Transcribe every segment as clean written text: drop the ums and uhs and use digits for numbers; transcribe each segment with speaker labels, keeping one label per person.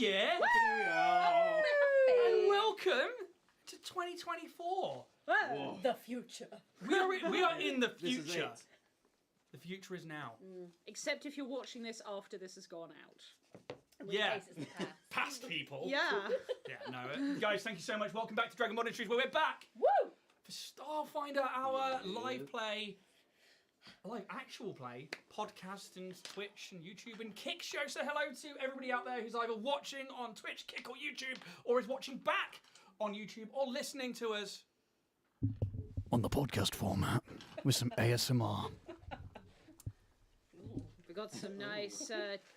Speaker 1: Year! And welcome to 2024.
Speaker 2: The future.
Speaker 1: We are in the future.
Speaker 3: This is it.
Speaker 1: The future is now.
Speaker 4: Except if you're watching this after this has gone out.
Speaker 1: Yeah.
Speaker 2: Case it's the past.
Speaker 1: Past people.
Speaker 4: Yeah.
Speaker 1: Yeah, no. Guys, thank you so much. Welcome back to Dragon Ball Industries, where we're back
Speaker 2: Woo!
Speaker 1: for Starfinder, our live play, live actual play, podcast and Twitch and YouTube and Kick show. So hello to everybody out there who's either watching on Twitch, Kick or YouTube, or is watching back on YouTube, or listening to us on the podcast format with some ASMR.
Speaker 4: We got some nice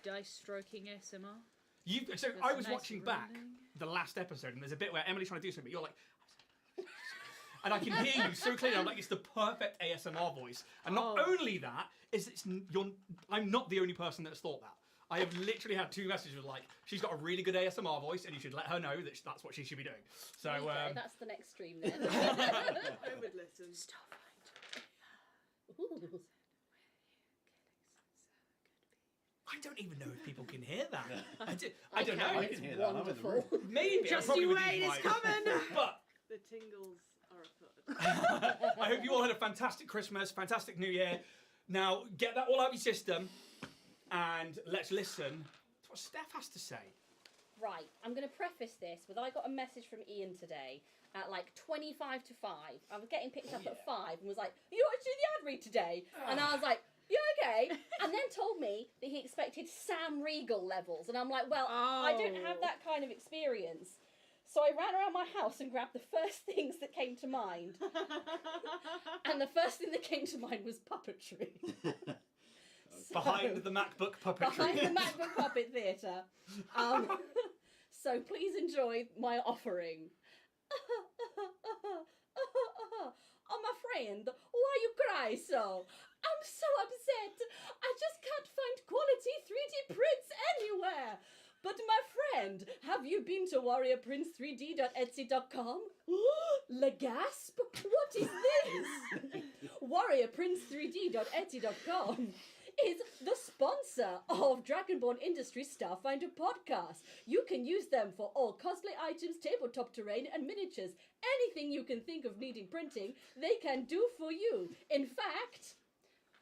Speaker 4: dice stroking ASMR.
Speaker 1: So I was watching back the last episode, and there's a bit where Emily's trying to do something, but you're like, and I can hear you so clearly. I'm like, it's the perfect ASMR voice. And not only that, I'm not the only person that's thought that. I have literally had 2 messages like, she's got a really good ASMR voice, and you should let her know that that's what she should be doing. So
Speaker 2: Okay, that's the next stream then.
Speaker 5: I would listen.
Speaker 4: Starfinder.
Speaker 2: Ooh.
Speaker 1: I don't even know if people can hear that. I don't know.
Speaker 3: I can hear that. I'm in the room.
Speaker 1: Maybe.
Speaker 4: Just
Speaker 1: probably
Speaker 4: you
Speaker 1: with
Speaker 4: wait,
Speaker 1: these
Speaker 4: it's
Speaker 1: mics.
Speaker 4: coming!
Speaker 1: But
Speaker 5: The tingles are afoot.
Speaker 1: I hope you all had a fantastic Christmas, fantastic New Year. Now, get that all out of your system, and let's listen to what Steph has to say.
Speaker 2: Right, I'm going to preface this with I got a message from Ian today at like 25 to 5. I was getting picked up at 5 and was like, "Are you watching the ad read today?" And I was like, "Yeah, okay." And then told me that he expected Sam Riegel levels. And I'm like, well, I don't have that kind of experience. So I ran around my house and grabbed the first things that came to mind. And the first thing that came to mind was puppetry.
Speaker 1: Behind the MacBook puppetry.
Speaker 2: Behind the MacBook Puppet Theatre. So please enjoy my offering. Oh, my friend, why you cry so? I'm so upset. I just can't find quality 3D prints anywhere. But my friend, have you been to warriorprince3d.etsy.com? La gasp! What is this? warriorprince3d.etsy.com is the sponsor of Dragonborn Industries Starfinder podcast. You can use them for all cosplay items, tabletop terrain, and miniatures. Anything you can think of needing printing, they can do for you. In fact,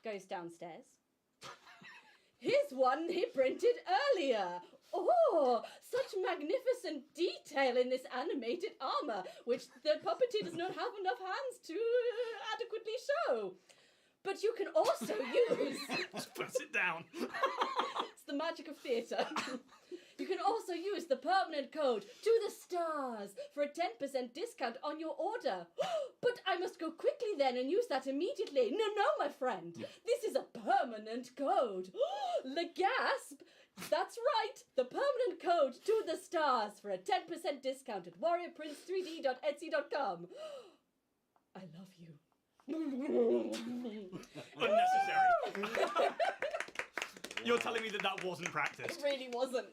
Speaker 2: goes downstairs. Here's one he printed earlier. Oh, such magnificent detail in this animated armor, which the puppeteer does not have enough hands to adequately show. But you can also use...
Speaker 1: Just press it down.
Speaker 2: It's the magic of theatre. You can also use the permanent code to the stars for a 10% discount on your order. But I must go quickly then and use that immediately. No, my friend. This is a permanent code. Le gasp. That's right. The permanent code to the stars for a 10% discount at warriorprince3d.etsy.com. I love you.
Speaker 1: Unnecessary. You're telling me that wasn't practiced.
Speaker 2: It really wasn't.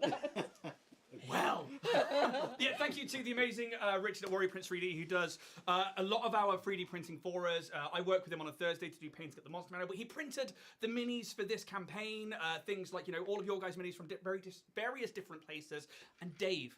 Speaker 1: Well, yeah, thank you to the amazing Richard at Warrior Prince 3D, who does a lot of our 3D printing for us. I work with him on a Thursday to do painting at the Monster Manor, but he printed the minis for this campaign, things like, all of your guys' minis from various different places, and Dave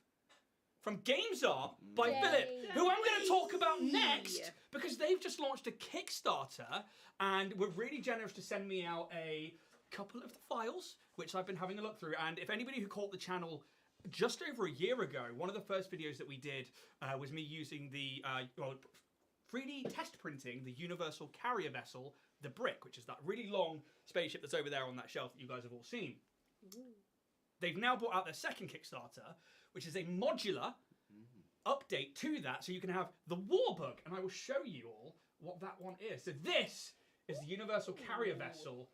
Speaker 1: from Games Art by
Speaker 2: Yay.
Speaker 1: Philip, who I'm going to talk about next, because they've just launched a Kickstarter, and were really generous to send me out a couple of the files, which I've been having a look through. And if anybody who caught the channel just over a year ago, one of the first videos that we did was me using the 3D test printing the Universal Carrier Vessel, the Brick, which is that really long spaceship that's over there on that shelf that you guys have all seen. Ooh. They've now brought out their second Kickstarter, which is a modular update to that, so you can have the Warbug, and I will show you all what that one is. So this is the Universal Carrier Vessel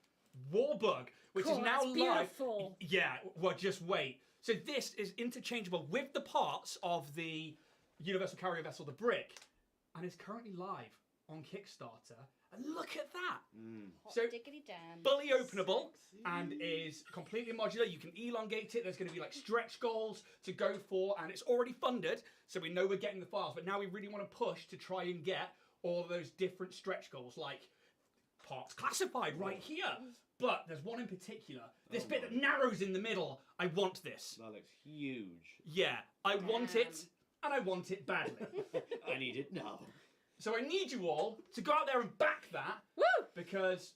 Speaker 1: Warbug, which is now live.
Speaker 4: Beautiful.
Speaker 1: Yeah, well, just wait. So this is interchangeable with the parts of the Universal Carrier Vessel, the Brick, and is currently live on Kickstarter. And look at that.
Speaker 2: Hot
Speaker 1: So
Speaker 2: diggity damn.
Speaker 1: fully openable and is completely modular. You can elongate it. There's going to be like stretch goals to go for, and it's already funded, so we know we're getting the files. But now we really want to push to try and get all of those different stretch goals, like parts classified right here. But there's one in particular. This bit that narrows in the middle. I want this.
Speaker 3: That looks huge.
Speaker 1: Yeah, I want it, and I want it badly.
Speaker 3: I need it now.
Speaker 1: So I need you all to go out there and back that.
Speaker 4: Woo!
Speaker 1: Because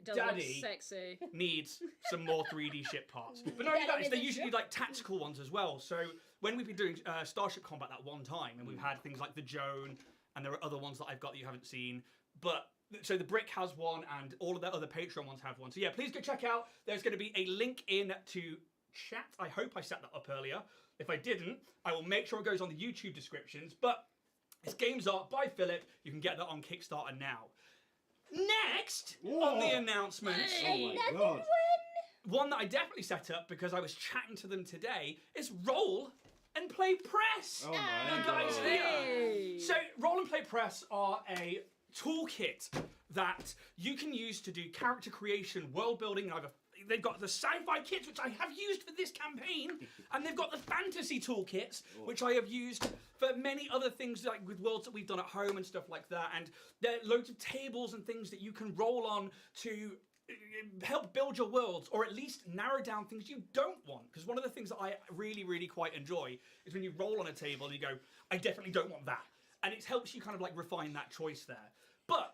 Speaker 4: It does
Speaker 1: Daddy.
Speaker 4: look sexy.
Speaker 1: needs some more 3D ship parts. But not only that, is they usually like tactical ones as well. So when we've been doing Starship Combat that one time, and we've had things like the Joan, and there are other ones that I've got that you haven't seen. But so the Brick has one, and all of the other Patreon ones have one. So yeah, please go check out. There's going to be a link in to chat. I hope I set that up earlier. If I didn't, I will make sure it goes on the YouTube descriptions. But it's Games Art by Philip. You can get that on Kickstarter now. Next on the announcements,
Speaker 3: Oh my god.
Speaker 1: one that I definitely set up because I was chatting to them today is Roll and Play Press.
Speaker 3: Oh my
Speaker 1: The guys
Speaker 3: god.
Speaker 1: here.
Speaker 4: Hey.
Speaker 1: So Roll and Play Press are a toolkit that you can use to do character creation, world building. They've got the sci-fi kits, which I have used for this campaign, and they've got the fantasy toolkits, which I have used for many other things, like with worlds that we've done at home and stuff like that. And there are loads of tables and things that you can roll on to help build your worlds, or at least narrow down things you don't want. Because one of the things that I really, really quite enjoy is when you roll on a table and you go, I definitely don't want that. And it helps you kind of like refine that choice there. But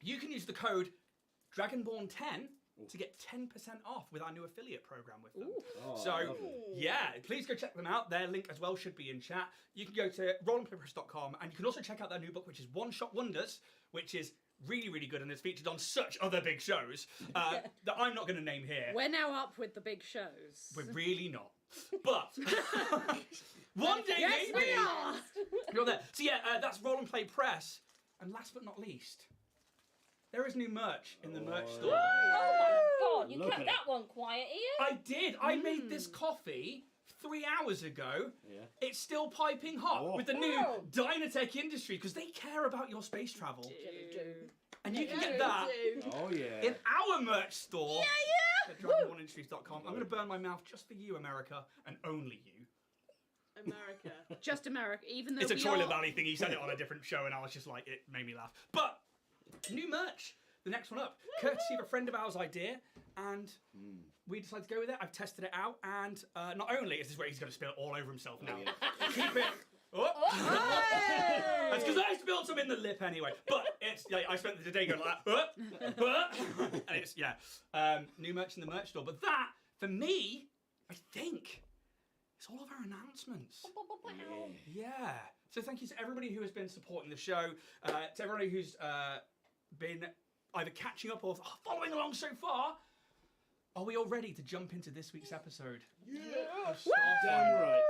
Speaker 1: you can use the code Dragonborn10 to get 10% off with our new affiliate program with them.
Speaker 3: Oh,
Speaker 1: So,
Speaker 3: lovely.
Speaker 1: yeah, please go check them out. Their link as well should be in chat. You can go to rollandplaypress.com, and you can also check out their new book, which is One Shot Wonders, which is really, really good and is featured on such other big shows that I'm not going to name here.
Speaker 4: We're now up with the big shows.
Speaker 1: We're really not. But one day
Speaker 4: Yes,
Speaker 1: maybe
Speaker 4: we are.
Speaker 1: you're there. So yeah, that's Roll and Play Press. And last but not least, there is new merch in the merch store.
Speaker 2: Oh my god, you
Speaker 3: Look
Speaker 2: kept
Speaker 3: at
Speaker 2: that one quiet, Ian.
Speaker 1: I did. I made this coffee 3 hours ago.
Speaker 3: Yeah.
Speaker 1: It's still piping hot
Speaker 3: Oh.
Speaker 1: with the new
Speaker 2: Wow.
Speaker 1: Dynatech Industry because they care about your space travel.
Speaker 4: Ew.
Speaker 1: And you can
Speaker 5: Yeah,
Speaker 1: get that
Speaker 5: do.
Speaker 3: Oh yeah.
Speaker 1: in our merch store at dragonbornindustries.com. I'm going to burn my mouth just for you, America, and only you.
Speaker 5: America.
Speaker 4: Just America, even though
Speaker 1: It's a
Speaker 4: we
Speaker 1: Troy
Speaker 4: are...
Speaker 1: Valley thing. He said it on a different show, and I was just like, it made me laugh. But new merch, the next one up, courtesy of a friend of ours' idea, and we decided to go with it. I've tested it out, and not only is this where he's going to spill it all over himself now. Keep it. Oh. That's because I spilled some in the lip anyway. But it's like I spent the day going like that. And it's new merch in the merch store. But that for me, I think, it's all of our announcements. Yeah. So thank you to everybody who has been supporting the show, to everybody who's been either catching up or following along so far. Are we all ready to jump into this week's episode?
Speaker 3: Yeah.
Speaker 1: of Starfinder?
Speaker 3: Damn right.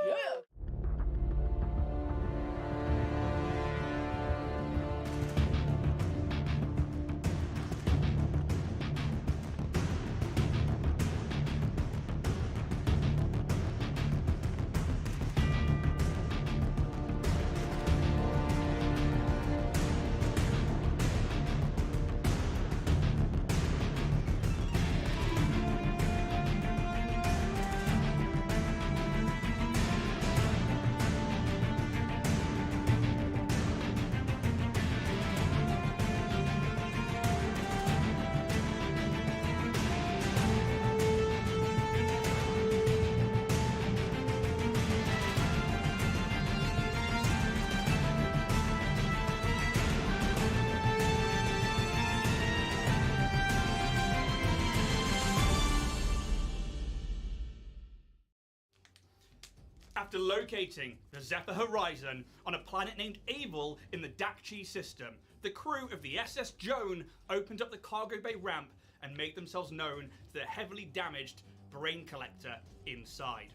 Speaker 1: After locating the Zephyr Horizon on a planet named Avel in the Dakchi system, the crew of the SS Joan opened up the cargo bay ramp and made themselves known to the heavily damaged brain collector inside.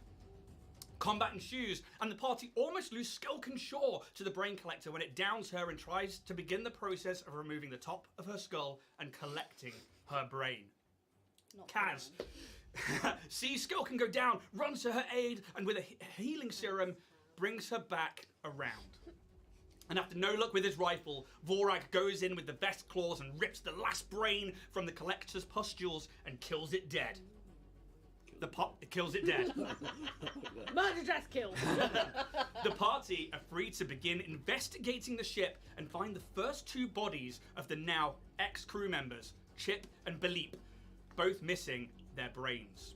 Speaker 1: Combat ensues, and the party almost lose Skelkin Shaw to the brain collector when it downs her and tries to begin the process of removing the top of her skull and collecting her brain. Kaz sees Skelkin go down, runs to her aid, and with a healing serum, brings her back around. And after no luck with his rifle, Vorag goes in with the vest claws and rips the last brain from the collector's pustules and kills it dead. The kills it dead.
Speaker 4: Murder, death, kill.
Speaker 1: The party are free to begin investigating the ship and find the first 2 bodies of the now ex-crew members, Chip and Beleep, both missing their brains.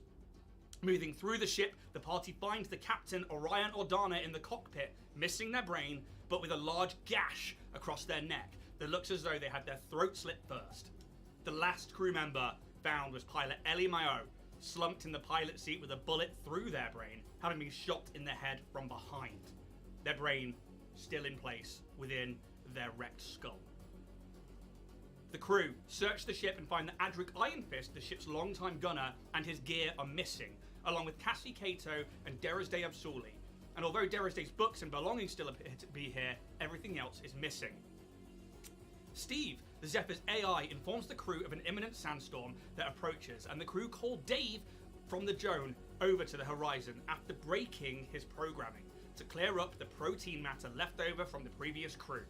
Speaker 1: Moving through the ship, the party finds the captain, Orion Ordana, in the cockpit, missing their brain, but with a large gash across their neck that looks as though they had their throat slit first. The last crew member found was pilot Ellie Mayo, slumped in the pilot seat with a bullet through their brain, having been shot in the head from behind. Their brain still in place within their wrecked skull. The crew search the ship and find that Adric Ironfist, the ship's longtime gunner, and his gear are missing, along with Cassie Cato and Deresde Absoli. And although Deresde's books and belongings still appear to be here, everything else is missing. Steve, the Zephyr's AI, informs the crew of an imminent sandstorm that approaches, and the crew call Dave from the Joan over to the horizon after breaking his programming to clear up the protein matter left over from the previous crew.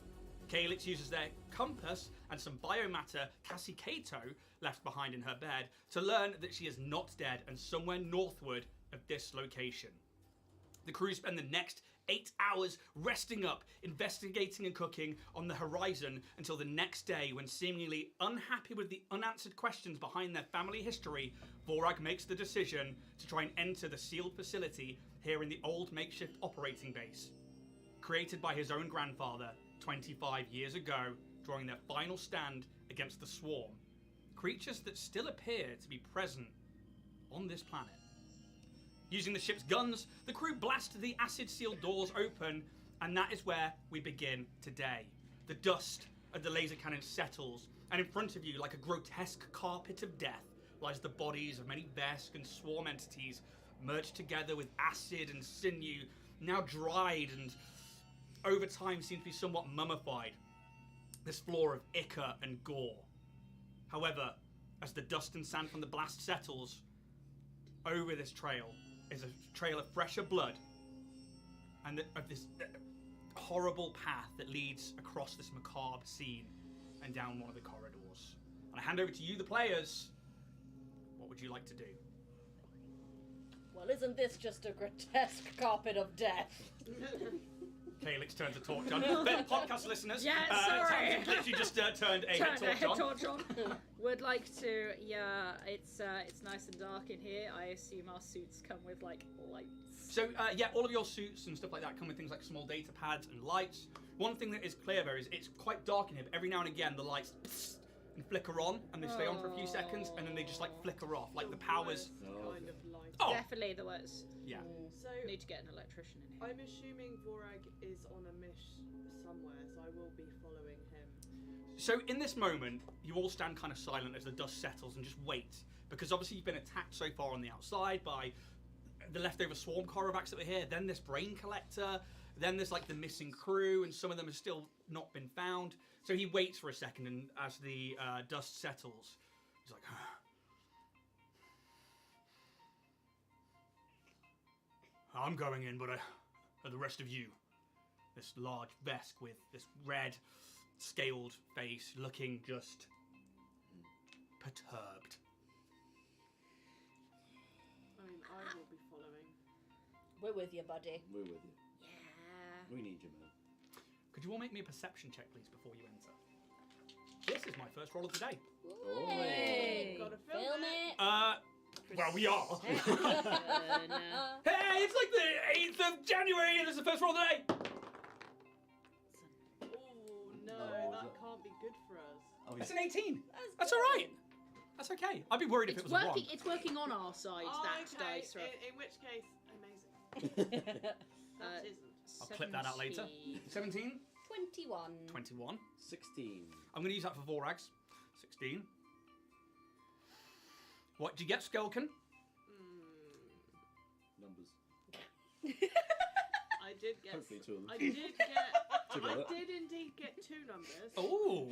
Speaker 1: Calyx uses their compass and some biomatter Cassie Cato left behind in her bed to learn that she is not dead and somewhere northward of this location. The crew spend the next 8 hours resting up, investigating and cooking on the horizon until the next day when, seemingly unhappy with the unanswered questions behind their family history, Vorag makes the decision to try and enter the sealed facility here in the old makeshift operating base. Created by his own grandfather 25 years ago, drawing their final stand against the swarm, creatures that still appear to be present on this planet. Using the ship's guns, the crew blast the acid-sealed doors open, and that is where we begin today. The dust of the laser cannon settles, and in front of you, like a grotesque carpet of death, lies the bodies of many Vesk and swarm entities merged together with acid and sinew, now dried and over time seem to be somewhat mummified. This floor of ichor and gore. However, as the dust and sand from the blast settles, over this trail is a trail of fresher blood and of this horrible path that leads across this macabre scene and down one of the corridors. And I hand over to you, the players. What would you like to do?
Speaker 2: Well, isn't this just a grotesque carpet of death?
Speaker 1: Calyx turns a torch on. Podcast listeners,
Speaker 4: Yeah, sorry.
Speaker 1: Tamsin's literally just turned a
Speaker 4: Turn
Speaker 1: head
Speaker 4: a
Speaker 1: torch on.
Speaker 4: head torch on. Would like to. Yeah, it's nice and dark in here. I assume our suits come with like lights.
Speaker 1: So yeah, all of your suits and stuff like that come with things like small data pads and lights. One thing that is clear though is it's quite dark in here, but every now and again the lights and flicker on and they stay on for a few seconds and then they just like flicker off, like the powers.
Speaker 5: Kind of light.
Speaker 1: Oh!
Speaker 4: Definitely the worst.
Speaker 1: Yeah.
Speaker 5: So
Speaker 4: Need to get an electrician in here.
Speaker 5: I'm assuming Vorag is on a mish somewhere, so I will be following him.
Speaker 1: So in this moment, you all stand kind of silent as the dust settles and just wait, because obviously you've been attacked so far on the outside by the leftover swarm Korvax that were here, then this brain collector, then there's like the missing crew, and some of them have still not been found. So he waits for a second, and as the dust settles, he's like, I'm going in, but are the rest of you? This large Vesk with this red, scaled face, looking just perturbed.
Speaker 5: I mean, I will be following.
Speaker 2: We're with you, buddy.
Speaker 3: We're with you.
Speaker 4: Yeah.
Speaker 3: We need you, man.
Speaker 1: Could you all make me a perception check, please, before you enter? This is my first roll of the day.
Speaker 2: Hey,
Speaker 5: Gotta film it.
Speaker 1: Well, we are.
Speaker 4: No.
Speaker 1: Hey, it's like the 8th of January and it's the first roll of the day.
Speaker 5: Oh no,
Speaker 3: No,
Speaker 5: that
Speaker 3: that-
Speaker 5: can't be good for us.
Speaker 3: Oh,
Speaker 1: That's
Speaker 3: yeah.
Speaker 1: an 18. That's all right. That's okay. I'd be worried if it
Speaker 4: It's
Speaker 1: was a 1.
Speaker 4: working. It's working on our side.
Speaker 5: Oh,
Speaker 4: that
Speaker 5: okay.
Speaker 4: dice roll.
Speaker 5: In which case, amazing. That isn't.
Speaker 1: I'll clip that out later. 17,
Speaker 2: 21.
Speaker 1: 21.
Speaker 3: 16.
Speaker 1: I'm going to use that for Vorax. 16. What, do you get, Skelkin?
Speaker 3: Numbers.
Speaker 5: I did get.
Speaker 3: Hopefully two of them.
Speaker 5: I did get. I
Speaker 3: Together.
Speaker 5: did indeed get 2 numbers.
Speaker 1: Oh,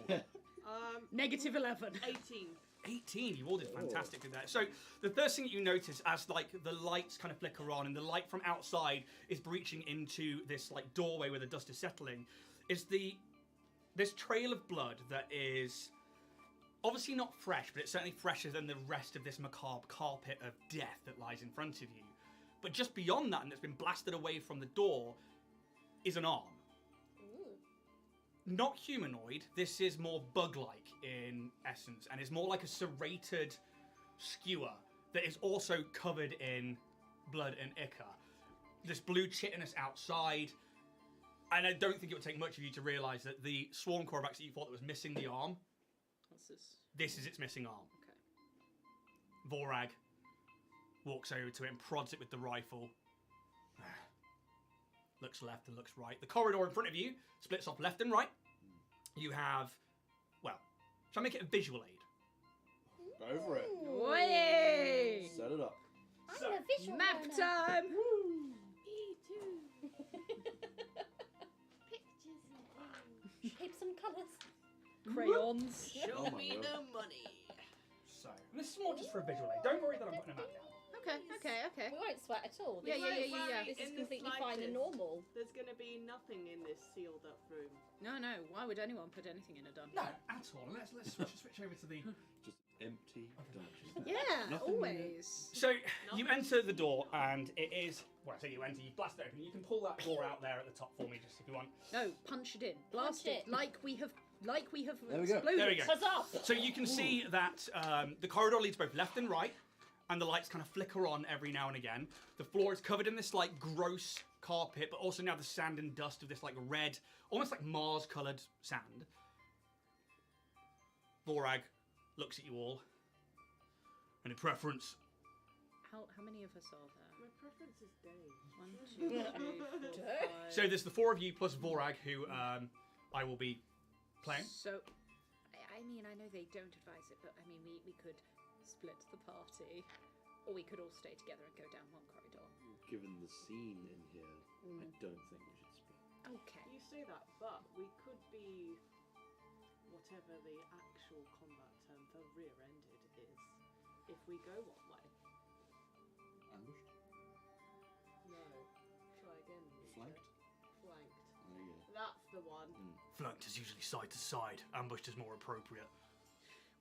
Speaker 4: Negative 11.
Speaker 5: 18.
Speaker 1: 18. You all did fantastic with that. So the first thing that you notice as like the lights kind of flicker on and the light from outside is breaching into this like doorway where the dust is settling, is this trail of blood that is obviously not fresh, but it's certainly fresher than the rest of this macabre carpet of death that lies in front of you. But just beyond that, and that's been blasted away from the door, is an arm. Not humanoid, this is more bug-like in essence, and is more like a serrated skewer that is also covered in blood and ichor. This blue chitinous outside, and I don't think it would take much of you to realise that the swarm Korvax that you thought that was missing the arm,
Speaker 4: What's this?
Speaker 1: this is its missing arm.
Speaker 4: Okay.
Speaker 1: Vorag walks over to it and prods it with the rifle. Looks left and looks right. The corridor in front of you splits off left and right. You have, well, shall I make it a visual aid?
Speaker 3: Go for it.
Speaker 4: Way!
Speaker 3: Set it up.
Speaker 2: I'm a visual
Speaker 4: Map
Speaker 2: learner.
Speaker 4: time!
Speaker 5: Me too.
Speaker 2: Pictures and shapes and colours.
Speaker 4: Crayons.
Speaker 3: Oh my word.
Speaker 5: money.
Speaker 1: So, and this is more just for a visual aid. Don't worry that I'm putting a map down.
Speaker 4: Okay.
Speaker 2: We won't sweat at all.
Speaker 4: Yeah, yeah.
Speaker 2: This is
Speaker 5: In the
Speaker 2: completely fine and
Speaker 5: slightest.
Speaker 2: normal.
Speaker 5: There's gonna be nothing in this sealed up room.
Speaker 4: No, why would anyone put anything in a dungeon?
Speaker 1: No, at all. And let's switch over to the.
Speaker 3: Just empty dungeon.
Speaker 4: Yeah,
Speaker 3: Nothing
Speaker 4: always.
Speaker 1: So you enter the door, and it is. Well, so you enter, you blast it open. You can pull that door out there at the top for me, just if you want.
Speaker 4: No, punch it in. Blast
Speaker 2: Punch
Speaker 4: it.
Speaker 2: it.
Speaker 4: Like we have
Speaker 3: There we go.
Speaker 4: exploded.
Speaker 1: There we go.
Speaker 2: Huzzah!
Speaker 1: So you can see that the corridor leads both left and right, and the lights kind of flicker on every now and again. The floor is covered in this like gross carpet, but also now the sand and dust of this like red, almost like Mars-coloured sand. Vorag looks at you all. Any preference?
Speaker 4: How many of us are there?
Speaker 5: My preference is day.
Speaker 4: 1, 2, 3, 4, 5.
Speaker 1: So there's the four of you plus Vorag, who I will be playing.
Speaker 4: So, I mean, I know they don't advise it, but I mean, we could split the party, or we could all stay together and go down one corridor.
Speaker 3: Given the scene in here, I don't think we should split.
Speaker 4: Okay.
Speaker 5: You say that, but we could be whatever the actual combat term for rear-ended is. If we go one way.
Speaker 3: Ambushed?
Speaker 5: No. Try again.
Speaker 3: Flanked?
Speaker 5: Flanked.
Speaker 3: There you go.
Speaker 5: That's the one.
Speaker 1: Flanked is usually side to side. Ambushed is more appropriate.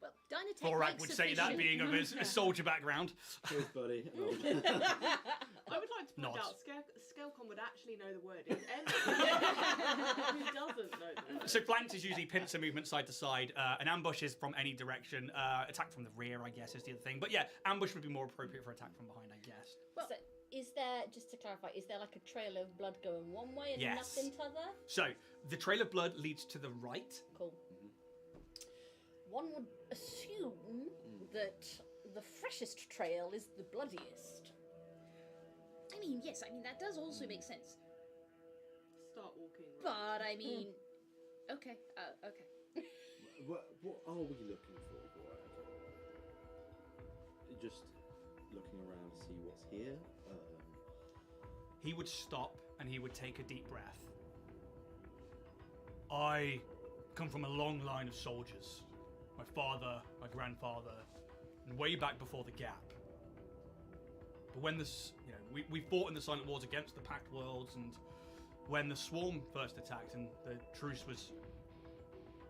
Speaker 4: Well, Dynatech
Speaker 1: Vorag
Speaker 4: makes
Speaker 1: would say that,
Speaker 4: sufficient-
Speaker 1: being of a soldier background.
Speaker 3: Cheers, buddy.
Speaker 5: I would like to point
Speaker 1: Nods.
Speaker 5: out, Scalecon would actually know the word. It's Who doesn't know the word?
Speaker 1: So flanked is usually pincer movement side to side. An ambush is from any direction. Attack from the rear, I guess, is the other thing. But yeah, ambush would be more appropriate for attack from behind, I guess.
Speaker 4: Well-
Speaker 2: So, is there, just to clarify, is there like a trail of blood going one way and
Speaker 1: Yes.
Speaker 2: nothing t'other?
Speaker 1: So the trail of blood leads to the right.
Speaker 2: Cool. One would assume that the freshest trail is the bloodiest.
Speaker 4: I mean, yes, I mean, that does also make sense.
Speaker 5: Start walking. Right.
Speaker 4: But, I mean, okay, okay.
Speaker 3: what are we looking for, Vorag? Just looking around to see what's here?
Speaker 1: He would stop and he would take a deep breath. I come from a long line of soldiers. My father, my grandfather, and way back before the Gap. But when this, we fought in the Silent Wars against the Pact Worlds, and when the Swarm first attacked and the truce was,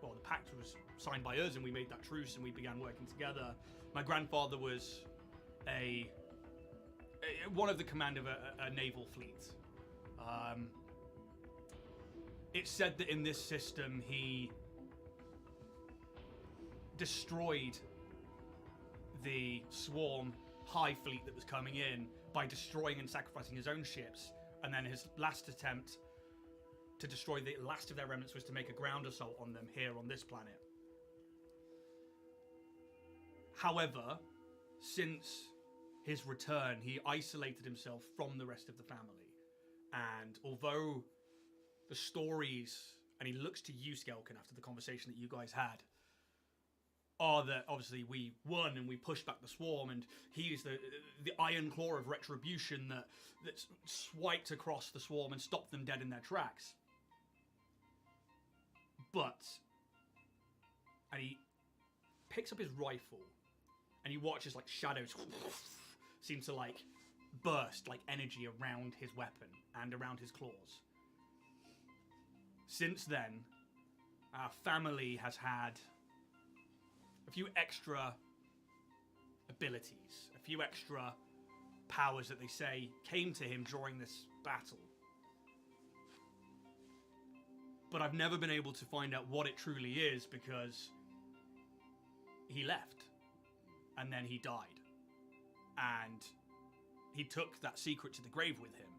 Speaker 1: well, the Pact was signed by us and we made that truce and we began working together. My grandfather was one of the command of a naval fleet. It's said that in this system he destroyed the Swarm high fleet that was coming in by destroying and sacrificing his own ships, and then his last attempt to destroy the last of their remnants was to make a ground assault on them here on this planet. However, since his return, he isolated himself from the rest of the family. And although the stories, and he looks to you, Skelkin, after the conversation that you guys had, are that obviously we won and we pushed back the Swarm, and he is the iron claw of retribution that swiped across the Swarm and stopped them dead in their tracks. But, and he picks up his rifle, and he watches like shadows seem to like burst like energy around his weapon and around his claws. Since then, our family has had a few extra abilities, a few extra powers that they say came to him during this battle. But I've never been able to find out what it truly is because he left and then he died. And he took that secret to the grave with him.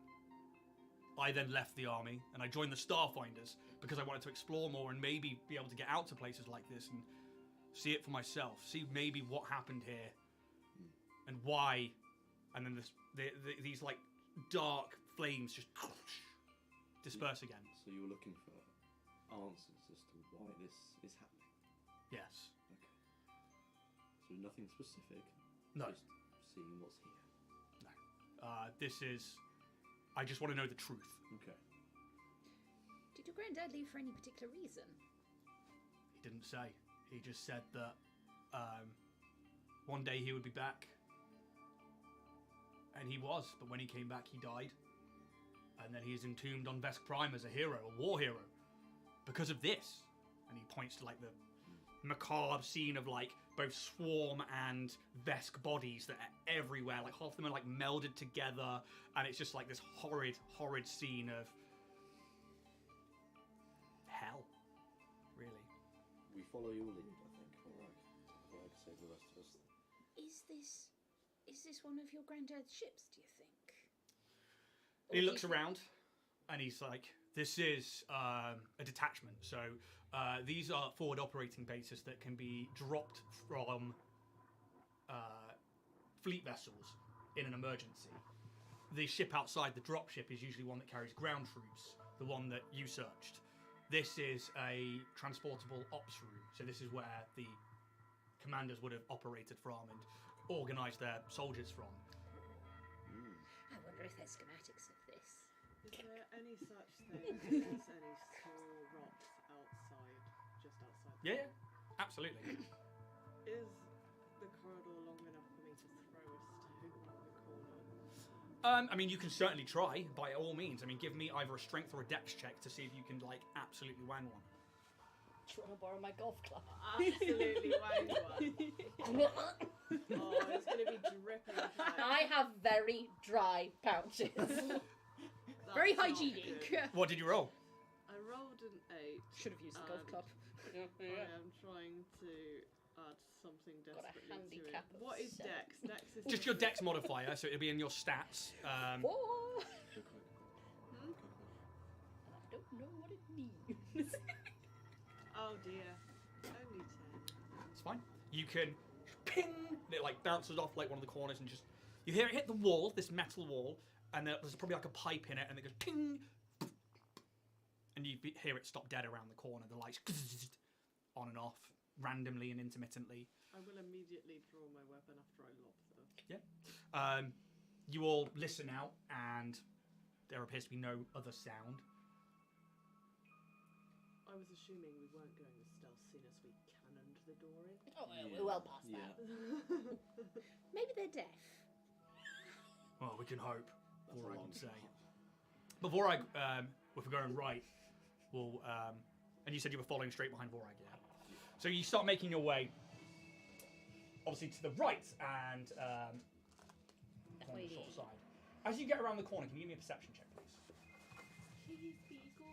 Speaker 1: I then left the army and I joined the Starfinders because I wanted to explore more and maybe be able to get out to places like this and see it for myself, see maybe what happened here and why. And then these like dark flames just disperse again.
Speaker 3: So you were looking for answers as to why this is happening?
Speaker 1: Yes.
Speaker 3: Okay. So nothing specific?
Speaker 1: No.
Speaker 3: Just seeing what's here?
Speaker 1: This is... I just want to know the truth.
Speaker 3: Okay.
Speaker 4: Did your granddad leave for any particular reason?
Speaker 1: He didn't say. He just said that one day he would be back. And he was, but when he came back, he died. And then he is entombed on Vesk Prime as a hero, a war hero. Because of this. And he points to like the macabre scene of like both swarm and Vesk bodies that are everywhere. Like half of them are like melded together. And it's just like this horrid, horrid scene of hell. Really.
Speaker 3: We follow your lead, I think. Alright. I'd save the rest of us.
Speaker 4: Is this one of your granddad's ships, do you think?
Speaker 1: He looks around and he's like, this is a detachment. So these are forward operating bases that can be dropped from fleet vessels in an emergency. The ship outside the dropship is usually one that carries ground troops, the one that you searched. This is a transportable ops room. So this is where the commanders would have operated from and organised their soldiers from.
Speaker 4: I wonder if there's schematics of this.
Speaker 5: Is there any such thing as any small rocks outside, just outside?
Speaker 1: Yeah, absolutely.
Speaker 5: Is the corridor long enough for me to throw a stone around the corner?
Speaker 1: I mean, you can certainly try, by all means. I mean, give me either a strength or a dex check to see if you can, like, absolutely wang one.
Speaker 2: Do you want to borrow my golf club?
Speaker 5: Absolutely wang one. Oh, it's going to be dripping.
Speaker 2: I have very dry pouches.
Speaker 4: Very
Speaker 5: That's not
Speaker 4: hygienic.
Speaker 5: good.
Speaker 1: What did you roll?
Speaker 5: I rolled an 8.
Speaker 2: Should have used the golf club.
Speaker 5: I am trying to add something
Speaker 2: Got a
Speaker 5: desperately to
Speaker 2: handicap
Speaker 5: it.
Speaker 2: of
Speaker 5: What is
Speaker 2: 7.
Speaker 5: Dex? Dex is
Speaker 1: Just your dex modifier, so it'll be in your stats.
Speaker 2: Four.
Speaker 3: Okay.
Speaker 2: And I don't know what it means.
Speaker 5: Oh dear. Only 10.
Speaker 1: It's fine. You can ping, and it like bounces off like one of the corners, and just you hear it hit the wall, this metal wall, and there's probably like a pipe in it, and it goes ping, and you hear it stop dead around the corner. The lights on and off randomly and intermittently.
Speaker 5: I will immediately draw my weapon after I lob the...
Speaker 1: You all listen out, and there appears to be no other sound.
Speaker 5: I was assuming we weren't going with stealth, seeing as we cannoned the door in.
Speaker 2: Oh,
Speaker 3: Yeah.
Speaker 2: we're well past
Speaker 3: Yeah.
Speaker 2: that.
Speaker 4: Maybe they're deaf.
Speaker 1: Well, we can hope.
Speaker 3: That's
Speaker 1: Before I
Speaker 3: a long
Speaker 1: can say.
Speaker 3: shot.
Speaker 1: Before I, if we're going right, we'll. And you said you were following straight behind Vorag, yeah. So you start making your way, obviously to the right, and on the short side. As you get around the corner, can you give me a perception check, please?
Speaker 5: Please be good.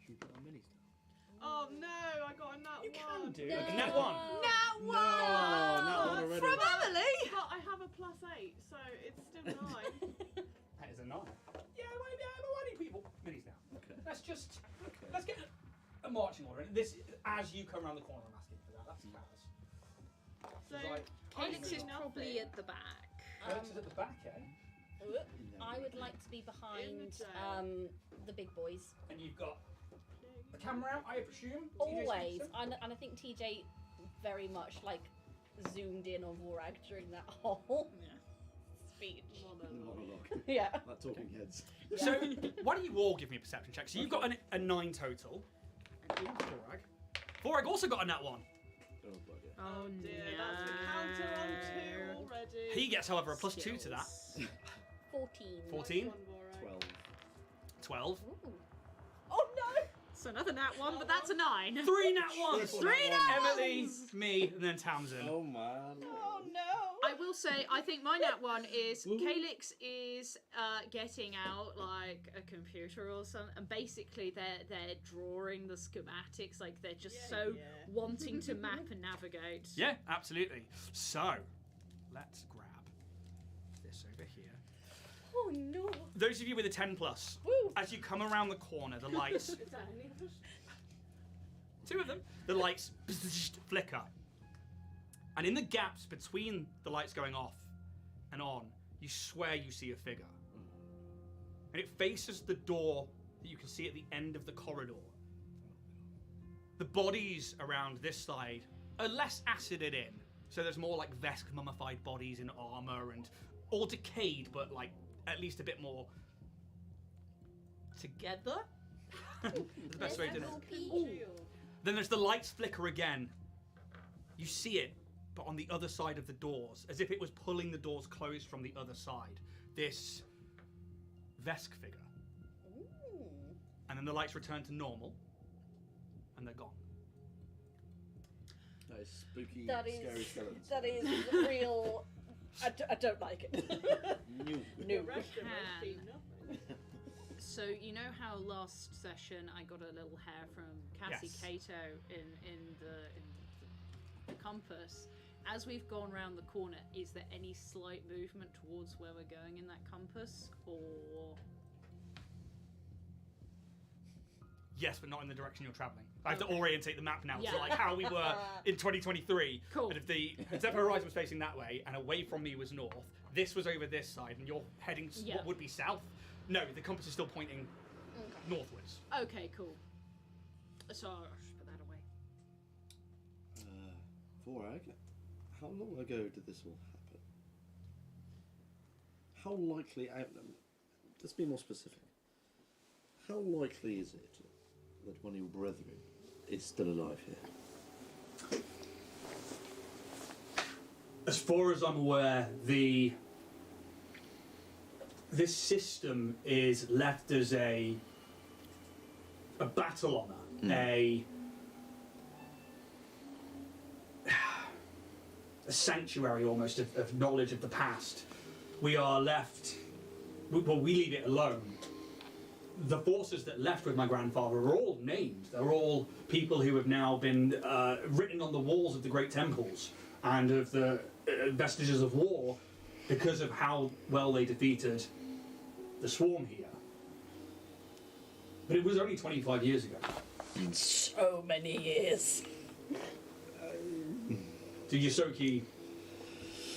Speaker 3: Should we put our minis down?
Speaker 5: Oh no, I got a nat
Speaker 1: You can
Speaker 5: one.
Speaker 1: do.
Speaker 2: No.
Speaker 1: Like a nat one.
Speaker 4: Nat
Speaker 3: No, nat one already.
Speaker 4: From Emily!
Speaker 5: But I have a +8, so it's still 9.
Speaker 1: That is a 9. Yeah, why need people minis now?
Speaker 3: Okay.
Speaker 1: Let's just
Speaker 3: Okay.
Speaker 1: let's get a marching order. And this, as you come around the corner, I'm asking for that. That's Kaz.
Speaker 5: So,
Speaker 1: Right.
Speaker 4: Calix is
Speaker 5: nothing.
Speaker 4: probably at the back.
Speaker 1: Felix is at the back, eh?
Speaker 2: I would like to be behind
Speaker 5: jail.
Speaker 2: the big boys.
Speaker 1: And you've got the camera out, I presume. TJ
Speaker 2: Always.
Speaker 1: Stevenson?
Speaker 2: And I think TJ very much like zoomed in on Vorag during that whole speech.
Speaker 3: Monologue.
Speaker 2: Yeah.
Speaker 3: Like talking heads.
Speaker 1: So, why don't you all give me a perception check? So you've got a 9 total. And Vorag. Vorag also got a nat 1.
Speaker 3: Oh, bugger.
Speaker 5: Oh dear, that's a counter on 2 already.
Speaker 1: He gets, however, a +2 to that.
Speaker 2: 14.
Speaker 1: 14.
Speaker 5: Nice one, Vorag.
Speaker 3: 12.
Speaker 1: 12.
Speaker 2: Ooh. Oh no!
Speaker 4: That's another nat 1, but that's a 9.
Speaker 1: 3 nat 1s.
Speaker 4: 3 nat
Speaker 1: Emily,
Speaker 4: 1s!
Speaker 1: me, and then Tamsin.
Speaker 3: Oh man.
Speaker 2: Oh no!
Speaker 4: I will say, I think my nat 1 is Calyx is getting out like a computer or something, and basically they're drawing the schematics, like they're just wanting to map and navigate.
Speaker 1: Yeah, absolutely. So, let's grab this over here.
Speaker 2: Oh no!
Speaker 1: Those of you with a 10 plus,
Speaker 2: Woo.
Speaker 1: as you come around the corner, the lights,
Speaker 5: Is that any of us?
Speaker 1: 2 of them, the lights flicker. And in the gaps between the lights going off and on, you swear you see a figure. And it faces the door that you can see at the end of the corridor. The bodies around this side are less acided in. So there's more like Vesk mummified bodies in armor and all decayed, but like at least a bit more together. That's the best way to do it. Then there's the lights flicker again. You see it, but on the other side of the doors, as if it was pulling the doors closed from the other side. This Vesk figure. And then the lights return to normal, and they're gone.
Speaker 3: That is spooky,
Speaker 2: That is
Speaker 3: scary skeletons.
Speaker 2: that is real. I don't like it.
Speaker 3: New.
Speaker 2: No.
Speaker 5: The rest of us see nothing.
Speaker 4: So you know how last session I got a little hair from Cassie
Speaker 1: Yes.
Speaker 4: Cato in the compass? As we've gone round the corner, is there any slight movement towards where we're going in that compass, or?
Speaker 1: Yes, but not in the direction you're traveling. I have to orientate the map now
Speaker 4: Yeah.
Speaker 1: to like how we were in 2023.
Speaker 4: Cool.
Speaker 1: And if the Zephyr Horizon was facing that way and away from me was north, this was over this side, and you're heading
Speaker 4: Yeah.
Speaker 1: what would be south. No, the compass is still pointing northwards.
Speaker 4: Okay, cool. So I'll just put that away.
Speaker 3: Vorag, how long ago did this all happen? How likely, let's be more specific. How likely is it that one of your brethren is still alive here?
Speaker 1: As far as I'm aware, this system is left as a battle honor, a sanctuary almost of knowledge of the past. We are left, well, we leave it alone. The forces that left with my grandfather are all named. They're all people who have now been written on the walls of the great temples and of the vestiges of war because of how well they defeated the swarm here. But it was only 25 years ago.
Speaker 2: So many years.
Speaker 1: Did Yosoki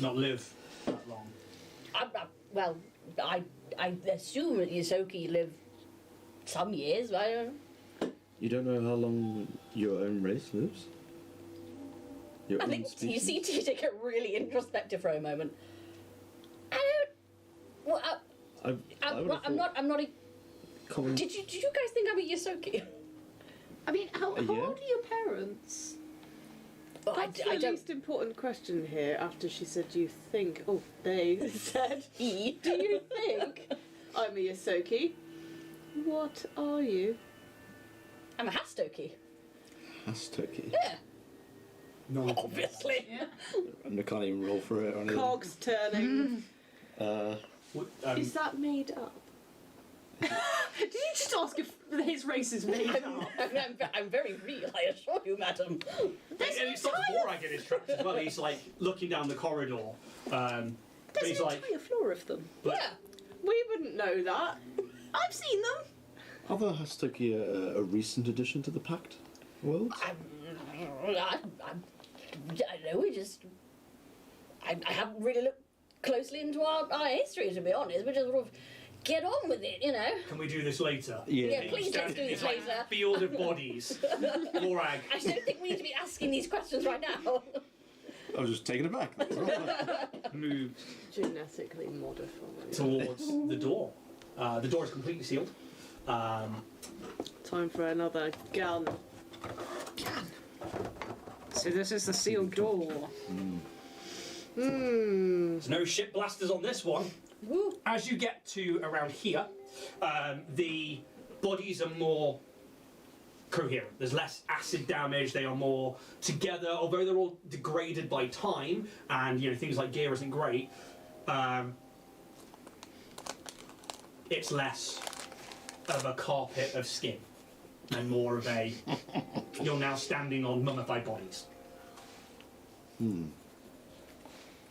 Speaker 1: not live that long?
Speaker 2: Well, I assume that Yosoki lived some years. I don't know.
Speaker 3: You don't know how long your own race lives? Your
Speaker 2: I
Speaker 3: own
Speaker 2: think you
Speaker 3: species?
Speaker 2: see to take it really introspective for a moment. I don't. Well,
Speaker 3: I would have
Speaker 2: I'm not. I'm not.
Speaker 3: common...
Speaker 2: Did you guys think I'm a Yosoki?
Speaker 4: I mean, how
Speaker 3: Yeah.
Speaker 4: old are your parents?
Speaker 2: Well,
Speaker 5: That's
Speaker 2: I
Speaker 5: the
Speaker 2: don't.
Speaker 5: least important question here after she said you think. Oh, they said.
Speaker 2: He.
Speaker 5: Do you think I'm a Yosoki? What are you?
Speaker 2: I'm a Hastoki.
Speaker 3: Hastoki.
Speaker 2: Yeah,
Speaker 1: No.
Speaker 2: obviously.
Speaker 3: And I can't even roll for it or anything.
Speaker 5: Cogs turning.
Speaker 4: Is that made up? Did you just ask if his race is made up?
Speaker 2: I'm very real, I assure you, madam.
Speaker 1: And he stops Vorag in his tracks as well. He's like looking down the corridor. But
Speaker 4: There's
Speaker 1: he's
Speaker 4: an
Speaker 1: like,
Speaker 4: entire floor of them.
Speaker 1: but
Speaker 2: Yeah.
Speaker 5: We wouldn't know that.
Speaker 4: I've seen them.
Speaker 3: Are the Hastoki a recent addition to the Pact world?
Speaker 2: I don't know, we just. I haven't really looked closely into our history, to be honest. We just sort of get on with it, you know.
Speaker 1: can we do this later?
Speaker 2: Yeah, please let's do this
Speaker 1: It's like
Speaker 2: later.
Speaker 1: field of bodies. Vorag.
Speaker 2: I don't think we need to be asking these questions right now.
Speaker 3: I was just taken aback.
Speaker 1: Moved
Speaker 5: Genetically modified.
Speaker 1: towards the door. The door is completely sealed.
Speaker 5: Time for another gun.
Speaker 4: So this is the sealed door.
Speaker 1: There's no ship blasters on this one.
Speaker 2: Woo.
Speaker 1: As you get to around here, the bodies are more coherent. There's less acid damage. They are more together, although they're all degraded by time, and things like gear isn't great. It's less of a carpet of skin and more of a you're now standing on mummified bodies.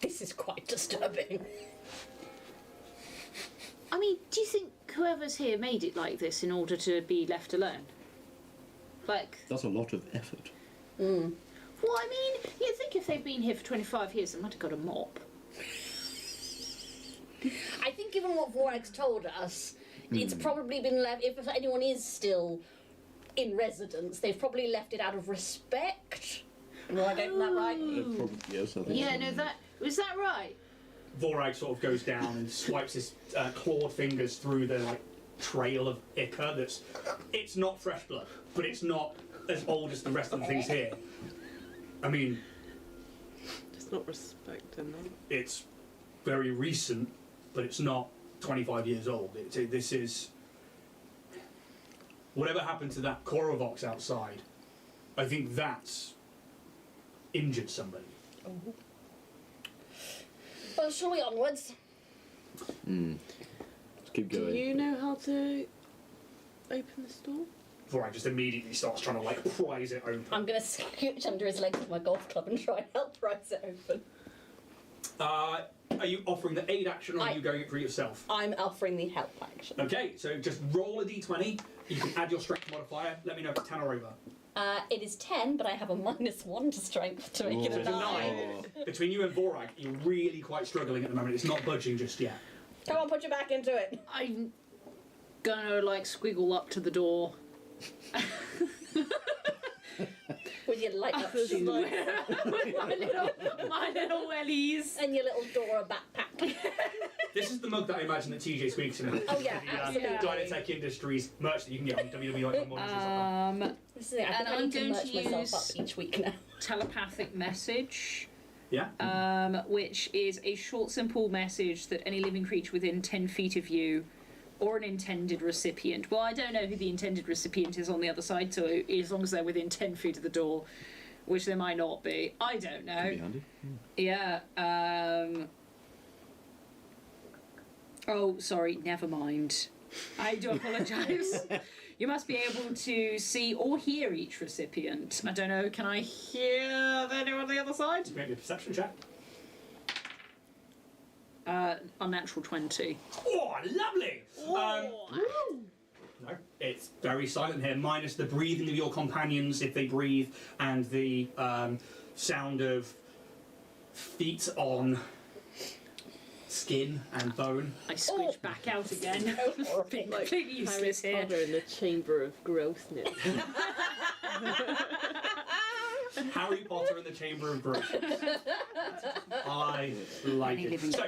Speaker 2: This is quite disturbing.
Speaker 4: I mean, do you think whoever's here made it like this in order to be left alone? Like,
Speaker 3: That's a lot of effort.
Speaker 4: well, I mean, you think if they've been here for 25 years, they might have got a mop.
Speaker 2: I think given what Vorax told us, it's probably been left, if anyone is still in residence, they've probably left it out of respect. Am I getting that right?
Speaker 3: Probably, yes, I think
Speaker 4: Yeah,
Speaker 3: so.
Speaker 4: no, was that right?
Speaker 1: Vorag sort of goes down and swipes his clawed fingers through the trail of ichor. It's not fresh blood, but it's not as old as the rest of the things here. I mean,
Speaker 5: Just not respecting them.
Speaker 1: it's very recent, but it's not 25 years old. This is whatever happened to that Corovox outside. I think that's injured somebody.
Speaker 2: Well, shall we onwards?
Speaker 3: Let's keep
Speaker 5: Do
Speaker 3: going.
Speaker 5: you know how to open this door?
Speaker 1: Vorag just immediately starts trying to prise it open.
Speaker 2: I'm going to scooch under his legs with my golf club and try and help prise it open.
Speaker 1: Are you offering the aid action, or are you going it for yourself?
Speaker 2: I'm offering the help action.
Speaker 1: Okay, so just roll a d20. You can add your strength modifier. Let me know if it's 10 or over.
Speaker 2: It is 10, but I have a -1 to strength to make it a
Speaker 1: So
Speaker 2: 9.
Speaker 1: 9. Between you and Vorag, you're really quite struggling at the moment. It's not budging just yet.
Speaker 2: Come on, put your back into it.
Speaker 4: I'm gonna squiggle up to the door.
Speaker 2: With your light up shoes
Speaker 4: With my little wellies.
Speaker 2: and your little Dora backpack.
Speaker 1: This is the mug that I imagine that TJ speaks in.
Speaker 2: Oh, yeah, absolutely.
Speaker 1: Dynatech Industries merch that you can get on www.monitors.com.
Speaker 2: This is it. I
Speaker 4: And
Speaker 2: think I
Speaker 4: I'm
Speaker 2: need to
Speaker 4: going
Speaker 2: merch
Speaker 4: to
Speaker 2: myself
Speaker 4: use-
Speaker 2: up each week now.
Speaker 4: Telepathic message.
Speaker 1: Yeah.
Speaker 4: Which is a short, simple message that any living creature within 10 feet of you or an intended recipient. Well, I don't know who the intended recipient is on the other side, so as long as they're within 10 feet of the door, which they might not be. I don't know.
Speaker 3: Could be handy.
Speaker 4: Yeah. Oh, sorry, never mind. I do apologise. You must be able to see or hear each recipient. I don't know, can I hear anyone on the other side?
Speaker 1: Maybe a perception check.
Speaker 4: Unnatural 20.
Speaker 1: Oh, lovely! No, it's very silent here, minus the breathing of your companions if they breathe, and the sound of feet on skin and bone.
Speaker 4: I squidge back out again. Completely useless
Speaker 5: Harry
Speaker 4: here.
Speaker 5: Potter in the Chamber of Grossness.
Speaker 1: Harry Potter in the Chamber of Growth. I like
Speaker 4: Any
Speaker 1: it.
Speaker 4: living
Speaker 1: So,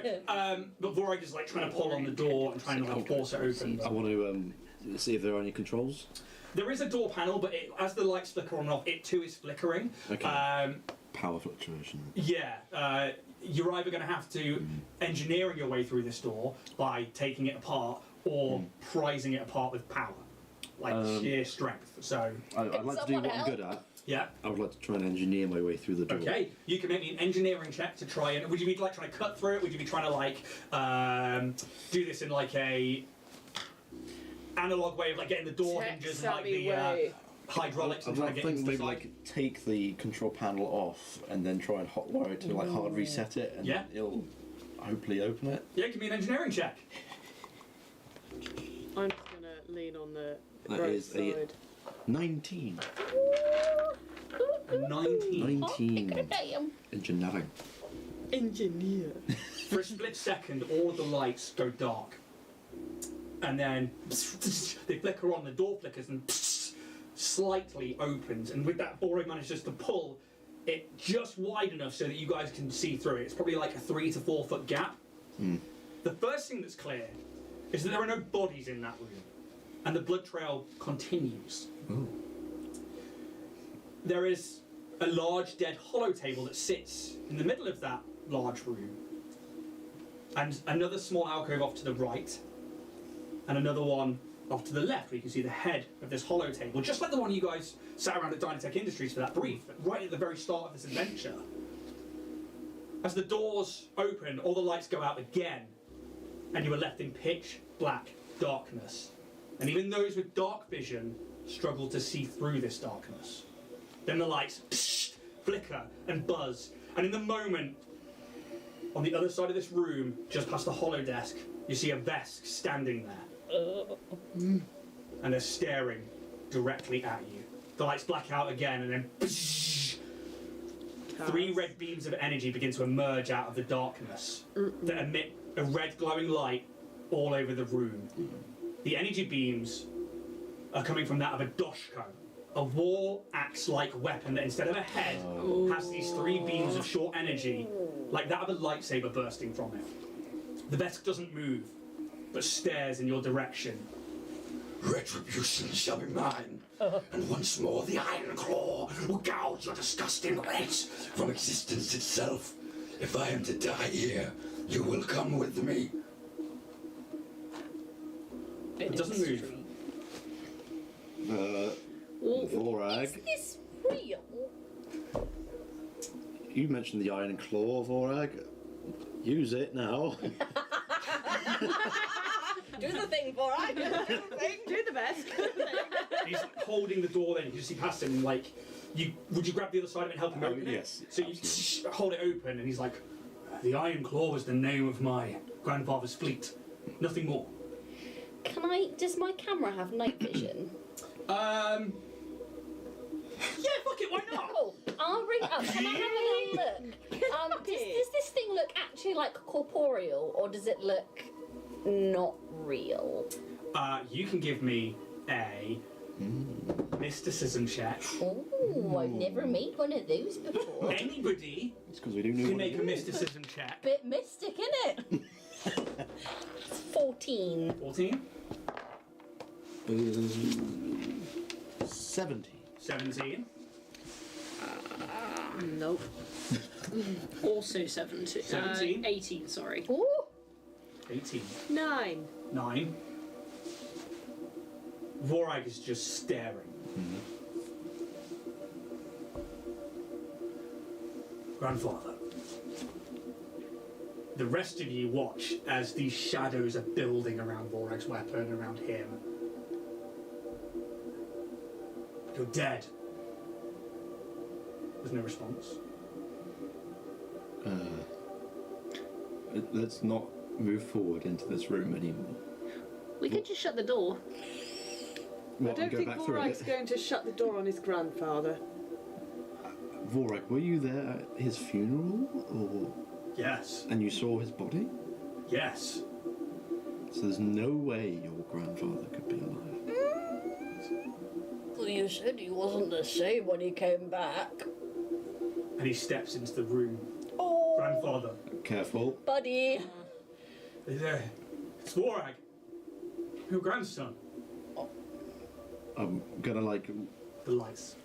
Speaker 1: but Vorag is trying to pull on the door and trying to force it open.
Speaker 3: I want to see if there are any controls.
Speaker 1: There is a door panel, but as the lights flicker on and off, it too is flickering.
Speaker 3: Okay. Power fluctuation.
Speaker 1: Yeah, you're either going to have to engineering your way through this door by taking it apart or prizing it apart with power, sheer strength. So,
Speaker 3: I'd like to do what I'm good at.
Speaker 1: yeah.
Speaker 3: I would like to try and engineer my way through the door.
Speaker 1: Okay, you can make me an engineering check to try and. Would you be trying to cut through it? Would you be trying to do this in a analog way of getting the door hinges and the hydraulics and
Speaker 3: I'd
Speaker 1: trying to get
Speaker 3: think
Speaker 1: into the
Speaker 3: maybe
Speaker 1: side?
Speaker 3: take the control panel off and then try and hotwire it to hard reset it, and
Speaker 1: Yeah.
Speaker 3: it'll hopefully open it.
Speaker 1: Yeah, give me an engineering check.
Speaker 5: I'm just gonna lean on the
Speaker 3: That
Speaker 5: right
Speaker 3: is a-
Speaker 5: side.
Speaker 3: 19.
Speaker 1: 19.
Speaker 3: 19. Engineering.
Speaker 5: Engineer.
Speaker 1: For a split second, all of the lights go dark. And then they flicker on, the door flickers and slightly opens. And with that, Borg manages to pull it just wide enough so that you guys can see through it. It's probably a 3 to 4 foot gap. The first thing that's clear is that there are no bodies in that room. And the blood trail continues. There is a large dead hollow table that sits in the middle of that large room. And another small alcove off to the right. And another one off to the left, where you can see the head of this hollow table, just like the one you guys sat around at Dynatech Industries for that brief, right at the very start of this adventure. As the doors open, all the lights go out again, and you are left in pitch black darkness. And even those with dark vision struggle to see through this darkness. Then the lights flicker and buzz, and in the moment, on the other side of this room, just past the holodesk, you see a Vesk standing there. And they're staring directly at you. The lights black out again, and then 3 red beams of energy begin to emerge out of the darkness that emit a red glowing light all over the room. The energy beams are coming from that of a doshko, a war axe-like weapon that instead of a head has these 3 beams of short energy, like that of a lightsaber bursting from it. The Vesk doesn't move, but stares in your direction.
Speaker 6: Retribution shall be mine, and once more the Iron Claw will gouge your disgusting race from existence itself. If I am to die here, you will come with me.
Speaker 1: It doesn't move.
Speaker 3: Vorag,
Speaker 2: Is this real?
Speaker 3: you mentioned the Iron Claw, Vorag. Use it now.
Speaker 2: Do the thing, Vorag. Do the thing.
Speaker 4: Do the best.
Speaker 1: He's holding the door then, you just see past him, and like, would you grab the other side of it and help him open
Speaker 3: yes,
Speaker 1: it? So you hold it open, and he's like, the Iron Claw was the name of my grandfather's fleet. Nothing more.
Speaker 2: Does my camera have night vision?
Speaker 1: Yeah, fuck it, why not?
Speaker 2: Cool. I'll bring it up. Can I have a look? Does this thing look actually like corporeal, or does it look not real?
Speaker 1: You can give me a mysticism check.
Speaker 2: Oh, I've never made one of those before.
Speaker 1: Anybody
Speaker 3: It's because we do know
Speaker 1: can
Speaker 3: what
Speaker 1: make
Speaker 3: it
Speaker 1: a
Speaker 3: is.
Speaker 1: mysticism check.
Speaker 2: Bit mystic, innit? It's 14.
Speaker 1: 14,
Speaker 3: 70.
Speaker 1: 17,
Speaker 4: Nope. Also 17.
Speaker 1: 17?
Speaker 4: 18, sorry.
Speaker 2: Ooh.
Speaker 1: 18,
Speaker 5: 9.
Speaker 1: 9. Vorag is just staring. Grandfather. The rest of you watch as these shadows are building around Vorag's weapon, around him. You're dead. There's no response.
Speaker 3: Let's not move forward into this room anymore.
Speaker 4: We could just shut the door.
Speaker 3: What,
Speaker 5: I
Speaker 3: and
Speaker 5: don't
Speaker 3: go
Speaker 5: think
Speaker 3: back through
Speaker 5: Vorag's
Speaker 3: it?
Speaker 5: going to shut the door on his grandfather.
Speaker 3: Vorag, were you there at his funeral, or
Speaker 1: Yes.
Speaker 3: and you saw his body?
Speaker 1: Yes.
Speaker 3: So there's no way your grandfather could be alive.
Speaker 2: Well, you said he wasn't the same when he came back.
Speaker 1: And he steps into the room.
Speaker 2: Oh,
Speaker 1: Grandfather.
Speaker 3: Careful.
Speaker 2: buddy.
Speaker 1: It's Vorag. Your grandson.
Speaker 3: I'm gonna
Speaker 1: The lights.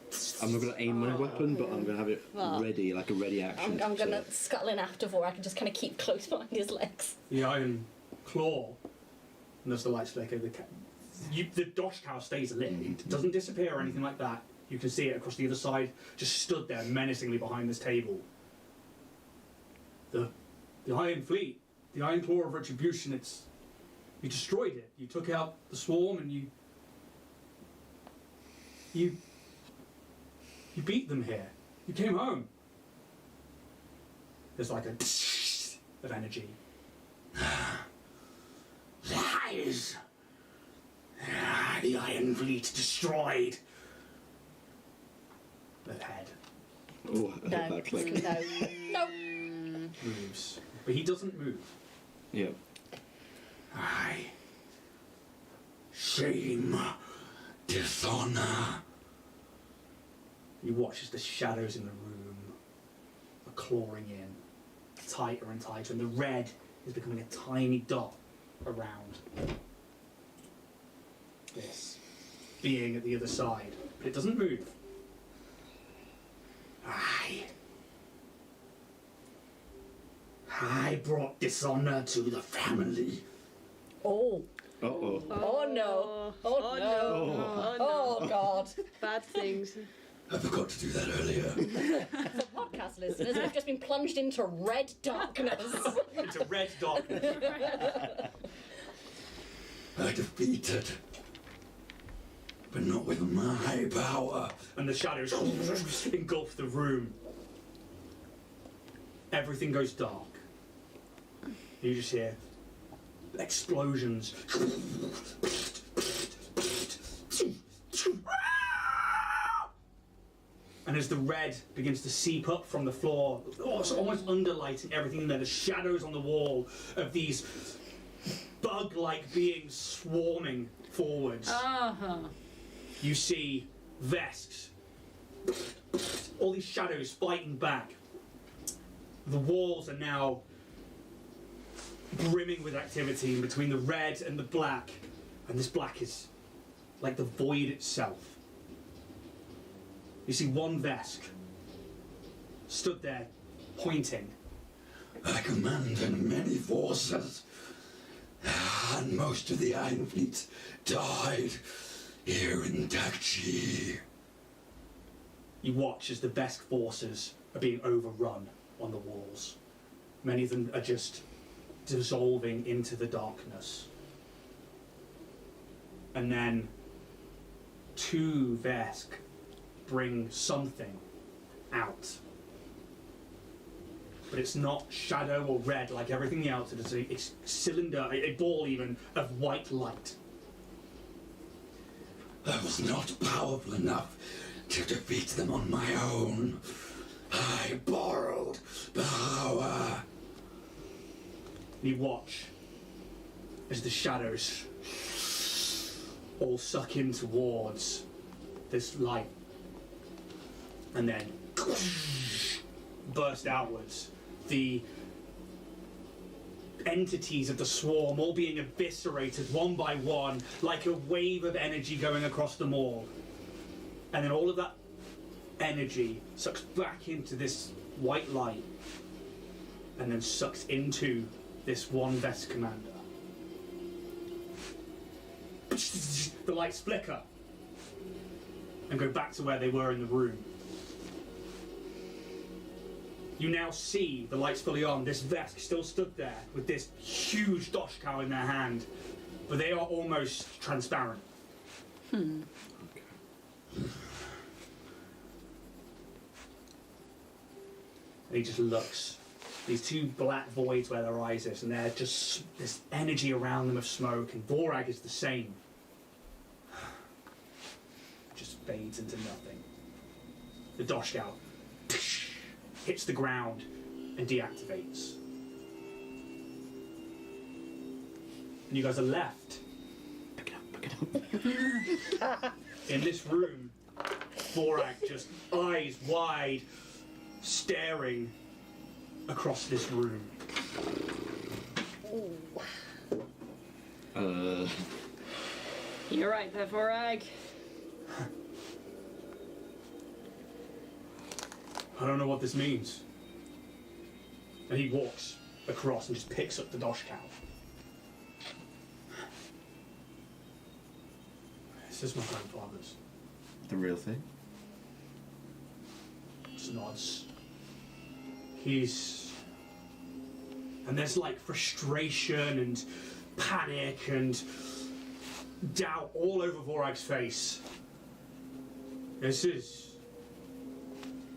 Speaker 3: I'm not gonna aim my weapon, but I'm gonna have it ready, like a ready action.
Speaker 2: I'm gonna
Speaker 3: so-
Speaker 2: scuttle in after Vorak and just kind of keep close behind his legs.
Speaker 1: The Iron Claw. And as the lights flicker, the dosh cow stays lit. It doesn't disappear or anything like that. You can see it across the other side, just stood there menacingly behind this table. The Iron Fleet, the Iron Claw of Retribution, you destroyed it. You took out the swarm and you beat them here. You came home. There's like a of energy. Lies! The Iron Fleet destroyed. The head
Speaker 3: Oh, I heard that click.
Speaker 2: No.
Speaker 1: moves. But he doesn't move.
Speaker 3: Yeah.
Speaker 6: Aye. Shame. Dishonor.
Speaker 1: You watch as the shadows in the room are clawing in, tighter and tighter, and the red is becoming a tiny dot around this being at the other side. But it doesn't move. I brought dishonor to the family.
Speaker 2: Oh.
Speaker 3: Uh-oh.
Speaker 2: Oh no. Oh no. Oh god.
Speaker 5: Bad things.
Speaker 6: I forgot to do that earlier.
Speaker 2: For podcast listeners, we've just been plunged into red darkness.
Speaker 1: It's a red darkness.
Speaker 6: I defeated, but not with my power.
Speaker 1: And the shadows engulf the room. Everything goes dark. You just hear explosions. And as the red begins to seep up from the floor, it's almost underlighting everything in there, the shadows on the wall of these bug-like beings swarming forwards. You see Vesks, all these shadows fighting back. The walls are now brimming with activity in between the red and the black, and this black is like the void itself. You see one Vesk stood there, pointing.
Speaker 6: I commanded many forces, and most of the Iron Fleet died here in Dakchi.
Speaker 1: You watch as the Vesk forces are being overrun on the walls. Many of them are just dissolving into the darkness. And then two Vesk bring something out. But it's not shadow or red like everything else. It is a cylinder, a ball even, of white light.
Speaker 6: I was not powerful enough to defeat them on my own. I borrowed power.
Speaker 1: You watch as the shadows all suck in towards this light and then burst outwards. The entities of the swarm all being eviscerated one by one, like a wave of energy going across them all. And then all of that energy sucks back into this white light and then sucks into this one Vesk commander. The lights flicker and go back to where they were in the room. You now see the lights fully on. This Vesk still stood there with this huge doshkow in their hand, but they are almost transparent. And he just looks. These two black voids where their eyes is, and they're just this energy around them of smoke, and Vorag is the same. Just fades into nothing. The doshkow hits the ground and deactivates. And you guys are left.
Speaker 3: Pick it up.
Speaker 1: In this room, Vorag just eyes wide, staring across this room.
Speaker 4: You're right there, Vorag.
Speaker 1: I don't know what this means. And he walks across and just picks up the doshkow. This is my grandfather's.
Speaker 3: The real thing?
Speaker 1: Just nods. And there's like frustration and panic and doubt all over Vorag's face. This is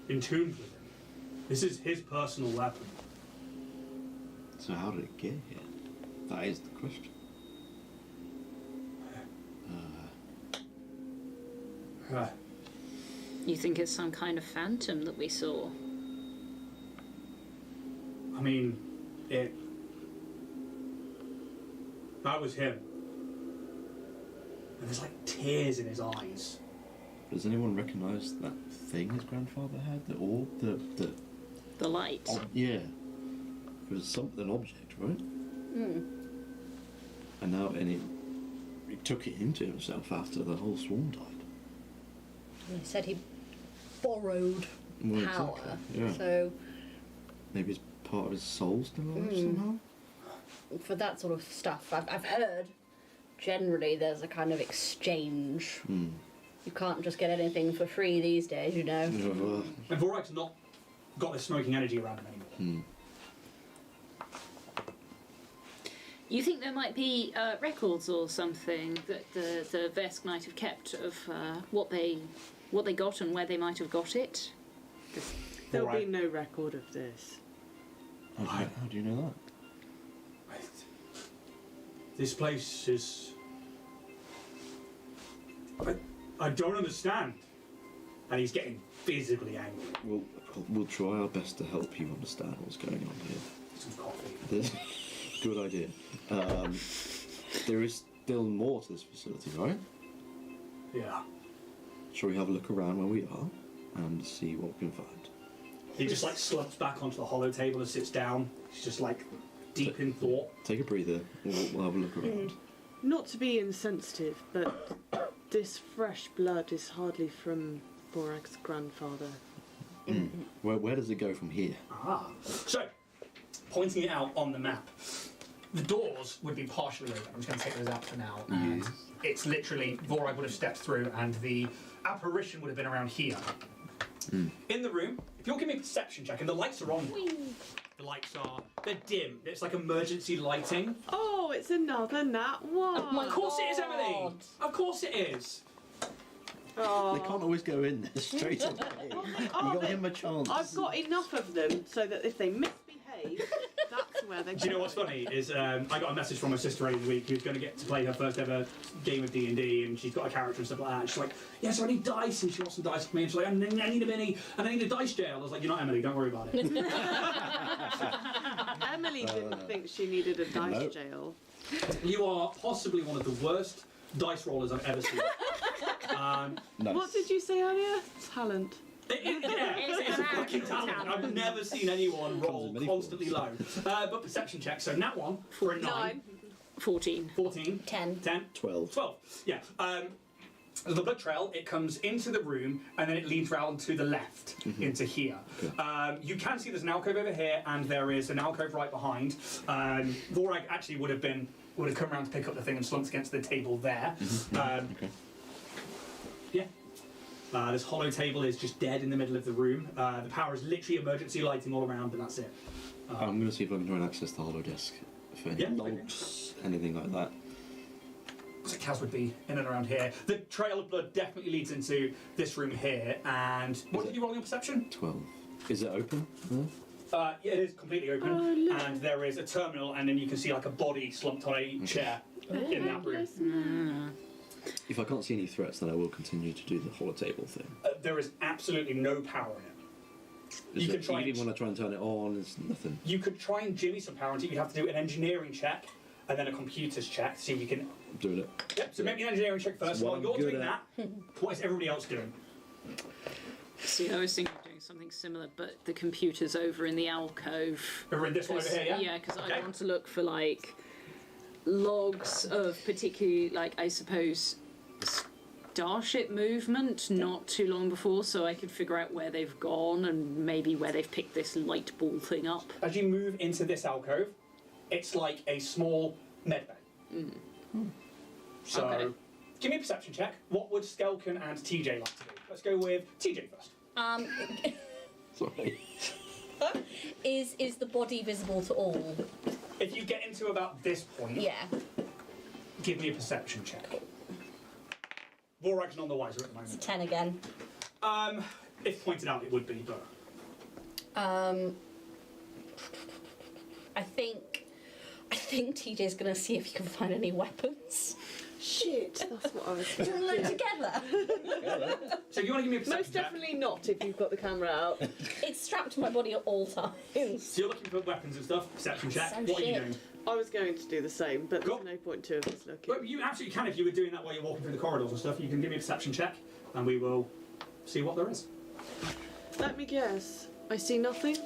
Speaker 1: entombed with him. This is his personal weapon.
Speaker 3: So how did it get here? That is the question.
Speaker 4: You think it's some kind of phantom that we saw?
Speaker 1: I mean, that was him. And there's like tears in his eyes.
Speaker 3: Does anyone recognise that thing his grandfather had? The orb?
Speaker 4: The light.
Speaker 3: Yeah. It was something, an object, right? And he took it into himself after the whole swarm died.
Speaker 2: He said he borrowed
Speaker 3: Well,
Speaker 2: power.
Speaker 3: exactly, yeah.
Speaker 2: So
Speaker 3: Maybe it's part of his soul still alive somehow?
Speaker 2: for that sort of stuff, I've heard generally there's a kind of exchange. You can't just get anything for free these days, you know.
Speaker 1: And Vorag's not got this smoking energy around him anymore.
Speaker 4: You think there might be records or something that the Vesk might have kept of what they got and where they might have got it?
Speaker 5: There'll be no record of this.
Speaker 3: How do you know that?
Speaker 1: This place is... I don't understand. And he's getting visibly angry.
Speaker 3: We'll try our best to help you understand what's going on here.
Speaker 1: Some coffee.
Speaker 3: Good idea. There is still more to this facility, right?
Speaker 1: Yeah.
Speaker 3: Shall we have a look around where we are and see what we can find?
Speaker 1: He just like slumps back onto the hollow table and sits down. He's just like deep in thought.
Speaker 3: Take a breather. We'll have a look around.
Speaker 5: Not to be insensitive, but this fresh blood is hardly from Vorag's grandfather.
Speaker 3: Where does it go from here?
Speaker 1: So, pointing it out on the map, the doors would be partially open. I'm just going to take those out for now. And it's literally, Vorag would have stepped through and the apparition would have been around here. In the room, if you'll give me a perception check, and the lights are on. The lights are, they're dim. It's like emergency lighting.
Speaker 5: Oh, it's another nat one.
Speaker 2: my
Speaker 1: Of course it is,
Speaker 2: God.
Speaker 1: Emily. Of course it is.
Speaker 5: Oh.
Speaker 3: They can't always go in there straight away. You got to give them a chance.
Speaker 5: I've got enough of them so that if they misbehave, that's where they go.
Speaker 1: Do you know what's funny is I got a message from my sister earlier in the week who's going to get to play her first ever game of D&D, and she's got a character and stuff like that. And she's like, yeah, so I need dice, and she wants some dice for me. And she's like, I need a mini, and I need a dice jail. I was like, you're not Emily, don't worry about it.
Speaker 5: Emily didn't think she needed a dice jail.
Speaker 1: You are possibly one of the worst dice rollers I've ever seen.
Speaker 3: Nice.
Speaker 5: What did you say earlier? Talent.
Speaker 1: It's a fucking talent. I've never seen anyone roll constantly low. But perception check. So nat 1 for a 9.
Speaker 4: 14.
Speaker 1: 14.
Speaker 2: 10.
Speaker 1: 10.
Speaker 3: 12.
Speaker 1: 12. Yeah. The blood trail, it comes into the room and then it leads round to the left into here. Okay. You can see there's an alcove over here and there is an alcove right behind. Vorag actually would have come around to pick up the thing and slumped against the table there.
Speaker 3: Okay.
Speaker 1: Yeah. This hollow table is just dead in the middle of the room. The power is literally emergency lighting all around, and that's it.
Speaker 3: I'm going to see if I can try and access the hollow disk for any logs, anything like that.
Speaker 1: So Kaz would be in and around here. The trail of blood definitely leads into this room here. And what did you roll on your perception?
Speaker 3: 12. Is it open?
Speaker 1: Yeah, it is completely open. And there is a terminal, and then you can see like a body slumped on a chair in that room.
Speaker 3: If I can't see any threats, then I will continue to do the hollow table thing.
Speaker 1: There is absolutely no power in it.
Speaker 3: You can try even when I try and turn it on, there's nothing.
Speaker 1: You could try and jimmy some power into it. You'd have to do an engineering check and then a computer's check to see if you can.
Speaker 3: I'm doing it.
Speaker 1: Yep, so make me an engineering check first. While you're doing that, what is everybody else doing?
Speaker 4: See, I was thinking of doing something similar, but the computer's over in the alcove.
Speaker 1: Over in this one over here, yeah?
Speaker 4: Yeah, because I want to look for, like, logs of particularly, like, I suppose, starship movement not too long before, so I could figure out where they've gone and maybe where they've picked this light ball thing up.
Speaker 1: As you move into this alcove, it's like a small med bay. So,
Speaker 4: Okay.
Speaker 1: give me a perception check. What would Skelkin and TJ like to do? Let's go with TJ first.
Speaker 3: Sorry.
Speaker 2: Is the body visible to all?
Speaker 1: If you get into about this point,
Speaker 2: Yeah.
Speaker 1: give me a perception check. Vorag's none the wiser at the moment.
Speaker 2: 10 again.
Speaker 1: If pointed out, it would be, but...
Speaker 2: I think TJ's gonna see if he can find any weapons.
Speaker 5: Shit, that's what I was
Speaker 2: Do you want to look together?
Speaker 1: So if you want to give me a perception
Speaker 5: Most
Speaker 1: check,
Speaker 5: definitely not if you've got the camera out.
Speaker 2: It's strapped to my body at all times.
Speaker 1: so you're looking for weapons and stuff, perception check.
Speaker 2: Some
Speaker 1: What are you
Speaker 2: shit.
Speaker 1: doing?
Speaker 5: I was going to do the same, but
Speaker 1: Cool.
Speaker 5: there's no point to us looking.
Speaker 1: Well, you absolutely can if you were doing that while you're walking through the corridors and stuff. You can give me a perception check, and we will see what there is.
Speaker 5: Let me guess. I see nothing?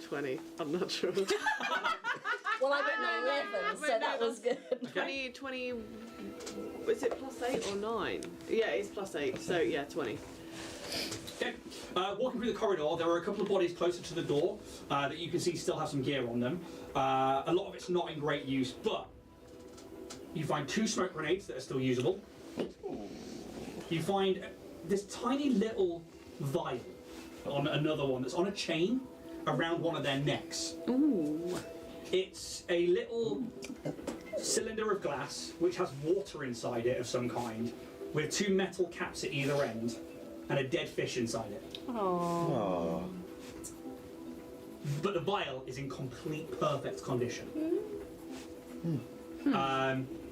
Speaker 5: 20. I'm not sure.
Speaker 2: Well, I got no weapons, so that was good.
Speaker 5: 20... Is it +8 or 9? Yeah, it's +8, so yeah, 20.
Speaker 1: Okay. Walking through the corridor, there are a couple of bodies closer to the door that you can see still have some gear on them. A lot of it's not in great use, but You find 2 smoke grenades that are still usable. You find this tiny little vial on another one that's on a chain around one of their necks.
Speaker 4: Ooh.
Speaker 1: It's a little cylinder of glass which has water inside it of some kind, with 2 metal caps at either end and a dead fish inside it.
Speaker 4: Oh.
Speaker 1: But the vial is in complete perfect condition.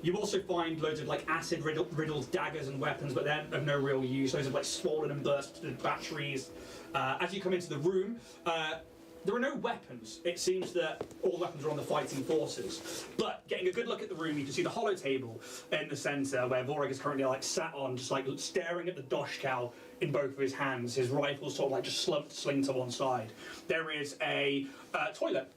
Speaker 1: You also find loads of like acid riddled daggers and weapons, but they're of no real use. Loads of like swollen and bursted batteries. As you come into the room, there are no weapons. It seems that all weapons are on the fighting forces. But getting a good look at the room, you can see the hollow table in the centre where Vorag is currently like sat on, just like staring at the dosh cow in both of his hands. His rifle sort of like just sling to one side. There is a toilet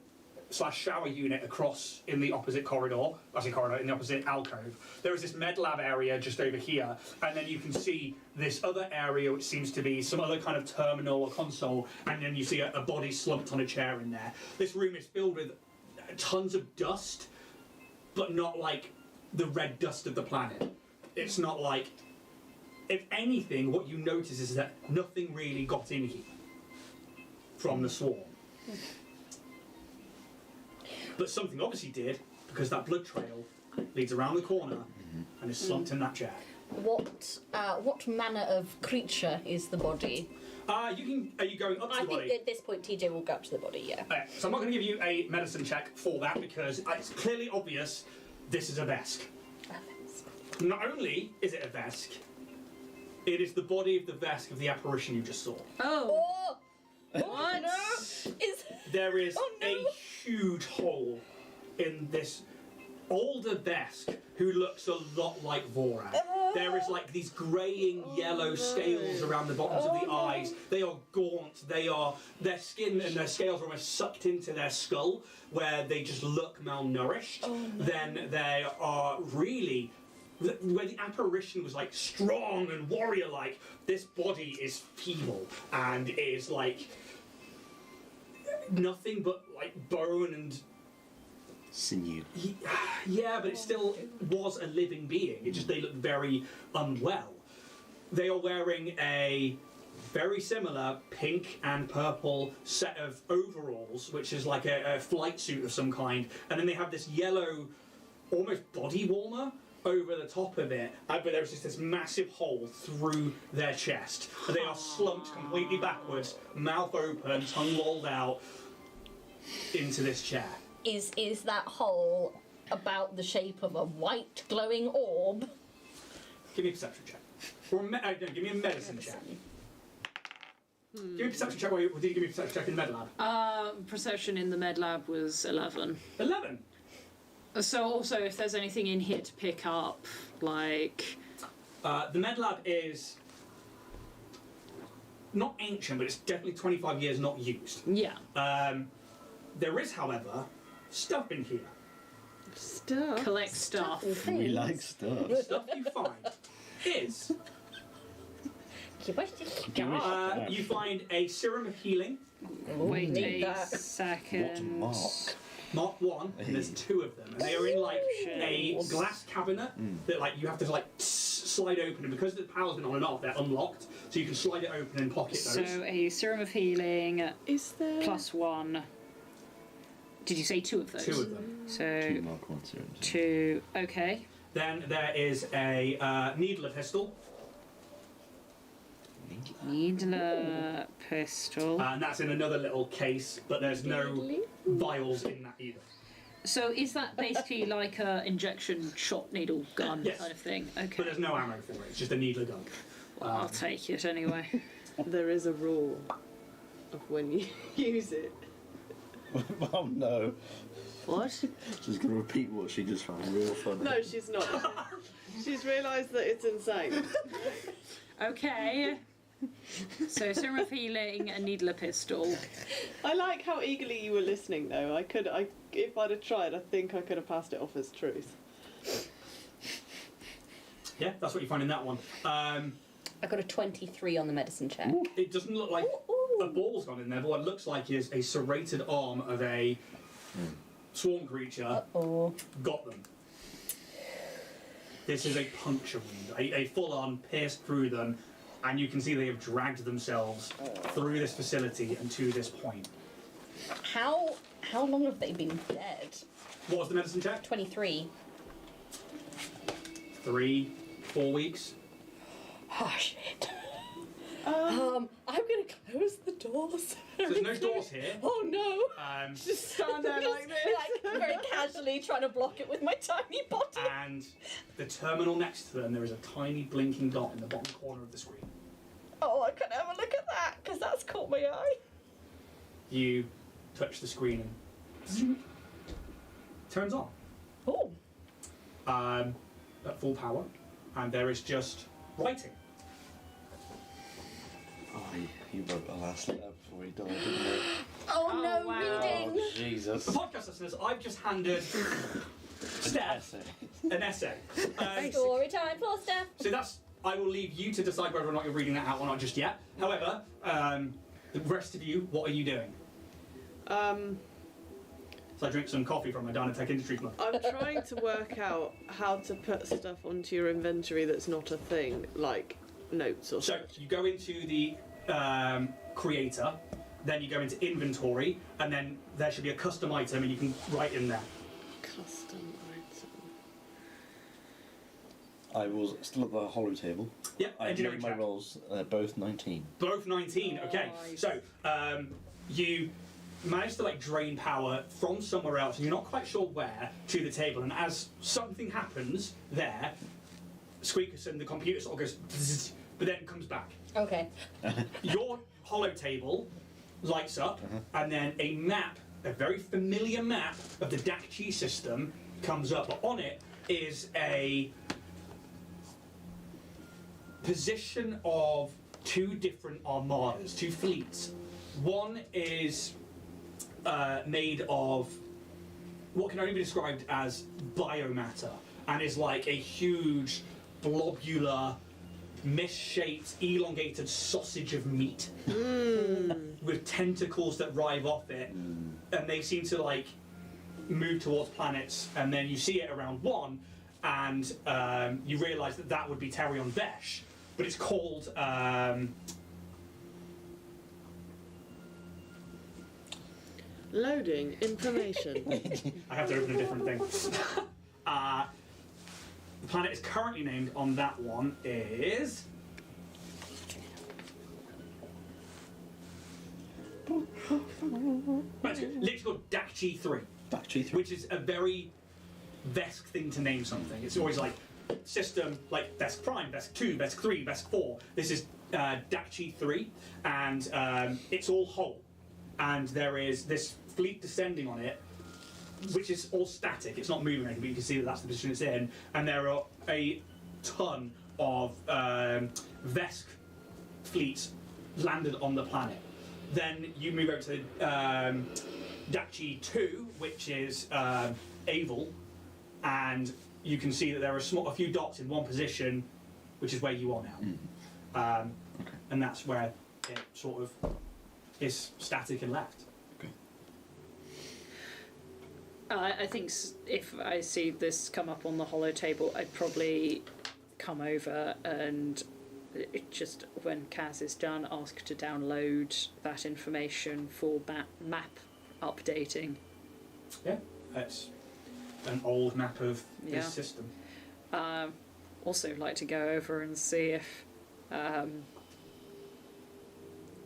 Speaker 1: / shower unit across in the opposite corridor. In the opposite alcove. There is this med lab area just over here, and then you can see this other area which seems to be some other kind of terminal or console, and then you see a body slumped on a chair in there. This room is filled with tons of dust, but not like the red dust of the planet. It's not like... If anything, what you notice is that nothing really got in here from the swarm. But something obviously did, because that blood trail leads around the corner and is slumped in that chair.
Speaker 2: What manner of creature is the body?
Speaker 1: Are you going up to
Speaker 2: I
Speaker 1: the body?
Speaker 2: think at this point TJ will go up to the body, yeah.
Speaker 1: Okay, so I'm not going to give you a medicine check for that, because it's clearly obvious this is a Vesk. Not only is it a Vesk, it is the body of the Vesk of the apparition you just saw.
Speaker 4: Oh.
Speaker 2: What? No.
Speaker 1: There is a huge hole in this older Vesk who looks a lot like Vorag. There is like these greying yellow scales around the bottoms of the eyes. They are gaunt. Their skin and their scales are almost sucked into their skull, where they just look malnourished. Then they are really... Where the apparition was like strong and warrior-like, this body is feeble and is like nothing but like bone and
Speaker 3: sinew.
Speaker 1: Yeah, but it still was a living being. It just they look very unwell. They are wearing a very similar pink and purple set of overalls, which is like a flight suit of some kind, and then they have this yellow, almost body warmer over the top of it, but there's just this massive hole through their chest. They are slumped completely backwards, mouth open, tongue lolled out, into this chair.
Speaker 2: Is that hole about the shape of a white glowing orb?
Speaker 1: Give me a perception check. Or no, give me a medicine check. Give me a perception check. Did you give me a perception check in the med lab?
Speaker 4: Perception in the med lab was 11.
Speaker 1: 11.
Speaker 4: So also, if there's anything in here to pick up, like...
Speaker 1: The med lab is not ancient, but it's definitely 25 years not used.
Speaker 4: Yeah.
Speaker 1: There is, however, stuff in here.
Speaker 5: Stuff?
Speaker 4: Collect stuff.
Speaker 3: We like stuff.
Speaker 1: Stuff you find is... you find a serum of healing.
Speaker 4: Wait
Speaker 2: need
Speaker 4: a
Speaker 2: that.
Speaker 4: second.
Speaker 3: What a mark.
Speaker 1: Mark 1, and there's 2 of them. And they are in like a glass cabinet that like you have to like slide open, and because the power's been on and off, they're unlocked. So you can slide it open and pocket those.
Speaker 4: So a serum of healing
Speaker 5: Is there...
Speaker 4: +1. Did you say 2 of those?
Speaker 1: 2 of them.
Speaker 4: So
Speaker 3: 2 Mark 1 serums.
Speaker 4: 2. Okay.
Speaker 1: Then there is a needler pistol,
Speaker 4: Needler pistol.
Speaker 1: and that's in another little case, but there's no vials in that either.
Speaker 4: So is that basically like a injection shot needle gun
Speaker 1: Yes.
Speaker 4: kind of thing?
Speaker 1: But
Speaker 4: Okay.
Speaker 1: there's no ammo for it. It's just a needler gun.
Speaker 4: Well, I'll take it anyway.
Speaker 5: There is a rule of when you use it.
Speaker 3: Oh no.
Speaker 4: What?
Speaker 3: She's going to repeat what she just found real funny.
Speaker 5: No, she's not. She's realised that it's insane.
Speaker 4: Okay. So serum of healing, a needler pistol.
Speaker 5: I like how eagerly you were listening, though. If I'd have tried, I think I could have passed it off as truth.
Speaker 1: Yeah, that's what you find in that one.
Speaker 2: I got a 23 on the medicine check.
Speaker 1: It doesn't look like a ball's gone in there, but what it looks like is a serrated arm of a swarm creature
Speaker 2: Oh.
Speaker 1: got them. This is a puncture wound, a full-on pierce through them, and you can see they have dragged themselves through this facility and to this point.
Speaker 2: How long have they been dead?
Speaker 1: What was the medicine check?
Speaker 2: 23.
Speaker 1: 3, 4 weeks.
Speaker 2: Oh shit. I'm gonna close the doors.
Speaker 1: So there's no doors here.
Speaker 2: Oh no!
Speaker 5: Just stand there like this.
Speaker 2: Like very casually trying to block it with my tiny body.
Speaker 1: And the terminal next to them, there is a tiny blinking dot in the bottom corner of the screen.
Speaker 2: Oh, I couldn't have a look at that because that's caught my eye.
Speaker 1: You touch the screen and turns on.
Speaker 2: Oh.
Speaker 1: At full power, and there is just writing.
Speaker 3: Oh, he wrote the last letter before he died, didn't he?
Speaker 2: Oh,
Speaker 4: Oh,
Speaker 2: no,
Speaker 4: wow.
Speaker 2: reading.
Speaker 3: Oh, Jesus.
Speaker 1: For podcast listeners, I've just handed Steph an essay.
Speaker 2: Story time for Steph.
Speaker 1: So that's, I will leave you to decide whether or not you're reading that out or not just yet. However, the rest of you, what are you doing? So I drink some coffee from my Dynatech Industries mug.
Speaker 5: I'm trying to work out how to put stuff onto your inventory that's not a thing, like notes or
Speaker 1: So
Speaker 5: such.
Speaker 1: you go into the creator, then you go into inventory, and then there should be a custom item and you can write in there.
Speaker 5: Custom item.
Speaker 3: I was still at the hollow table.
Speaker 1: Yep,
Speaker 3: I
Speaker 1: engineering
Speaker 3: made my
Speaker 1: check.
Speaker 3: rolls, both 19.
Speaker 1: Both 19, okay.
Speaker 4: Nice.
Speaker 1: So, you manage to like drain power from somewhere else, and you're not quite sure where, to the table, and as something happens there, Squeakerson, the computer sort of goes, bzzz, but then comes back.
Speaker 2: Okay.
Speaker 1: Your hollow table lights up, and then a map, a very familiar map of the Dakchi system comes up. But on it is a position of 2 different armadas, 2 fleets. One is made of what can only be described as biomatter, and is like a huge, globular, misshaped, elongated sausage of meat with tentacles that rive off it, and they seem to like move towards planets, and then you see it around one, and you realise that that would be Terion Besh, but it's called
Speaker 5: Loading information.
Speaker 1: I have to open a different thing. The planet is currently named on that one is literally called Dakchi 3.
Speaker 3: Dakchi 3.
Speaker 1: Which is a very Vesk thing to name something. It's always like system, like Vesk Prime, Vesk 2, Vesk 3, Vesk 4. This is Dakchi 3, and it's all whole. And there is this fleet descending on it, which is all static. It's not moving anything, but you can see that that's the position it's in. And there are a ton of Vesk fleets landed on the planet. Then you move over to Dakchi 2, which is Aval, and you can see that there are a few dots in one position, which is where you are now. And that's where it sort of is static and left.
Speaker 4: I think if I see this come up on the hollow table, I'd probably come over and just, when Kaz is done, ask to download that information for map updating.
Speaker 1: Yeah, it's an old map of this
Speaker 4: Yeah.
Speaker 1: system.
Speaker 4: Also like to go over and see if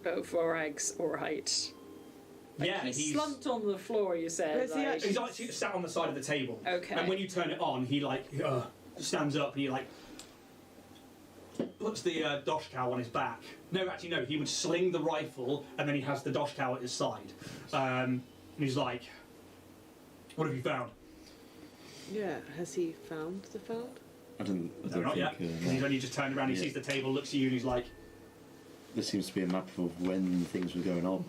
Speaker 4: Vorag's alright. Like,
Speaker 1: Yeah,
Speaker 4: he's
Speaker 1: he's
Speaker 4: slumped on the floor, you said.
Speaker 5: Where's he
Speaker 4: like-
Speaker 5: actually?
Speaker 1: he's actually sat on the side of the table.
Speaker 4: Okay.
Speaker 1: And when you turn it on, he like stands up and he like puts the dosh cow on his back. No, actually no. He would sling the rifle and then he has the dosh cow at his side. And he's like, "What have you found?"
Speaker 5: Yeah, has he found the found?
Speaker 3: I don't
Speaker 1: No, not
Speaker 3: think,
Speaker 1: yet. Because he's only just turned around. He
Speaker 3: Yeah.
Speaker 1: sees the table, looks at you, and he's like,
Speaker 3: This seems to be a map of when things were going on.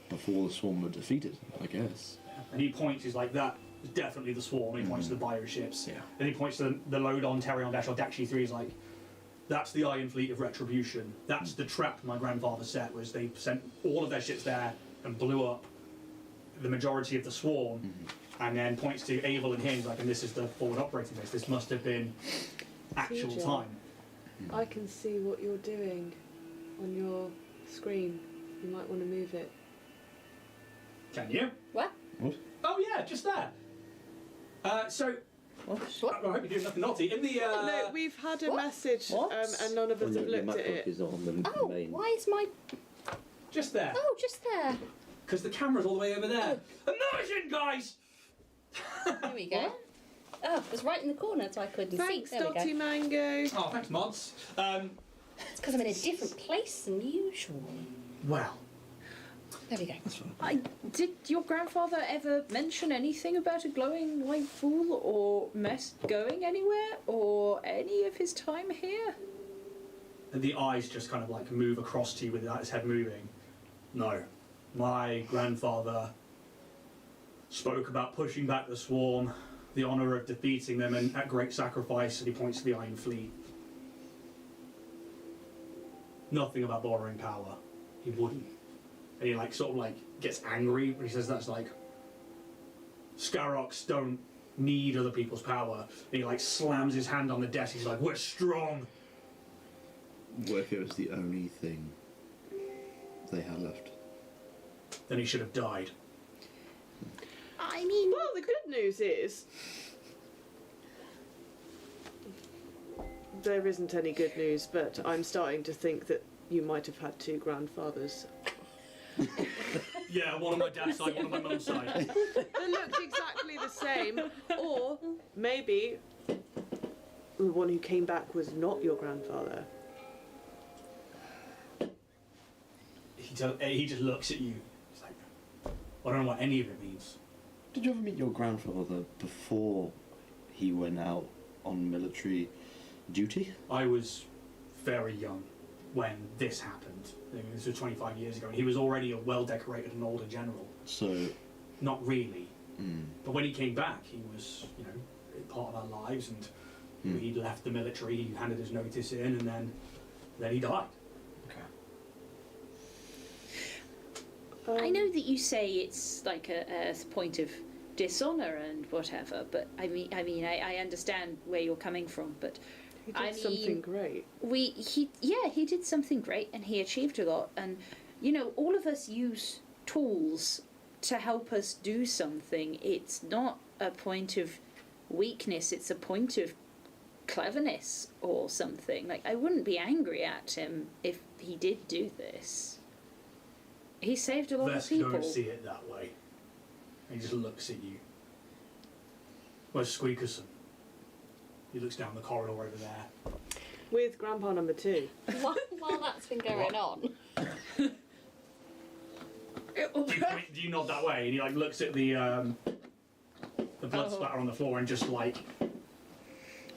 Speaker 3: Before the swarm were defeated, I guess.
Speaker 1: and he points. He's like, "That is definitely the swarm." And he points to the bioships.
Speaker 3: Yeah.
Speaker 1: Then he points to the load on Terion Dash or Dakchi 3. He's like, "That's the Iron Fleet of Retribution. That's the trap my grandfather set. Was they sent all of their ships there and blew up the majority of the swarm, and then points to Abel and Hinge, like, and this is the forward operating base. This must have been actual
Speaker 5: TJ.
Speaker 1: time.
Speaker 5: I can see what you're doing on your screen. You might want to move it.
Speaker 1: Can you?
Speaker 2: What?
Speaker 1: Oh yeah, just there. So,
Speaker 2: What?
Speaker 1: I hope you're doing nothing naughty. In the
Speaker 5: No, we've had a
Speaker 2: What?
Speaker 5: message,
Speaker 3: What?
Speaker 5: and none of us have
Speaker 3: Your
Speaker 5: looked at
Speaker 3: MacBook
Speaker 5: it.
Speaker 3: is on the
Speaker 2: Oh,
Speaker 3: main.
Speaker 2: why is my...
Speaker 1: just there,
Speaker 2: Oh, just there.
Speaker 1: because the camera's all the way over there. Immersion, guys.
Speaker 2: There we go. Oh, it was right in the corner so I couldn't
Speaker 5: Thanks,
Speaker 2: see. There we
Speaker 5: Dotty
Speaker 2: go.
Speaker 5: Mango.
Speaker 1: Oh, thanks, mods.
Speaker 2: It's because I'm in a different place than usual.
Speaker 1: Well,
Speaker 2: There we go.
Speaker 4: Did your grandfather ever mention anything about a glowing white fool or mess going anywhere or any of his time here?
Speaker 1: and the eyes just kind of like move across to you without his head moving. No, my grandfather spoke about pushing back the swarm, the honour of defeating them, and at great sacrifice. And he points to the Iron Fleet. Nothing about borrowing power. He wouldn't. And he like sort of like gets angry when he says that's like Skyroks don't need other people's power. And he like slams his hand on the desk. He's like, "We're strong."
Speaker 3: What if it was the only thing they had left?
Speaker 1: Then he should have died.
Speaker 4: I mean,
Speaker 5: Well, the good news is there isn't any good news, but I'm starting to think that you might have had two grandfathers.
Speaker 1: Yeah, one on my dad's side, one on my mum's side.
Speaker 5: They looked exactly the same, or maybe the one who came back was not your grandfather.
Speaker 1: He just looks at you. He's like, I don't know what any of it means.
Speaker 3: Did you ever meet your grandfather before he went out on military duty?
Speaker 1: I was very young when this happened. I mean, this was 25 years ago, and he was already a well-decorated and older general.
Speaker 3: So,
Speaker 1: Not really.
Speaker 3: mm,
Speaker 1: But when he came back, he was, part of our lives, and he left the military, he handed his notice in, and then he died.
Speaker 4: I know that you say it's like a point of dishonor and whatever, but I understand where you're coming from. But
Speaker 5: He
Speaker 4: I
Speaker 5: did something great.
Speaker 4: he did something great and he achieved a lot. And all of us use tools to help us do something. It's not a point of weakness; it's a point of cleverness or something. Like, I wouldn't be angry at him if he did do this. He saved a lot of
Speaker 1: Vesk
Speaker 4: people.
Speaker 1: don't see it that way. He just looks at you. Where's Squeakerson? He looks down the corridor over there.
Speaker 5: With Grandpa number 2.
Speaker 2: While that's been going on,
Speaker 1: Do you nod that way? And he like looks at the blood splatter on the floor and just like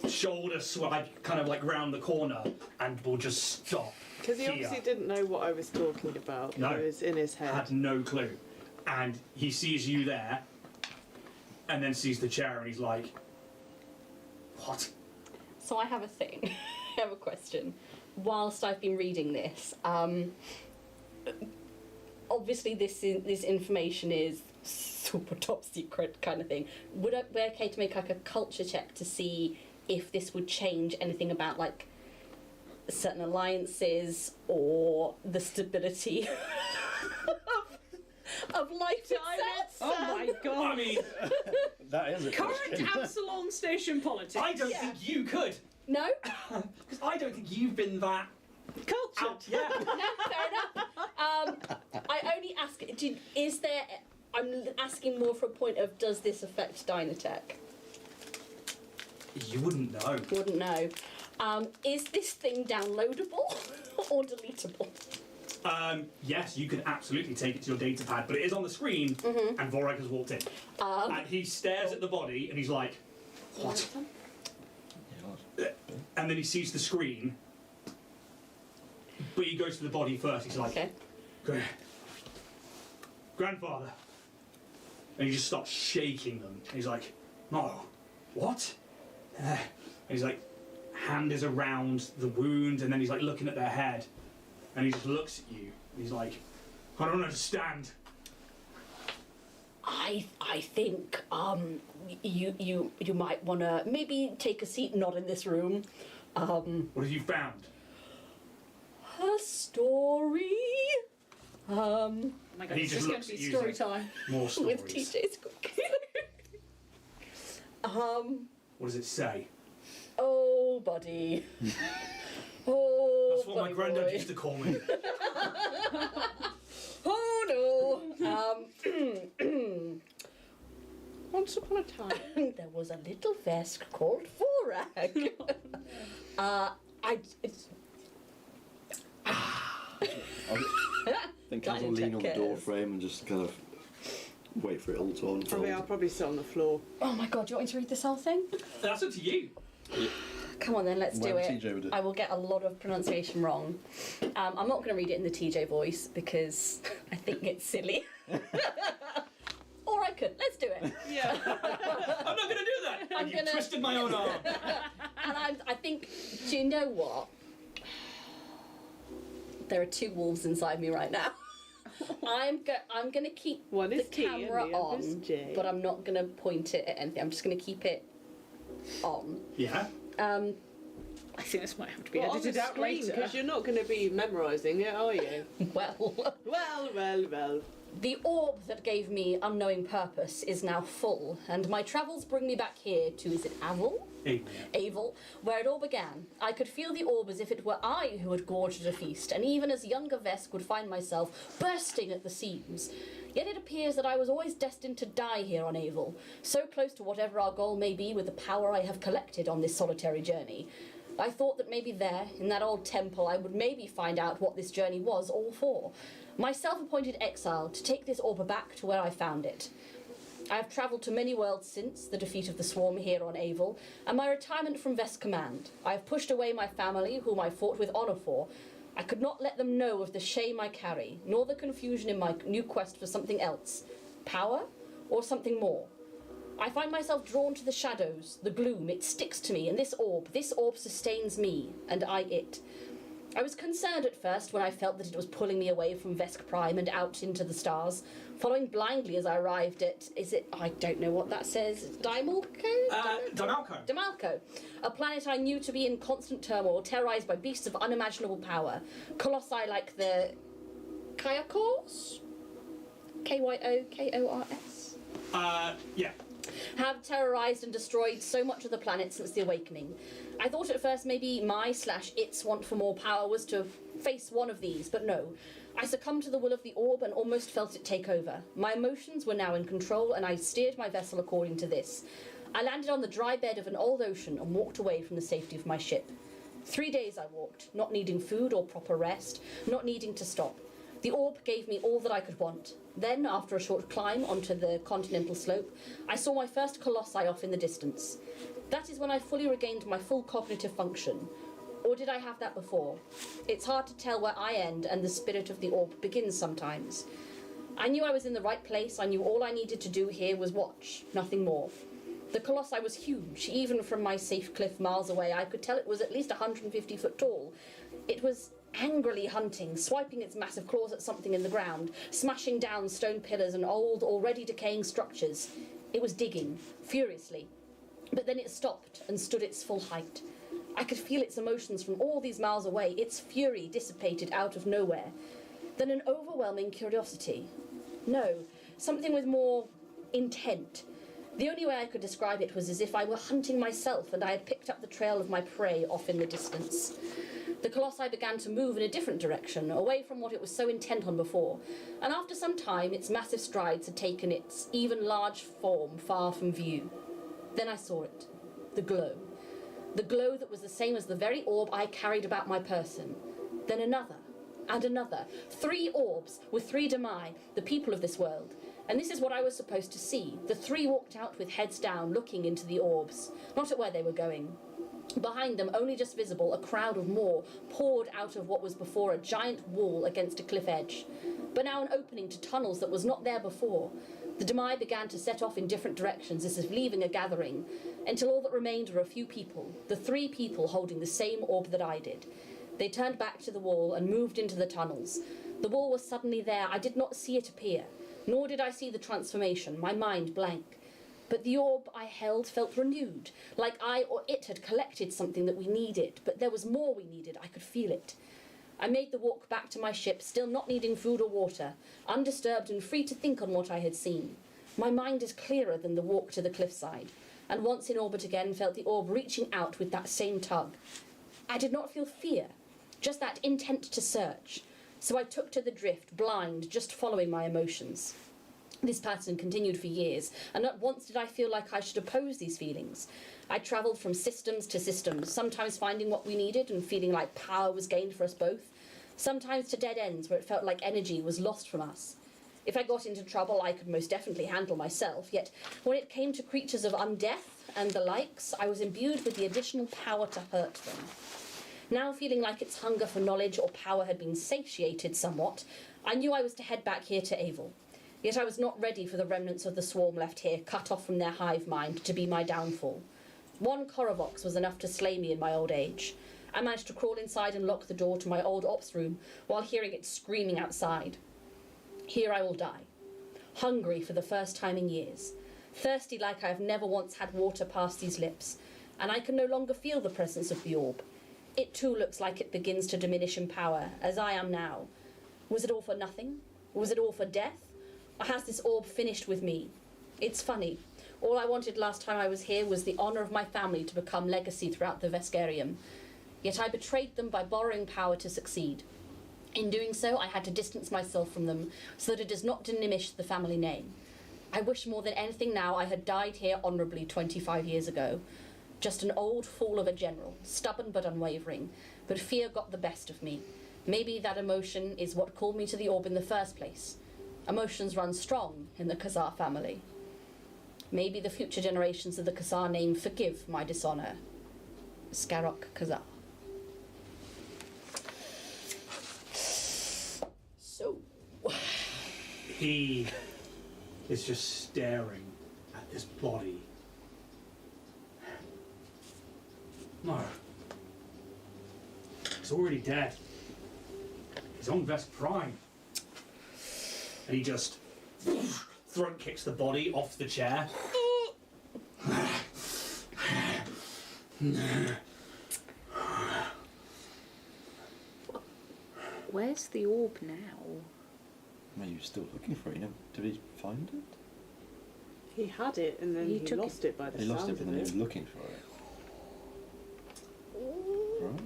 Speaker 1: shoulder swipe kind of like round the corner and will just stop.
Speaker 5: Because he
Speaker 1: here.
Speaker 5: obviously didn't know what I was talking about.
Speaker 1: No.
Speaker 5: It was in his head.
Speaker 1: Had no clue. And he sees you there and then sees the chair and he's like, what?
Speaker 2: so I have a thing. I have a question. Whilst I've been reading this, obviously this information is super top secret kind of thing. Would it be okay to make like a culture check to see if this would change anything about like certain alliances or the stability of life itself?
Speaker 4: Oh my god.
Speaker 1: I mean,
Speaker 3: that is a
Speaker 4: Current
Speaker 3: question.
Speaker 4: Absalom Station politics.
Speaker 1: I don't think you could.
Speaker 2: No?
Speaker 1: Because I don't think you've been that
Speaker 5: Culture.
Speaker 1: out yet.
Speaker 2: No, fair enough. I only ask, is there, I'm asking more for a point of, does this affect Dynatech?
Speaker 1: You wouldn't know.
Speaker 2: Wouldn't know. Is this thing downloadable or deletable?
Speaker 1: Yes, you can absolutely take it to your data pad, but it is on the screen, and Vorek has walked in. And he stares at the body, and he's like, what? And then he sees the screen, but he goes to the body first. He's like,
Speaker 2: Okay.
Speaker 1: "Go here. Grandfather. And he just starts shaking them. And he's like, no, what? And he's like, hand is around the wound, and then he's like looking at their head, and he just looks at you, and he's like, I don't understand.
Speaker 2: I think you might want to maybe take a seat, not in this room.
Speaker 1: What have you found?
Speaker 2: A story.
Speaker 4: Oh my god,
Speaker 1: He
Speaker 4: it's
Speaker 1: just
Speaker 4: just going
Speaker 1: looks
Speaker 4: to be
Speaker 1: at you
Speaker 4: story
Speaker 1: like-
Speaker 4: time.
Speaker 1: More stories.
Speaker 2: With TJ's cookies.
Speaker 1: What does it say?
Speaker 2: Oh, buddy. Oh,
Speaker 1: That's what my
Speaker 2: buddy
Speaker 1: granddad
Speaker 2: boy.
Speaker 1: used to call me.
Speaker 2: Oh no.
Speaker 5: Once upon a time.
Speaker 2: There was a little Vesk called Vorag. It's
Speaker 3: I think I'll
Speaker 2: Dining
Speaker 3: lean on the
Speaker 2: tech
Speaker 3: door
Speaker 2: cares.
Speaker 3: frame and just kind of wait for it all to unfold.
Speaker 5: I'll probably sit on the floor.
Speaker 2: Oh my god, do you want me to read this whole thing?
Speaker 1: That's up to you.
Speaker 2: Come on then, let's do
Speaker 3: Whatever
Speaker 2: it.
Speaker 3: TJ would do.
Speaker 2: I will get a lot of pronunciation wrong. I'm not going to read it in the TJ voice because I think it's silly. Or I could. Let's do it.
Speaker 5: Yeah.
Speaker 1: I'm not going to do that.
Speaker 2: I'm
Speaker 1: And you
Speaker 2: gonna-
Speaker 1: twisted my own arm.
Speaker 2: And I think, do you know what? There are two wolves inside me right now. I'm going to keep
Speaker 5: One
Speaker 2: the
Speaker 5: is T and
Speaker 2: camera
Speaker 5: the other is
Speaker 2: on,
Speaker 5: J.
Speaker 2: but I'm not going to point it at anything. I'm just going to keep it on.
Speaker 1: Yeah.
Speaker 4: I think this might have to be
Speaker 5: Well, on the
Speaker 4: edited out
Speaker 5: screen,
Speaker 4: later.
Speaker 5: because you're not going to be memorising it, are you?
Speaker 2: Well,
Speaker 5: Well.
Speaker 2: the orb that gave me unknowing purpose is now full, and my travels bring me back here to, is it Avil?
Speaker 1: Amen.
Speaker 2: Avil, where it all began. I could feel the orb as if it were I who had gorged at a feast, and even as younger Vesk would find myself bursting at the seams. Yet it appears that I was always destined to die here on Avil, so close to whatever our goal may be with the power I have collected on this solitary journey. I thought that maybe there, in that old temple, I would maybe find out what this journey was all for. My self-appointed exile to take this orb back to where I found it. I have travelled to many worlds since the defeat of the Swarm here on Avil, and my retirement from Vest Command. I have pushed away my family, whom I fought with honour for. I could not let them know of the shame I carry, nor the confusion in my new quest for something else. Power? Or something more? I find myself drawn to the shadows, the gloom. It sticks to me, and this orb sustains me, and I it. I was concerned at first when I felt that it was pulling me away from Vesk Prime and out into the stars, following blindly as I arrived at, I don't know what that says, Dimalco?
Speaker 1: Damalco.
Speaker 2: Damalco, a planet I knew to be in constant turmoil, terrorized by beasts of unimaginable power. Colossi like the Kyokors? Kyokors?
Speaker 1: Yeah.
Speaker 2: Have terrorized and destroyed so much of the planet since the Awakening. I thought at first maybe my/its want for more power was to face one of these, but no. I succumbed to the will of the orb and almost felt it take over. My emotions were now in control, and I steered my vessel according to this. I landed on the dry bed of an old ocean and walked away from the safety of my ship. 3 days I walked, not needing food or proper rest, not needing to stop. The orb gave me all that I could want. Then, after a short climb onto the continental slope, I saw my first colossi off in the distance. That is when I fully regained my full cognitive function. Or did I have that before? It's hard to tell where I end and the spirit of the orb begins sometimes. I knew I was in the right place. I knew all I needed to do here was watch, nothing more. The colossi was huge. Even from my safe cliff miles away, I could tell it was at least 150 foot tall. It was angrily hunting, swiping its massive claws at something in the ground, smashing down stone pillars and old, already decaying structures. It was digging, furiously. But then it stopped and stood its full height. I could feel its emotions from all these miles away, its fury dissipated out of nowhere. Then an overwhelming curiosity. No, something with more intent. The only way I could describe it was as if I were hunting myself and I had picked up the trail of my prey off in the distance. The colossi began to move in a different direction, away from what it was so intent on before, and after some time its massive strides had taken its even large form far from view. Then I saw it. The glow. The glow that was the same as the very orb I carried about my person. Then another, and another. 3 orbs, with 3 Demai, the people of this world. And this is what I was supposed to see. The 3 walked out with heads down, looking into the orbs, not at where they were going. Behind them, only just visible, a crowd of more poured out of what was before a giant wall against a cliff edge, but now an opening to tunnels that was not there before. The Demai began to set off in different directions as if leaving a gathering, until all that remained were a few people, the 3 people holding the same orb that I did. They turned back to the wall and moved into the tunnels. The wall was suddenly there. I did not see it appear. Nor did I see the transformation, my mind blank. But the orb I held felt renewed, like I or it had collected something that we needed, but there was more we needed, I could feel it. I made the walk back to my ship, still not needing food or water, undisturbed and free to think on what I had seen. My mind is clearer than the walk to the cliffside, and once in orbit again felt the orb reaching out with that same tug. I did not feel fear, just that intent to search. So I took to the drift, blind, just following my emotions. This pattern continued for years, and not once did I feel like I should oppose these feelings. I travelled from systems to systems, sometimes finding what we needed and feeling like power was gained for us both, sometimes to dead ends where it felt like energy was lost from us. If I got into trouble, I could most definitely handle myself, yet when it came to creatures of undeath and the likes, I was imbued with the additional power to hurt them. Now feeling like its hunger for knowledge or power had been satiated somewhat, I knew I was to head back here to Avil. Yet I was not ready for the remnants of the swarm left here, cut off from their hive mind, to be my downfall. One Koravox was enough to slay me in my old age. I managed to crawl inside and lock the door to my old ops room while hearing it screaming outside. Here I will die, hungry for the first time in years, thirsty like I have never once had water past these lips, and I can no longer feel the presence of the orb. It too looks like it begins to diminish in power, as I am now. Was it all for nothing? Was it all for death? Or has this orb finished with me? It's funny. All I wanted last time I was here was the honour of my family to become legacy throughout the Veskarium. Yet I betrayed them by borrowing power to succeed. In doing so, I had to distance myself from them so that it does not diminish the family name. I wish more than anything now I had died here honourably 25 years ago. Just an old fool of a general, stubborn but unwavering, but fear got the best of me. Maybe that emotion is what called me to the orb in the first place. Emotions run strong in the Khazar family. Maybe the future generations of the Khazar name forgive my dishonour. Skarok Khazar. So...
Speaker 1: He is just staring at this body. No. He's already dead. He's on Vest Prime. And he just front kicks the body off the chair.
Speaker 4: Where's the orb now?
Speaker 3: Well, you're still looking for it, you know? Did he find it?
Speaker 5: He had it and then
Speaker 4: He
Speaker 5: he
Speaker 4: took
Speaker 5: lost it by the
Speaker 3: He lost
Speaker 5: sound
Speaker 3: it, but
Speaker 5: of
Speaker 3: then he
Speaker 5: it.
Speaker 3: was looking for it. Right?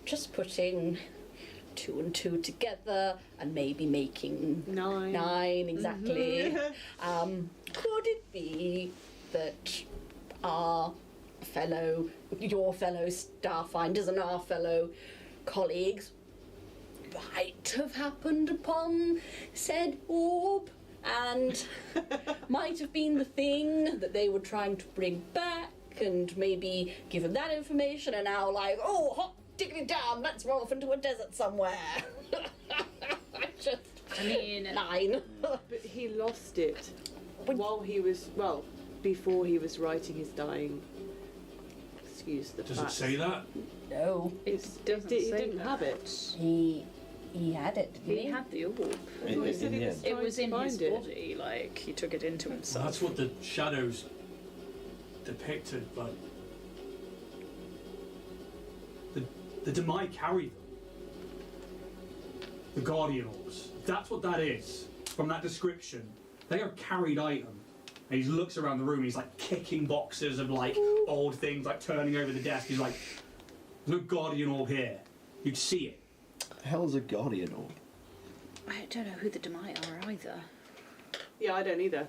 Speaker 2: Just putting 2 and 2 together and maybe making
Speaker 5: 9.
Speaker 2: exactly. Could it be that your fellow Starfinders and our fellow colleagues might have happened upon said orb and might have been the thing that they were trying to bring back and maybe give them that information and now like, oh, hot diggity damn, let's roll off into a desert somewhere. Just
Speaker 4: I mean,
Speaker 2: 9.
Speaker 5: But he lost it while he was, well, before he was writing his dying. Excuse the
Speaker 1: Does it
Speaker 5: fact.
Speaker 1: say that?
Speaker 2: No,
Speaker 4: it doesn't
Speaker 5: He
Speaker 4: say
Speaker 5: didn't
Speaker 4: that.
Speaker 5: have it.
Speaker 2: he had it, didn't
Speaker 4: He had the orb.
Speaker 3: In
Speaker 5: He said
Speaker 3: the
Speaker 5: he was
Speaker 3: end.
Speaker 4: It
Speaker 5: trying
Speaker 4: was
Speaker 5: to
Speaker 4: in his
Speaker 5: find it.
Speaker 4: body, like he took it into
Speaker 1: Well,
Speaker 4: himself.
Speaker 1: that's what the shadows depicted, but the Demai carry them. The Guardian Orbs. That's what that is. From that description, they are carried item. And he looks around the room and he's like kicking boxes of like old things, like turning over the desk. He's like, there's no Guardian Orb here. You'd see it.
Speaker 3: The hell is a guardian orb?
Speaker 4: I don't know who the Demai are either.
Speaker 5: Yeah, I don't either.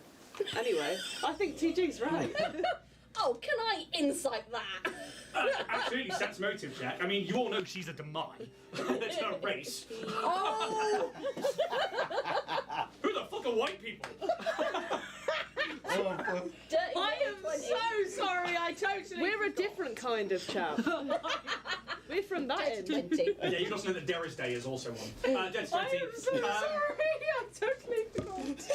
Speaker 5: Anyway, I think TJ's right.
Speaker 2: Oh, can I insight that?
Speaker 1: Absolutely sense motive check. I mean, you all know she's a Demai. It's her race.
Speaker 2: Oh!
Speaker 1: Who the fuck are white people?
Speaker 2: Dirty
Speaker 4: I am
Speaker 2: 20.
Speaker 4: so sorry, I totally
Speaker 5: We're a different kind of chap. We're from that
Speaker 2: Dirty
Speaker 5: end.
Speaker 2: 20.
Speaker 1: Yeah, you also know that Darius Day is also one. Dead
Speaker 4: I am so sorry, I totally forgot.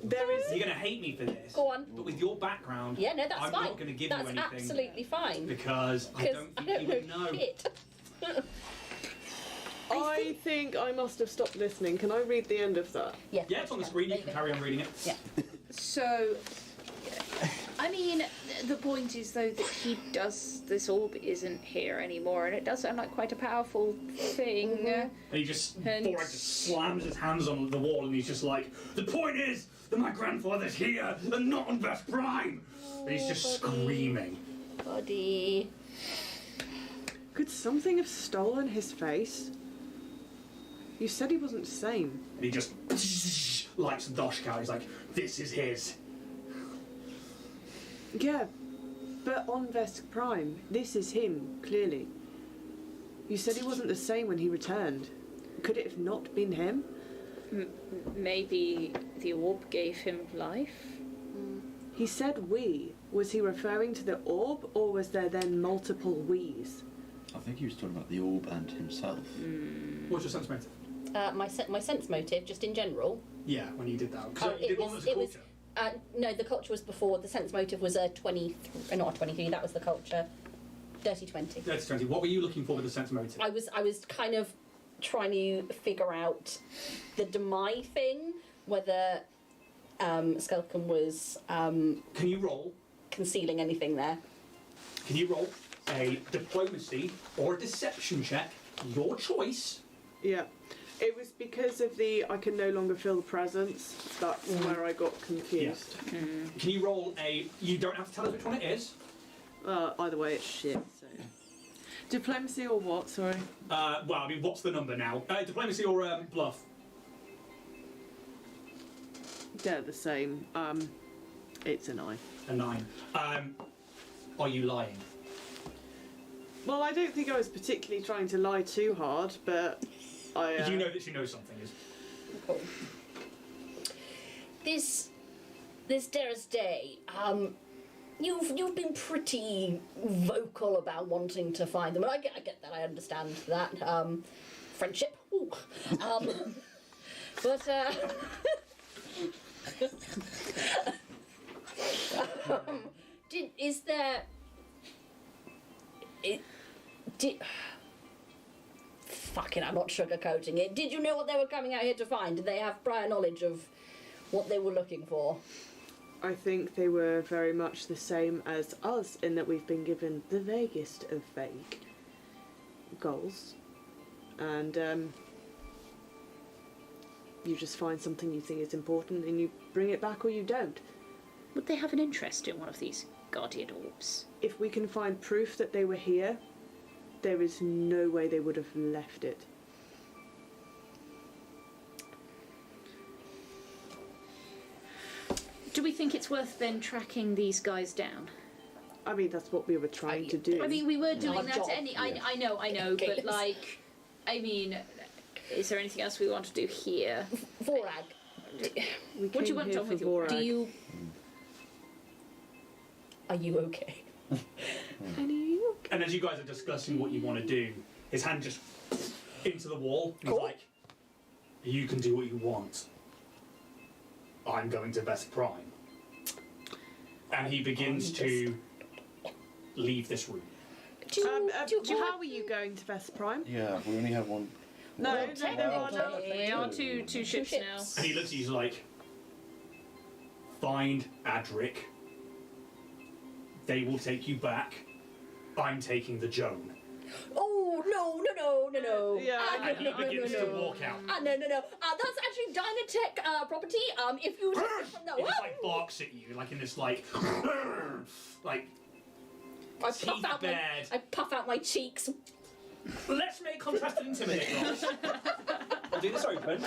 Speaker 5: There is.
Speaker 1: You're gonna hate me for this.
Speaker 2: Go on.
Speaker 1: But with your background,
Speaker 2: Yeah, no, that's
Speaker 1: I'm
Speaker 2: fine.
Speaker 1: not gonna give
Speaker 2: That's
Speaker 1: you anything
Speaker 2: absolutely fine.
Speaker 1: because I
Speaker 2: Because
Speaker 1: don't think you would know.
Speaker 2: shit.
Speaker 5: I think I must have stopped listening. Can I read the end of that?
Speaker 2: Yeah.
Speaker 1: Yeah, it's on the screen. You can carry on reading it.
Speaker 2: Yeah.
Speaker 4: So, I mean, the point is though that this orb isn't here anymore, and it does sound like quite a powerful thing.
Speaker 1: And he just,
Speaker 4: And-
Speaker 1: Vorag just slams his hands on the wall, and he's just like, "The point is that my grandfather's here and not on Best Prime." And he's just screaming.
Speaker 2: Buddy.
Speaker 5: Could something have stolen his face? You said he wasn't the same.
Speaker 1: And he just lights the Doshka out. He's like, "This is his."
Speaker 5: Yeah, but on Vesk Prime, this is him, clearly. You said he wasn't the same when he returned. Could it have not been him?
Speaker 4: Maybe the orb gave him life?
Speaker 5: He said we. Was he referring to the orb, or was there then multiple we's?
Speaker 3: I think he was talking about the orb and himself.
Speaker 1: What's your sense motive?
Speaker 2: My sense motive, just in general.
Speaker 1: Yeah, when you did that. So you did one that was a culture.
Speaker 2: No, the culture was before. The sense motive was a 23, not a 23. That was the culture. Dirty 20.
Speaker 1: Dirty 20. What were you looking for with the sense motive?
Speaker 2: I was kind of trying to figure out the Demai thing, whether Skelkin was
Speaker 1: Can you roll?
Speaker 2: concealing anything there.
Speaker 1: Can you roll a diplomacy or a deception check? Your choice.
Speaker 5: Yeah. It was because of the I can no longer feel the presence. That's where I got confused.
Speaker 1: Can you roll a? You don't have to tell us which one it is.
Speaker 5: Either way, it's shit. So. Diplomacy or what? Sorry.
Speaker 1: Well, I mean, what's the number now? Diplomacy or bluff?
Speaker 5: They're the same. It's a 9.
Speaker 1: A 9. Are you lying?
Speaker 5: Well, I don't think I was particularly trying to lie too hard, but I.
Speaker 1: You know that she knows something. Is
Speaker 2: Cool. This Dara's Day, you've been pretty vocal about wanting to find them, and I get that, I understand that. Friendship. Ooh. But is there? Fucking, I'm not sugarcoating it. Did you know what they were coming out here to find? Did they have prior knowledge of what they were looking for?
Speaker 5: I think they were very much the same as us in that we've been given the vaguest of vague goals. And you just find something you think is important and you bring it back or you don't.
Speaker 4: Would they have an interest in one of these guardian orbs?
Speaker 5: If we can find proof that they were here, there is no way they would have left it.
Speaker 4: Do we think it's worth then tracking these guys down?
Speaker 5: I mean, that's what we were trying to do.
Speaker 4: I mean, we were doing
Speaker 2: Our
Speaker 4: that
Speaker 2: job.
Speaker 4: I know,
Speaker 2: Okay.
Speaker 4: but like, I mean, is there anything else we want to do here?
Speaker 2: Vorag.
Speaker 5: we
Speaker 4: What do you
Speaker 5: came
Speaker 4: want
Speaker 5: here
Speaker 4: on
Speaker 5: for
Speaker 4: with your?
Speaker 5: Vorag.
Speaker 4: Do you?
Speaker 2: Are you okay?
Speaker 1: and as you guys are discussing what you want to do, his hand just into the wall. He's
Speaker 2: Cool.
Speaker 1: like, "You can do what you want. I'm going to Best Prime." And he begins to leave this room.
Speaker 5: How are you going to Best Prime?
Speaker 3: Yeah, we only have one.
Speaker 5: No,
Speaker 2: Well,
Speaker 5: there are no.
Speaker 2: technically-
Speaker 4: We are two ships now.
Speaker 1: And he looks at you like, "Find Adric. They will take you back. I'm taking the Joan."
Speaker 2: Oh, no.
Speaker 5: Yeah, I
Speaker 1: And he begins to walk out.
Speaker 2: No. That's actually Dynatech property. If you no,
Speaker 1: He just like barks at you, like in this like
Speaker 2: I puff out my cheeks.
Speaker 1: Let's make contrasted intimidate rolls. I'll do this open.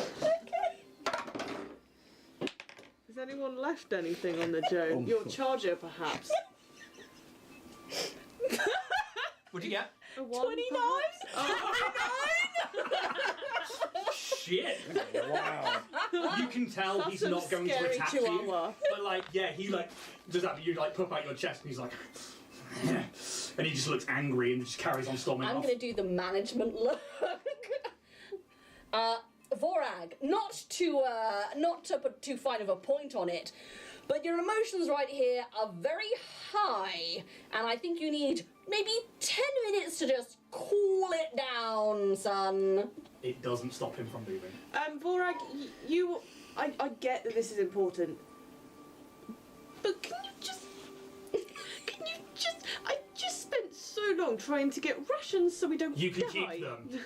Speaker 5: Has anyone left anything on the Joan? Your charger, perhaps?
Speaker 1: What'd you get?
Speaker 5: A 29?
Speaker 1: Shit.
Speaker 3: Wow.
Speaker 1: You can tell he's not going to
Speaker 5: scary
Speaker 1: attack you.
Speaker 5: chihuahua.
Speaker 1: But like, yeah, he like does that. You like puff out your chest, and he's like, and he just looks angry and just carries on storming
Speaker 2: I'm
Speaker 1: off.
Speaker 2: going to do the management look. Vorag, not to put too fine of a point on it, but your emotions right here are very high, and I think you need maybe 10 minutes to just Cool it down, son.
Speaker 1: It doesn't stop him from moving.
Speaker 5: Vorag, I get that this is important, but can you just, I just spent so long trying to get rations so we don't
Speaker 1: You can
Speaker 5: die.
Speaker 1: keep them.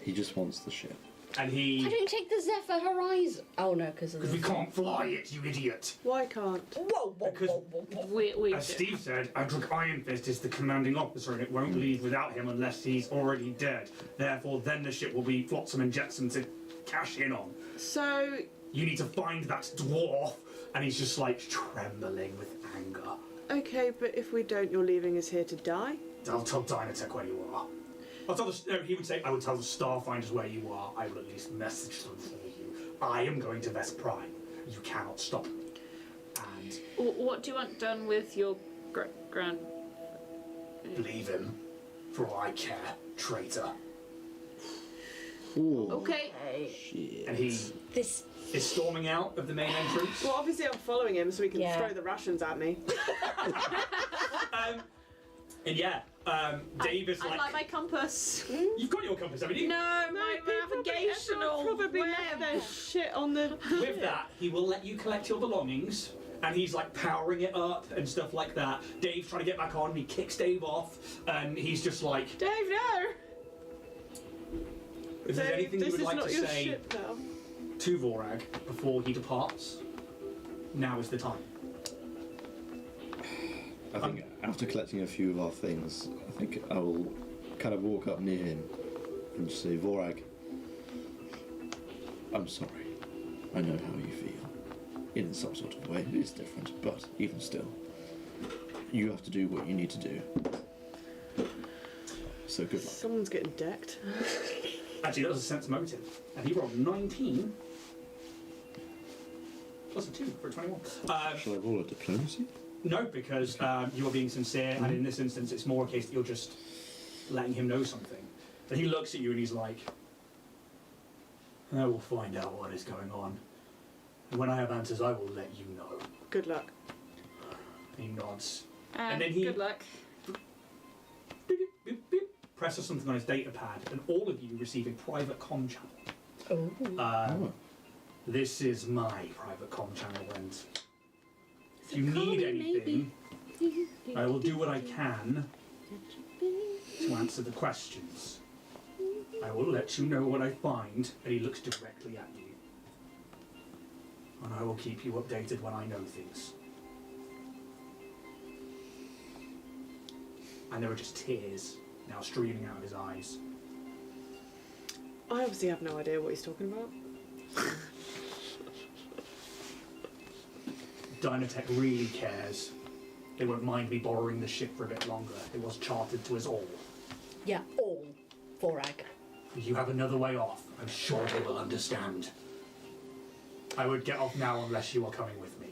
Speaker 3: He just wants the ship.
Speaker 1: And
Speaker 2: Why
Speaker 1: he...
Speaker 2: don't you take the Zephyr Horizon? Oh no, because of
Speaker 1: Because
Speaker 2: the...
Speaker 1: we can't fly it, you idiot.
Speaker 5: Why can't?
Speaker 2: Whoa, whoa,
Speaker 1: Because-
Speaker 2: whoa, whoa, whoa.
Speaker 4: We
Speaker 1: As Steve said, Adric Iron Fist is the commanding officer and it won't leave without him unless he's already dead. Therefore, then the ship will be flotsam and jetsam to cash in on.
Speaker 5: So,
Speaker 1: You need to find that dwarf. And he's just like trembling with anger.
Speaker 5: okay, but if we don't, you're leaving us here to die?
Speaker 1: I'll tell Dynatech where you are. I'll tell no, he would say, I will tell the Starfinders where you are. I will at least message them for you. I am going to Vest Prime. You cannot stop me. And
Speaker 4: What do you want done with your grand?
Speaker 1: leave him. For all I care, traitor.
Speaker 3: Ooh.
Speaker 4: Okay.
Speaker 3: Shit.
Speaker 1: And he
Speaker 2: This...
Speaker 1: is storming out of the main entrance.
Speaker 5: Well, obviously I'm following him so he can
Speaker 2: Yeah.
Speaker 5: throw the rations at me.
Speaker 1: And yeah, Dave is
Speaker 4: I like my compass.
Speaker 1: You've got your compass, haven't you?
Speaker 4: No, my navigational.
Speaker 5: Probably left their shit on the...
Speaker 1: With that, he will let you collect your belongings, and he's like powering it up and stuff like that. Dave's trying to get back on, he kicks Dave off, and he's just like,
Speaker 5: Dave, no!
Speaker 1: if there's
Speaker 5: Dave,
Speaker 1: anything you
Speaker 5: this
Speaker 1: would
Speaker 5: is
Speaker 1: like
Speaker 5: not
Speaker 1: to
Speaker 5: your
Speaker 1: say
Speaker 5: ship now.
Speaker 1: to Vorag before he departs, now is the time.
Speaker 3: I think after collecting a few of our things, I think I will kind of walk up near him and just say, Vorag, I'm sorry. I know how you feel. In some sort of way, it is different, but even still, you have to do what you need to do. So good luck.
Speaker 5: Someone's getting decked.
Speaker 1: Actually, that was a sense motive, and he rolled 19 plus a 2 for a 21.
Speaker 3: Shall I roll a diplomacy?
Speaker 1: No, because you are being sincere, and in this instance, it's more a case that you're just letting him know something. And he looks at you and he's like, I will find out what is going on. And when I have answers, I will let you know.
Speaker 5: Good luck.
Speaker 1: He nods. And then he-
Speaker 4: Good luck.
Speaker 1: Beep, beep, beep, beep, presses something on his data pad, and all of you receive a private comm channel.
Speaker 2: Oh.
Speaker 1: This is my private comm channel, and if you
Speaker 2: Call
Speaker 1: need
Speaker 2: me,
Speaker 1: anything, I will do what I can to answer the questions. I will let you know what I find, and he looks directly at you. And I will keep you updated when I know things. And there are just tears now streaming out of his eyes.
Speaker 5: I obviously have no idea what he's talking about.
Speaker 1: Dynatech really cares. They won't mind me borrowing the ship for a bit longer. It was chartered to us all.
Speaker 2: Yeah, all. Vorag.
Speaker 1: If you have another way off, I'm sure they will understand. I would get off now unless you are coming with me.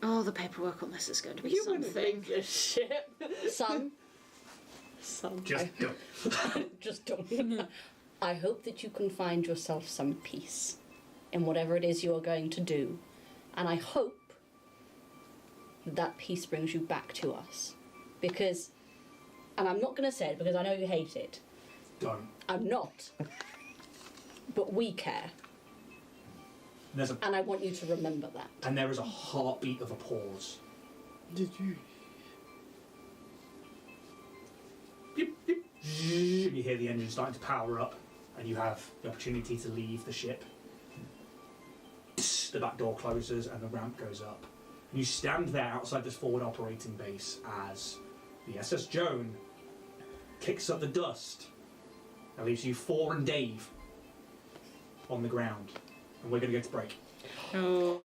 Speaker 4: Oh, the paperwork on this is going to be
Speaker 5: You wouldn't
Speaker 4: something.
Speaker 5: leave this ship.
Speaker 2: Son,
Speaker 5: Son.
Speaker 1: Just don't.
Speaker 2: just don't. I hope that you can find yourself some peace in whatever it is you are going to do. And I hope that peace brings you back to us. Because, and I'm not going to say it because I know you hate it.
Speaker 1: Don't.
Speaker 2: I'm not. But we care.
Speaker 1: There's a,
Speaker 2: And I want you to remember that.
Speaker 1: and there is a heartbeat of a pause.
Speaker 3: Did you?
Speaker 1: Beep, beep. And you hear the engine starting to power up, and you have the opportunity to leave the ship. The back door closes and the ramp goes up. And you stand there outside this forward operating base as the SS Joan kicks up the dust and leaves you 4 and Dave on the ground. And we're going to go to break.
Speaker 4: Oh.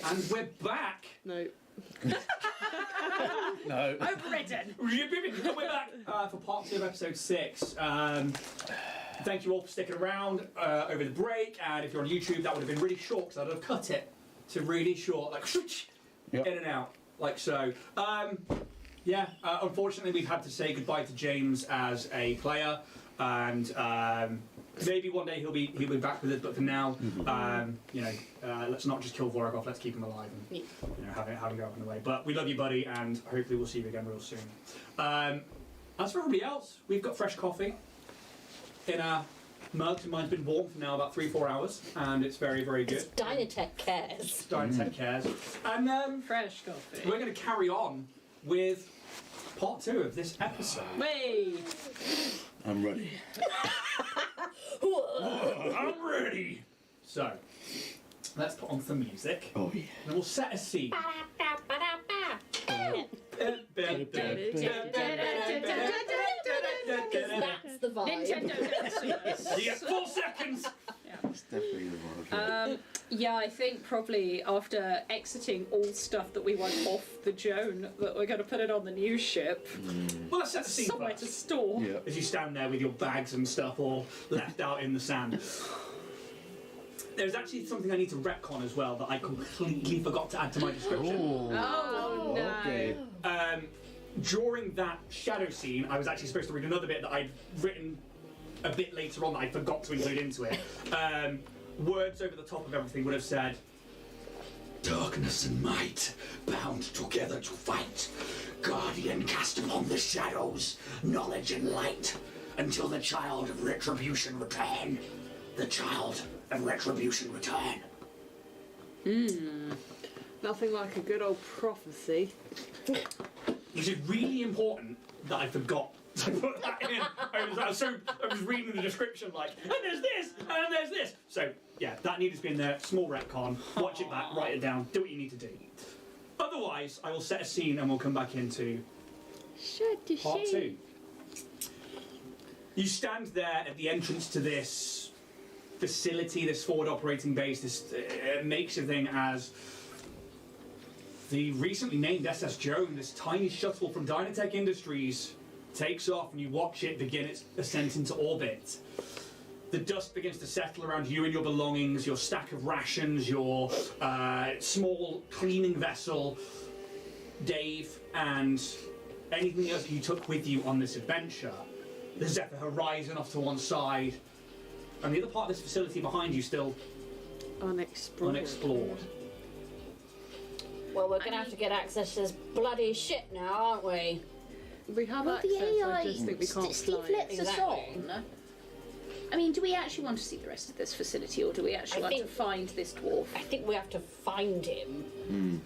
Speaker 1: And we're back.
Speaker 5: No.
Speaker 3: No.
Speaker 4: Overridden.
Speaker 1: We're back for part 2 of episode 6. Thank you all for sticking around over the break. And if you're on YouTube, that would have been really short because I'd have cut it to really short, like in and out, like so. Unfortunately, we've had to say goodbye to James as a player, and maybe one day he'll be back with us. But for now, let's not just kill Vorogov. Let's keep him alive and have him go up in the way. But we love you, buddy, and hopefully we'll see you again real soon. As for everybody else, we've got fresh coffee in our mugs, and mine's been warm for now about 3-4 hours, and it's very, very good.
Speaker 2: It's Dynatech cares.
Speaker 1: Dynatech cares. And
Speaker 4: Fresh coffee.
Speaker 1: we're going to carry on with part 2 of this episode.
Speaker 4: Way.
Speaker 3: I'm ready.
Speaker 1: I'm ready. So, let's put on some music.
Speaker 3: Oh yeah.
Speaker 1: And we'll set a scene.
Speaker 2: That's the vibe.
Speaker 4: Nintendo Dance.
Speaker 1: You get 4 seconds.
Speaker 3: It's definitely the vibe.
Speaker 4: Yeah, I think probably after exiting all stuff that we want off the Joan, that we're going to put it on the new ship.
Speaker 1: Well, let's set the scene
Speaker 4: Somewhere
Speaker 1: first.
Speaker 4: to store.
Speaker 3: Yeah.
Speaker 1: As you stand there with your bags and stuff all left out in the sand. There's actually something I need to retcon as well that I completely forgot to add to my description.
Speaker 4: Oh, no.
Speaker 3: Okay.
Speaker 1: During that shadow scene, I was actually supposed to read another bit that I'd written a bit later on that I forgot to include into it. Words over the top of everything would have said,
Speaker 6: Darkness and might, bound together to fight. Guardian cast upon the shadows, knowledge and light, until the child of retribution return. The child of retribution return.
Speaker 5: Nothing like a good old prophecy.
Speaker 1: which is really important that I forgot to put that in. I was reading the description like, and there's this, and there's this. So yeah, that needed to be in there. Small retcon. Watch it back, write it down, do what you need to do. Otherwise, I will set a scene and we'll come back into part 2. You stand there at the entrance to this facility, this forward operating base, this makeshift thing as the recently named SS Joan, this tiny shuttle from Dynatech Industries, takes off and you watch it begin its ascent into orbit. The dust begins to settle around you and your belongings, your stack of rations, your small cleaning vessel, Dave, and anything else that you took with you on this adventure. The Zephyr Horizon off to one side, and the other part of this facility behind you still unexplored.
Speaker 2: Well, we're gonna have to get access to this bloody shit now, aren't we?
Speaker 5: We have
Speaker 4: Well,
Speaker 5: access,
Speaker 4: the AI
Speaker 5: I just think we can't
Speaker 4: Steve
Speaker 5: fly
Speaker 4: lets
Speaker 5: it.
Speaker 4: us
Speaker 2: Exactly.
Speaker 4: on. I mean, do we actually want to see the rest of this facility, or do we actually want to find this dwarf?
Speaker 2: I think we have to find him.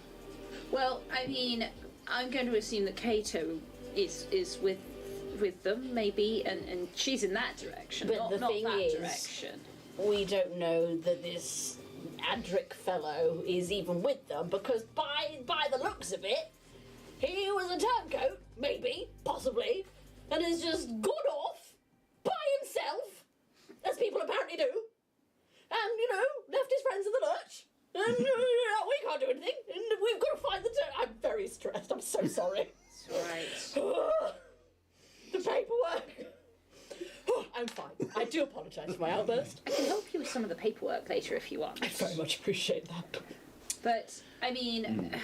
Speaker 4: Well, I mean, I'm going to assume that Kato is with them, maybe, and she's in that direction,
Speaker 2: But
Speaker 4: not
Speaker 2: the thing
Speaker 4: that
Speaker 2: is-
Speaker 4: direction.
Speaker 2: We don't know that this Adric fellow is even with them, because by the looks of it, he was a turncoat, maybe, possibly, and has just gone off by himself, as people apparently do, and, left his friends in the lurch, and we can't do anything, and we've got to find the I'm very stressed, I'm so sorry.
Speaker 4: Right.
Speaker 2: The paperwork. I'm fine. I do apologise for my outburst.
Speaker 4: I can help you with some of the paperwork later if you want.
Speaker 2: I very much appreciate that.
Speaker 4: But, I mean,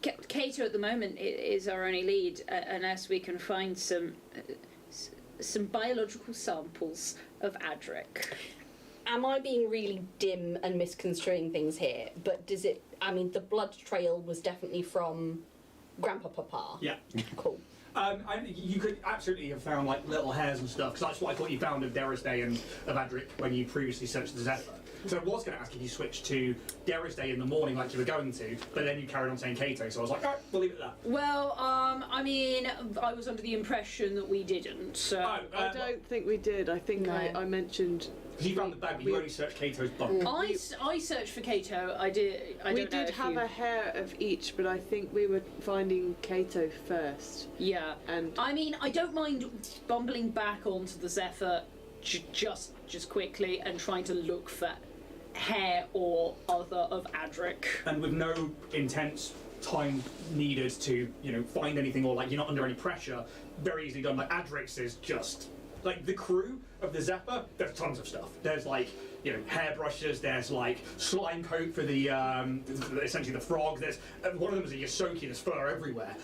Speaker 4: Kato at the moment is our only lead, unless we can find some biological samples of Adric.
Speaker 2: Am I being really dim and misconstruing things here? But does it... I mean, the blood trail was definitely from Grandpa Papa.
Speaker 1: Yeah.
Speaker 2: Cool.
Speaker 1: You could absolutely have found like little hairs and stuff, because that's what I thought you found of Derisday and of Adric when you previously searched the Zephyr. So I was going to ask if you switched to Derisday in the morning like you were going to, but then you carried on saying Kato, so I was like, alright, we'll leave it at that.
Speaker 4: Well, I mean, I was under the impression that we didn't, so...
Speaker 5: I don't think we did. I think
Speaker 2: No.
Speaker 5: I mentioned...
Speaker 1: Because you found the bag, but you only searched Kato's bunk.
Speaker 4: I searched for Kato, I did...
Speaker 5: We did have a hair of each, but I think we were finding Kato first.
Speaker 4: Yeah.
Speaker 5: And
Speaker 4: I mean, I don't mind bumbling back onto the Zephyr just quickly and trying to look for hair or other of Adric.
Speaker 1: And with no intense time needed to, find anything, or like you're not under any pressure, very easily done. Like Adrix is just like the crew of the Zephyr. There's tons of stuff. There's like hairbrushes. There's like slime coat for the essentially the frog. There's one of them is a Yosoki. There's fur everywhere.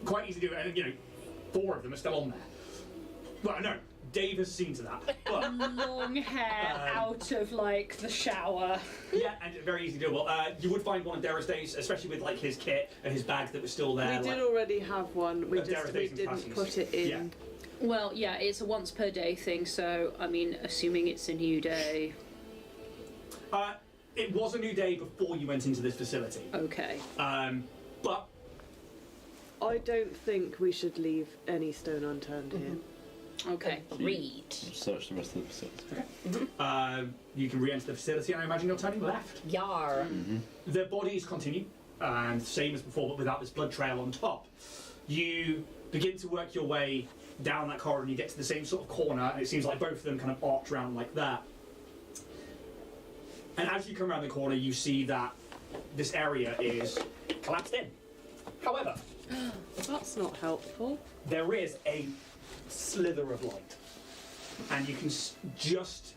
Speaker 1: Quite easy to do. And 4 of them are still on there. Well, I know Dave has seen to that. But,
Speaker 4: Long hair out of like the shower.
Speaker 1: yeah, and very easy doable. You would find one of Dara's days, especially with like his kit and his bag that was still there.
Speaker 5: We did already have one. We
Speaker 1: Dara's
Speaker 5: didn't put it in.
Speaker 1: Yeah.
Speaker 4: Well, yeah, it's a once per day thing, so I mean, assuming it's a new day.
Speaker 1: It was a new day before you went into this facility.
Speaker 4: Okay.
Speaker 1: But
Speaker 5: I don't think we should leave any stone unturned here.
Speaker 4: Okay.
Speaker 2: Read.
Speaker 3: Search the rest of the facility.
Speaker 1: you can re-enter the facility, and I imagine you're turning left.
Speaker 2: Yar.
Speaker 1: The bodies continue, and same as before, but without this blood trail on top. You begin to work your way down that corridor, and you get to the same sort of corner, and it seems like both of them kind of arch around like that. And as you come around the corner, you see that this area is collapsed in. However,
Speaker 5: That's not helpful.
Speaker 1: there is a slither of light, and you can just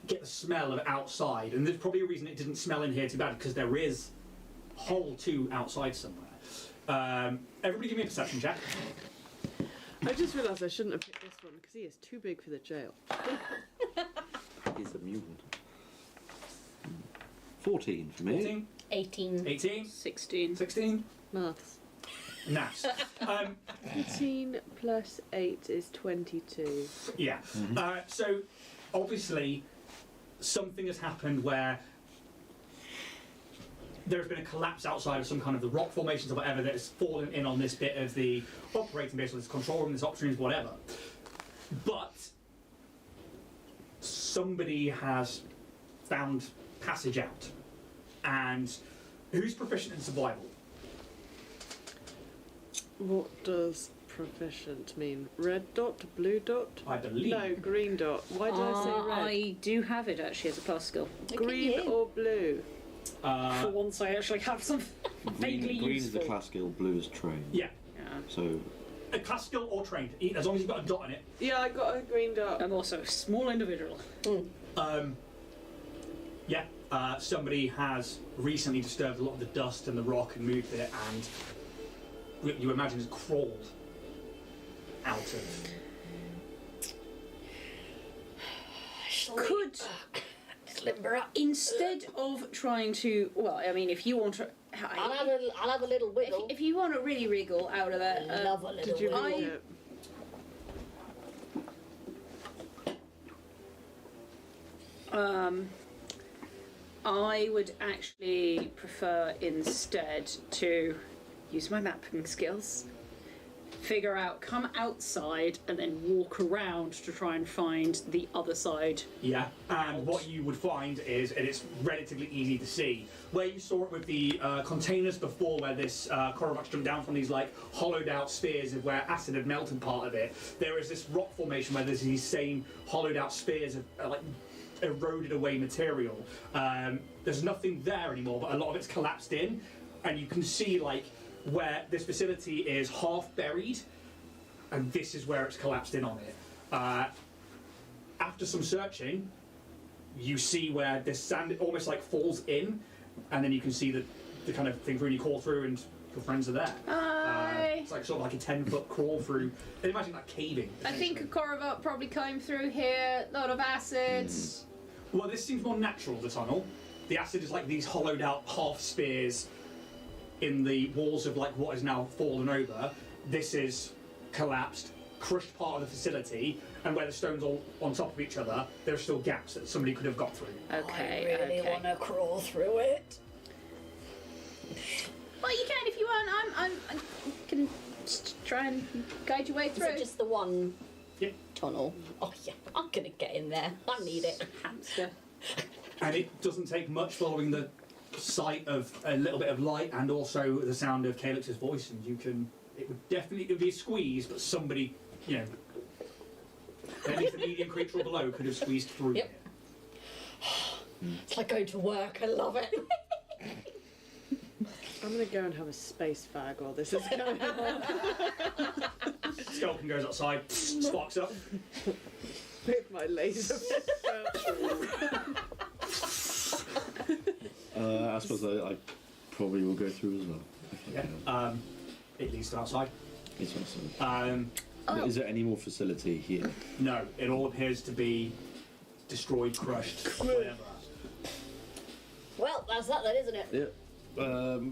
Speaker 1: get the smell of outside. And there's probably a reason it didn't smell in here too bad, because there is hole 2 outside somewhere. Everybody give me a perception check.
Speaker 5: I just realised I shouldn't have picked this one because he is too big for the jail.
Speaker 3: He's a mutant. 14 for me.
Speaker 1: 14,
Speaker 2: 18.
Speaker 1: 18,
Speaker 4: 16.
Speaker 1: 16.
Speaker 5: Maths.
Speaker 1: Nice.
Speaker 5: 18 plus 8 is 22.
Speaker 1: Yeah. So obviously something has happened where there's been a collapse outside of some kind of the rock formations or whatever that has fallen in on this bit of the operating base, or this control room, this options, whatever. But somebody has found passage out. And who's proficient in survival?
Speaker 5: What does proficient mean? Red dot, blue dot?
Speaker 1: I believe.
Speaker 5: No, green dot. Why did I say red?
Speaker 4: I do have it actually as a plus skill.
Speaker 5: Green or blue?
Speaker 4: For once, I actually have some vaguely
Speaker 3: Green is
Speaker 4: useful.
Speaker 3: the class skill, blue is trained.
Speaker 1: Yeah.
Speaker 3: So
Speaker 1: A class skill or trained, as long as you've got a dot on it.
Speaker 5: Yeah, I got a green dot.
Speaker 4: I'm also a small individual.
Speaker 1: Somebody has recently disturbed a lot of the dust and the rock and moved it, and you imagine has crawled out of.
Speaker 4: Could
Speaker 2: Limber up.
Speaker 4: instead of trying to, well, I mean, if you want to,
Speaker 2: I'll have a little wiggle.
Speaker 4: if you want to really wriggle out of that,
Speaker 2: Love a little
Speaker 5: Did you
Speaker 2: wiggle.
Speaker 5: read it?
Speaker 4: I would actually prefer instead to use my mapping skills, figure out, come outside, and then walk around to try and find the other side.
Speaker 1: Yeah, and what you would find is, and it's relatively easy to see, where you saw it with the containers before, where this Korvax jumped down from these like hollowed out spheres of where acid had melted part of it, there is this rock formation where there's these same hollowed out spheres of like eroded away material. There's nothing there anymore, but a lot of it's collapsed in, and you can see like where this facility is half buried, and this is where it's collapsed in on it. After some searching, you see where this sand almost like falls in, and then you can see the kind of thing through, and you crawl through, and your friends are there.
Speaker 4: Hi.
Speaker 1: It's like sort of like a 10-foot crawl through. And imagine like caving.
Speaker 4: I think a Korvac probably came through here, lot of acids.
Speaker 1: Well, this seems more natural, the tunnel. The acid is like these hollowed out half spears in the walls of like what is now fallen over. This is collapsed, crushed part of the facility, and where the stones all on top of each other, there are still gaps that somebody could have got through.
Speaker 4: Okay,
Speaker 2: I really
Speaker 4: okay.
Speaker 2: want to crawl through it.
Speaker 4: Well, you can if you want. I can just try and guide your way
Speaker 2: Is
Speaker 4: through.
Speaker 2: it just the one
Speaker 1: Yep.
Speaker 2: tunnel? Oh yeah, I'm gonna get in there. I need it.
Speaker 4: Hamster.
Speaker 1: And it doesn't take much following the sight of a little bit of light and also the sound of Calix's voice, and you can. It would be a squeeze, but somebody, Any medium creature or below could have squeezed through
Speaker 2: Yep.
Speaker 1: here.
Speaker 2: It's like going to work. I love it.
Speaker 5: I'm gonna go and have a space fag while this is going on.
Speaker 1: Skeleton goes outside, sparks up.
Speaker 5: With my laser.
Speaker 3: I suppose I probably will go through as well. If I
Speaker 1: Yeah.
Speaker 3: can.
Speaker 1: It leads to outside.
Speaker 3: It's awesome.
Speaker 1: Um,
Speaker 3: Is there any more facility here?
Speaker 1: no, it all appears to be destroyed, crushed, whatever.
Speaker 2: Well, that's that then, isn't it?
Speaker 3: Yeah.
Speaker 1: But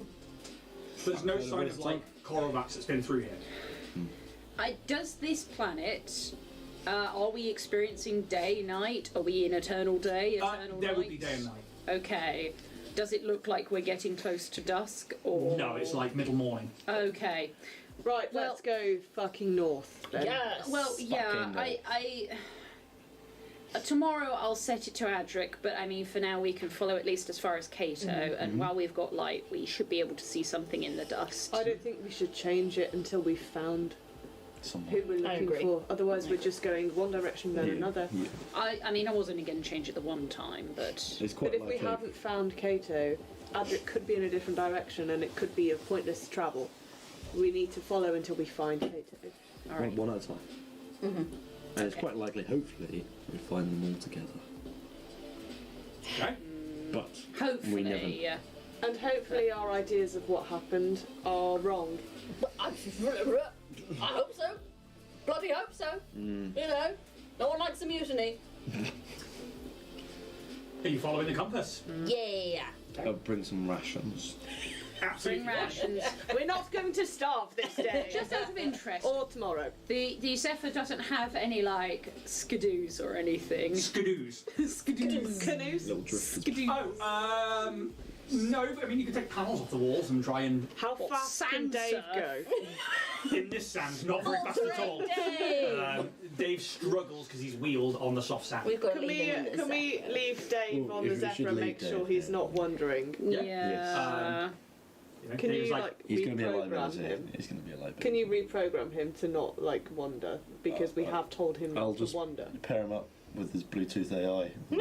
Speaker 1: there's no sign of like coral rats that's been through here.
Speaker 4: Does this planet? Are we experiencing day, night? Are we in eternal day, eternal
Speaker 1: There
Speaker 4: night?
Speaker 1: would be day and night.
Speaker 4: Okay. Does it look like we're getting close to dusk, or
Speaker 1: No, it's like middle morning.
Speaker 4: Okay.
Speaker 5: Right,
Speaker 4: Well-
Speaker 5: let's go fucking north then.
Speaker 2: Yes.
Speaker 4: Well, yeah.
Speaker 3: Fucking
Speaker 4: I tomorrow I'll set it to Adric, but I mean, for now we can follow at least as far as Cato, and while we've got light, we should be able to see something in the dust.
Speaker 5: I don't think we should change it until we've found
Speaker 3: Someone.
Speaker 5: who we're
Speaker 2: I
Speaker 5: looking
Speaker 2: agree.
Speaker 5: for. Otherwise, we're just going one direction then another.
Speaker 3: Yeah.
Speaker 4: I mean, I wasn't going to change it the one time, but
Speaker 3: It's quite
Speaker 5: But if we
Speaker 3: likely.
Speaker 5: haven't found Cato, Adric could be in a different direction and it could be a pointless travel. We need to follow until we find Cato.
Speaker 4: all right.
Speaker 3: One at a time. And it's quite likely, hopefully, we find them all together.
Speaker 1: Okay.
Speaker 3: But
Speaker 4: Hopefully,
Speaker 3: we never.
Speaker 4: yeah.
Speaker 5: And hopefully our ideas of what happened are wrong.
Speaker 2: I hope so. Bloody hope so. You know, no one likes a mutiny.
Speaker 1: Are you following the compass?
Speaker 2: Yeah.
Speaker 3: I'll bring some rations.
Speaker 1: Absolutely.
Speaker 4: Bring rations.
Speaker 5: We're not going to starve this day.
Speaker 4: Just out of interest,
Speaker 5: or tomorrow.
Speaker 4: the Zephyr doesn't have any like skidoos or anything.
Speaker 1: Skidoos.
Speaker 4: Skidoos.
Speaker 5: Canoes?
Speaker 3: Little drifters.
Speaker 4: Skidoos.
Speaker 1: Oh, no, but I mean, you can take panels off the walls and try and.
Speaker 5: How fast can
Speaker 4: sand
Speaker 5: Dave
Speaker 4: surf?
Speaker 5: go?
Speaker 1: In this sand, not very fast at all.
Speaker 2: Dave.
Speaker 1: Dave struggles because he's wheeled on the soft sand.
Speaker 2: We've got to
Speaker 5: Can
Speaker 2: leave
Speaker 5: we,
Speaker 2: him in this
Speaker 5: can we leave Dave
Speaker 3: Ooh,
Speaker 5: on
Speaker 3: if
Speaker 5: the
Speaker 3: we
Speaker 5: Zephyr
Speaker 3: should
Speaker 5: and
Speaker 3: leave
Speaker 5: make sure
Speaker 3: Dave,
Speaker 5: he's
Speaker 3: yeah.
Speaker 5: not wandering?
Speaker 4: Yeah.
Speaker 3: Yes.
Speaker 1: You know,
Speaker 5: Can
Speaker 1: Dave's
Speaker 5: you
Speaker 1: like,
Speaker 3: He's going to be alive,
Speaker 5: reprogram
Speaker 3: isn't he?
Speaker 5: him?
Speaker 3: He's going to be alive.
Speaker 5: Can you reprogram him to not like wander? Because we have told him
Speaker 3: I'll
Speaker 5: not to
Speaker 3: just
Speaker 5: wander.
Speaker 3: pair him up with his Bluetooth AI. The,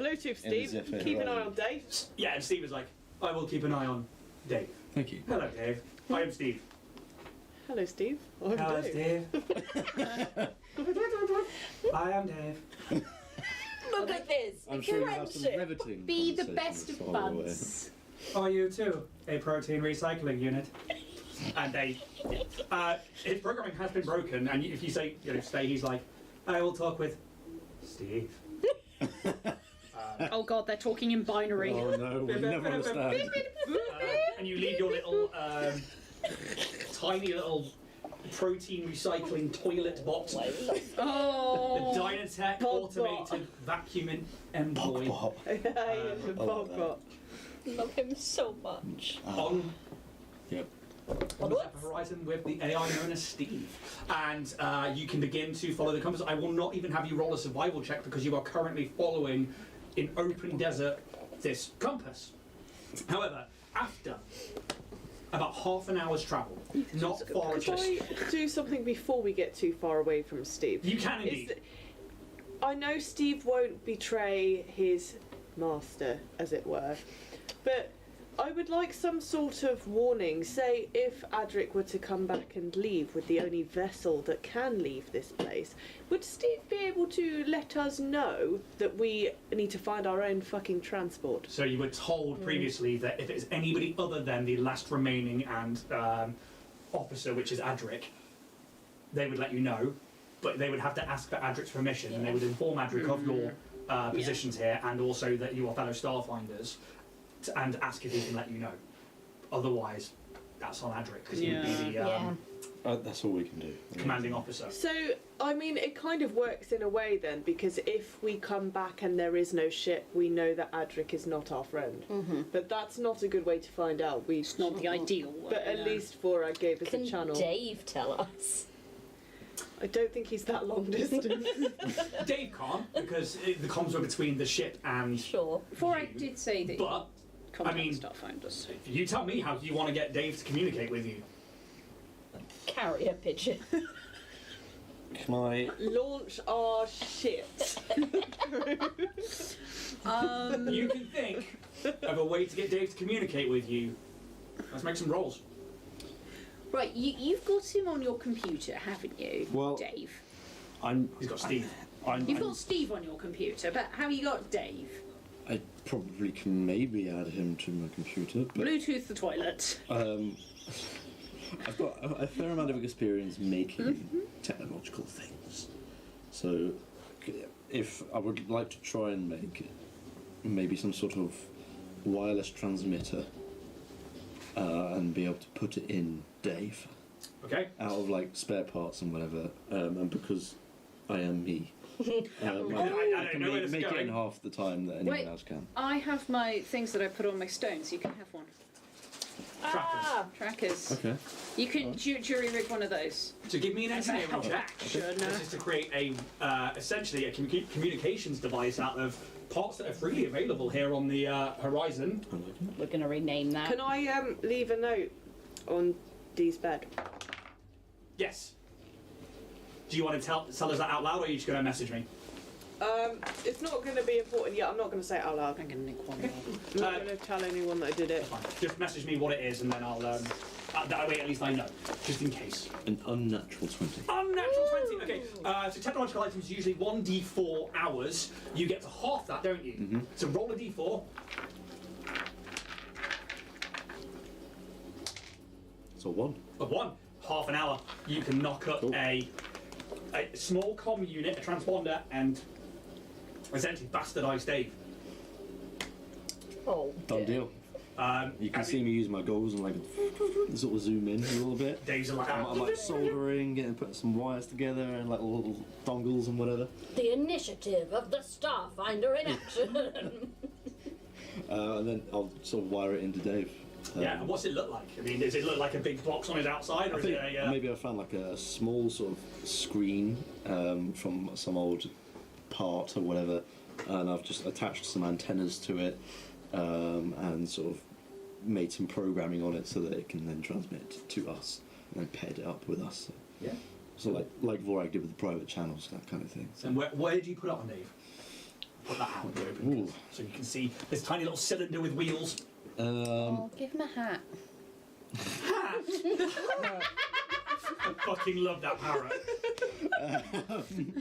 Speaker 5: Bluetooth,
Speaker 3: In the
Speaker 5: Steve.
Speaker 3: Zephyr
Speaker 5: Keep an eye
Speaker 3: Horizon.
Speaker 5: on Dave.
Speaker 1: yeah, and Steve is like, I will keep an eye on Dave.
Speaker 3: thank you.
Speaker 1: Hello, Dave. I am Steve.
Speaker 5: Hello, Steve. I'm
Speaker 1: Hello,
Speaker 5: Dave.
Speaker 1: Steve. I am Dave.
Speaker 2: Look at this.
Speaker 3: I'm
Speaker 2: It's
Speaker 3: sure
Speaker 2: a
Speaker 3: you have some
Speaker 2: friendship.
Speaker 3: riveting
Speaker 4: Be the
Speaker 3: conversation
Speaker 4: best
Speaker 3: with
Speaker 4: of
Speaker 3: far away.
Speaker 4: buds.
Speaker 1: Are you too a protein recycling unit? And his programming has been broken, and if you say, stay, he's like, I will talk with Steve.
Speaker 4: Oh god, they're talking in binary.
Speaker 3: Oh no, we never understand.
Speaker 1: And you leave your little, tiny little protein recycling toilet box. The
Speaker 4: Oh.
Speaker 1: Dynatech
Speaker 5: Bob
Speaker 1: automated vacuum envoy
Speaker 3: Bob.
Speaker 5: Hey, the
Speaker 3: I love that.
Speaker 5: Bogbot.
Speaker 2: Love him so much.
Speaker 1: on
Speaker 3: Yep.
Speaker 1: on the Zephyr Horizon with the AI known as Steve. And you can begin to follow the compass. I will not even have you roll a survival check because you are currently following in open desert this compass. However, after about half an hour's travel, not far
Speaker 5: Could
Speaker 1: just.
Speaker 5: I do something before we get too far away from Steve?
Speaker 1: You can
Speaker 5: Is
Speaker 1: indeed.
Speaker 5: th- I know Steve won't betray his master, as it were, but I would like some sort of warning. Say, if Adric were to come back and leave with the only vessel that can leave this place, would Steve be able to let us know that we need to find our own fucking transport?
Speaker 1: So you were told previously that if it's anybody other than the last remaining and officer, which is Adric, they would let you know, but they would have to ask for Adric's permission, and they would inform Adric of your positions here, and also that you are fellow Starfinders, and ask if he can let you know. Otherwise, that's on Adric, because he would be the
Speaker 2: Yeah.
Speaker 3: That's all we can do.
Speaker 1: commanding officer.
Speaker 5: So, I mean, it kind of works in a way then, because if we come back and there is no ship, we know that Adric is not our friend. But that's not a good way to find out.
Speaker 4: It's not the ideal one.
Speaker 5: But at least Vorak gave us
Speaker 2: Can
Speaker 5: a channel.
Speaker 2: Dave tell us?
Speaker 5: I don't think he's that long distance.
Speaker 1: Dave can't, because the comms were between the ship and...
Speaker 2: Sure.
Speaker 4: Forek did say that
Speaker 1: But,
Speaker 4: contact
Speaker 1: I mean-
Speaker 4: Starfinders.
Speaker 1: you tell me how you want to get Dave to communicate with you.
Speaker 2: Carrier pigeon.
Speaker 3: my...
Speaker 5: Launch our shit.
Speaker 1: You can think of a way to get Dave to communicate with you. Let's make some rolls.
Speaker 4: Right, you've got him on your computer, haven't you,
Speaker 3: Well,
Speaker 4: Dave?
Speaker 1: He's got Steve.
Speaker 4: You've got Steve on your computer, but have you got Dave?
Speaker 3: I probably can maybe add him to my computer, but
Speaker 4: Bluetooth the toilet.
Speaker 3: I've got a fair amount of experience making technological things. So, if I would like to try and make maybe some sort of wireless transmitter and be able to put it in Dave
Speaker 1: Okay.
Speaker 3: out of like spare parts and whatever, and because I am me,
Speaker 1: I don't
Speaker 3: can
Speaker 1: know where this is
Speaker 3: make it in
Speaker 1: going.
Speaker 3: half the time that anyone
Speaker 4: Wait.
Speaker 3: else can.
Speaker 4: I have my things that I put on my stones. You can have one.
Speaker 1: Trackers.
Speaker 4: Trackers.
Speaker 3: Okay.
Speaker 4: You can jury rig one of those.
Speaker 1: So give me an engineering
Speaker 4: Help
Speaker 1: check.
Speaker 4: action.
Speaker 1: This is to create a essentially a communications device out of parts that are freely available here on the horizon.
Speaker 3: I like it.
Speaker 2: We're going to rename that.
Speaker 5: Can I leave a note on Dee's bed?
Speaker 1: Yes. Do you want to tell us that out loud, or are you just going to message me?
Speaker 5: It's not going to be important yet. I'm not going to say it out loud.
Speaker 4: I'm gonna nick one more.
Speaker 5: I'm not going to tell anyone that I did it.
Speaker 1: Fine. Just message me what it is, and then I'll. That way, at least I know, just in case.
Speaker 3: An unnatural 20.
Speaker 1: Unnatural 20. Okay. So technological items are usually 1d4 hours. You get to half that, don't you?
Speaker 3: Mhm.
Speaker 1: So roll a d4.
Speaker 3: So 1.
Speaker 1: Of 1. Half an hour. You can knock up
Speaker 3: Cool.
Speaker 1: a small comm unit, a transponder, and essentially bastardise Dave.
Speaker 2: Oh,
Speaker 3: Done deal. You can see me use my goggles and like sort of zoom in a little bit.
Speaker 1: Dave's like,
Speaker 3: I'm like soldering, getting putting some wires together and like little dongles and whatever.
Speaker 2: the initiative of the Starfinder in action.
Speaker 3: And then I'll sort of wire it into Dave.
Speaker 1: yeah, and what's it look like? I mean, does it look like a big box on his outside, or
Speaker 3: I
Speaker 1: is
Speaker 3: think
Speaker 1: it a...
Speaker 3: maybe I found like a small sort of screen from some old part or whatever, and I've just attached some antennas to it and sort of made some programming on it so that it can then transmit to us and then paired it up with us.
Speaker 1: Yeah.
Speaker 3: So like Vorag did with the private channels, that kind of thing.
Speaker 1: And where do you put it on, Dave? Put that out in the open,
Speaker 3: Ooh.
Speaker 1: so you can see this tiny little cylinder with wheels.
Speaker 2: Oh, give him a hat.
Speaker 1: I fucking love that parrot. Have you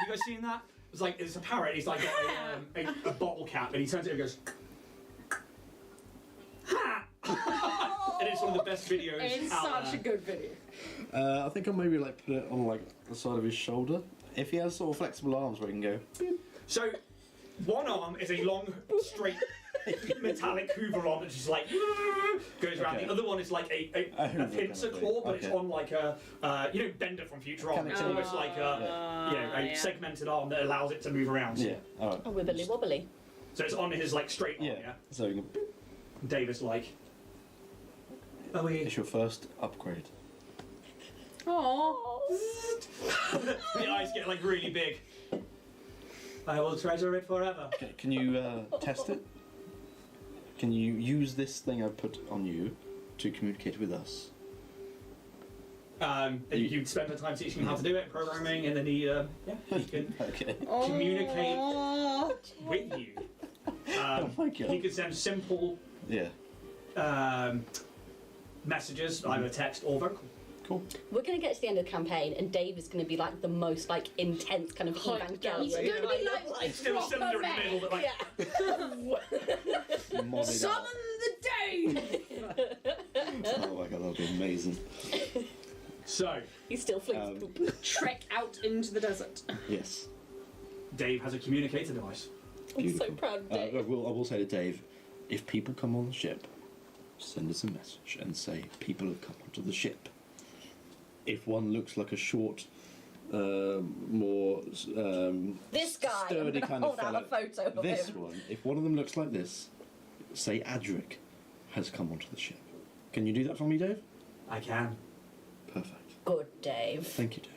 Speaker 1: guys seen that? It's a parrot. He's like got a bottle cap, and he turns it and goes. Ha! And it's one of the best videos
Speaker 4: It's
Speaker 1: out
Speaker 4: such
Speaker 1: there.
Speaker 4: a good video.
Speaker 3: I think I'll maybe like put it on like the side of his shoulder. If he has sort of flexible arms where he can go.
Speaker 1: So, one arm is a long, straight, metallic Hoover arm that just like goes around.
Speaker 3: Okay.
Speaker 1: The other one is like a
Speaker 3: Hoover
Speaker 1: pincer
Speaker 3: kind of
Speaker 1: claw,
Speaker 3: thing.
Speaker 1: but it's
Speaker 3: Okay.
Speaker 1: on like a Bender from Futurama. It's
Speaker 3: Kinda
Speaker 1: almost like a
Speaker 4: yeah.
Speaker 1: segmented arm that allows it to move around.
Speaker 3: Yeah. All right.
Speaker 2: A wibbly wobbly.
Speaker 1: So it's on his like straight arm.
Speaker 3: Yeah.
Speaker 1: Yeah.
Speaker 3: So you can,
Speaker 1: David's like, oh we.
Speaker 3: it's your first upgrade.
Speaker 4: Aww.
Speaker 1: The eyes get like really big. I will treasure it forever.
Speaker 3: Okay, can you test it? Can you use this thing I put on you to communicate with us?
Speaker 1: And you spend the time teaching him how to do it, programming, and then he can
Speaker 3: Okay.
Speaker 1: communicate with you.
Speaker 3: Oh my God.
Speaker 1: He could send simple
Speaker 3: Yeah.
Speaker 1: messages, either text or vocal.
Speaker 3: Cool.
Speaker 2: We're going to get to the end of the campaign, and Dave is going to be like the most like intense kind of
Speaker 4: Hyped
Speaker 2: Evangelion.
Speaker 4: up.
Speaker 2: He's going to be like
Speaker 1: Still a cylinder in the middle, but like
Speaker 3: Modded
Speaker 4: Summon the day!
Speaker 3: out. Oh my god, that would be amazing.
Speaker 1: so.
Speaker 2: he still flings poop.
Speaker 4: Trek out into the desert.
Speaker 3: Yes.
Speaker 1: Dave has a communicator device.
Speaker 2: I'm so
Speaker 3: Beautiful.
Speaker 2: proud of Dave.
Speaker 3: I will say to Dave, if people come on the ship, send us a message and say people have come onto the ship. If one looks like a short, more
Speaker 2: This guy, I'm
Speaker 3: sturdy
Speaker 2: going to
Speaker 3: kind of
Speaker 2: hold out a
Speaker 3: fella,
Speaker 2: photo of
Speaker 3: this
Speaker 2: him.
Speaker 3: one, if one of them looks like this, say Adric has come onto the ship. Can you do that for me, Dave?
Speaker 1: I can.
Speaker 3: Perfect.
Speaker 2: Good, Dave.
Speaker 3: Thank you, Dave.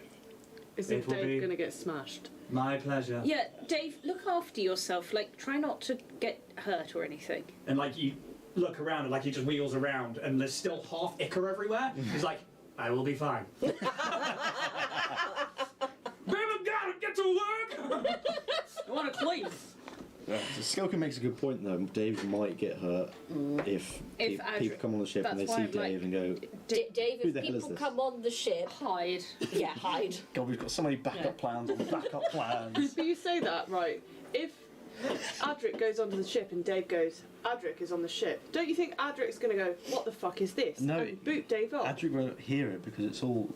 Speaker 5: Is
Speaker 1: It will be-
Speaker 5: Dave going to get smashed?
Speaker 1: My pleasure.
Speaker 4: Yeah, Dave, look after yourself. Like, try not to get hurt or anything.
Speaker 1: And like you look around and like he just wheels around and there's still half ichor everywhere. He's like, I will be fine. But Dave.
Speaker 3: Skelka makes a good point though. Dave might get hurt if people
Speaker 4: Adric-
Speaker 3: come on the ship and they
Speaker 4: that's
Speaker 3: see
Speaker 4: why I'm like-
Speaker 3: Dave and go,
Speaker 2: Dave,
Speaker 3: Who
Speaker 2: if
Speaker 3: the hell is
Speaker 2: people
Speaker 3: this?
Speaker 2: come on the ship,
Speaker 4: Hide.
Speaker 2: yeah, hide.
Speaker 3: God, we've got so many backup plans on backup plans.
Speaker 5: But you say that, right? If Adric goes onto the ship and Dave goes, Adric is on the ship, don't you think Adric's going to go, what the fuck is this?
Speaker 3: No,
Speaker 5: and boot Dave off?
Speaker 3: Adric won't hear it because it's all.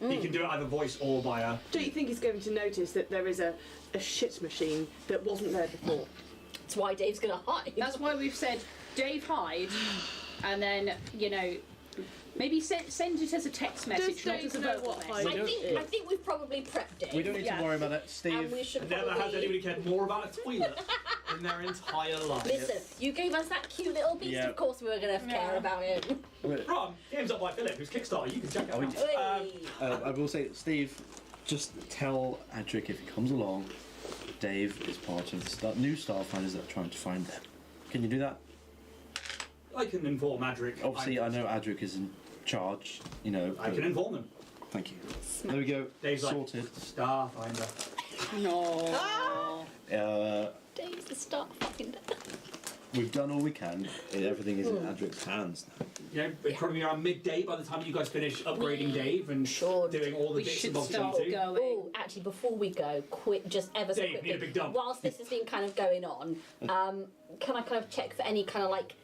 Speaker 1: He can do it either voice or via.
Speaker 5: Don't you think he's going to notice that there is a shit machine that wasn't there before?
Speaker 2: That's why Dave's gonna hide.
Speaker 4: That's why we've said Dave hide, and then maybe send it as a text message, not
Speaker 5: Dave
Speaker 4: as a
Speaker 5: know
Speaker 4: verbal
Speaker 5: what
Speaker 4: message.
Speaker 5: hide
Speaker 2: I think we've probably prepped Dave.
Speaker 3: We don't need
Speaker 4: Yeah.
Speaker 3: to worry about it,
Speaker 2: And
Speaker 3: Steve.
Speaker 2: we should
Speaker 1: Never
Speaker 2: probably...
Speaker 1: has anybody cared more about a toilet in their entire life.
Speaker 2: Listen, you gave us that cute little beast,
Speaker 3: Yeah.
Speaker 2: of course we were gonna care about him.
Speaker 1: Ron, games up by Philip, who's Kickstarter. You can check it
Speaker 3: Oh,
Speaker 1: out.
Speaker 2: Hey.
Speaker 3: I will say, Steve, just tell Adric if he comes along, Dave is part of the new Starfinders that are trying to find them. Can you do that?
Speaker 1: I can inform Adric.
Speaker 3: Obviously, I know Adric is in charge, you know.
Speaker 1: I can inform them.
Speaker 3: Thank you. There we go.
Speaker 1: Dave's
Speaker 3: Sorted.
Speaker 1: like, Starfinder.
Speaker 4: No.
Speaker 2: Dave's the Starfinder.
Speaker 3: We've done all we can. Everything is in Adric's hands now.
Speaker 1: You know, it'll probably be around midday by the time you guys finish upgrading Dave and
Speaker 2: Sure.
Speaker 1: doing all the
Speaker 4: We
Speaker 1: bits
Speaker 4: should
Speaker 1: and bobs you
Speaker 4: start
Speaker 1: need to.
Speaker 4: going.
Speaker 2: Oh, actually, before we go, just ever so
Speaker 1: Dave,
Speaker 2: quickly,
Speaker 1: need a big dump.
Speaker 2: whilst this has been kind of going on, can I kind of check for any kind of like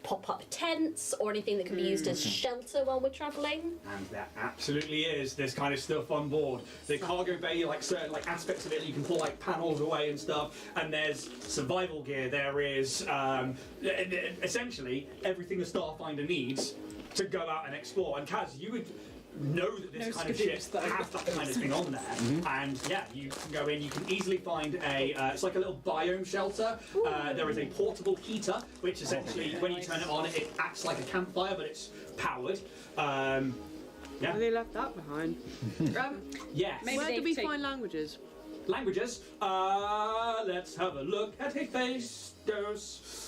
Speaker 2: pop-up tents or anything that can be used as shelter while we're travelling?
Speaker 1: And there absolutely is this kind of stuff on board. The cargo bay, like certain like aspects of it, you can pull like panels away and stuff. And there's survival gear. There is essentially everything a Starfinder needs to go out and explore. And Kaz, you would know that this
Speaker 4: No
Speaker 1: kind of
Speaker 4: skadoos,
Speaker 1: ship
Speaker 4: though.
Speaker 1: has that kind of thing on there. And yeah, you can go in. You can easily find a. It's like a little biome shelter. There is a portable heater, which essentially, when you turn it on, it acts like a campfire, but it's powered. Yeah.
Speaker 5: They left that behind.
Speaker 1: Yes.
Speaker 4: Maybe
Speaker 5: Where do
Speaker 4: they've
Speaker 5: we
Speaker 4: taken-
Speaker 5: find languages?
Speaker 1: Languages. Let's have a look at Hephaestus.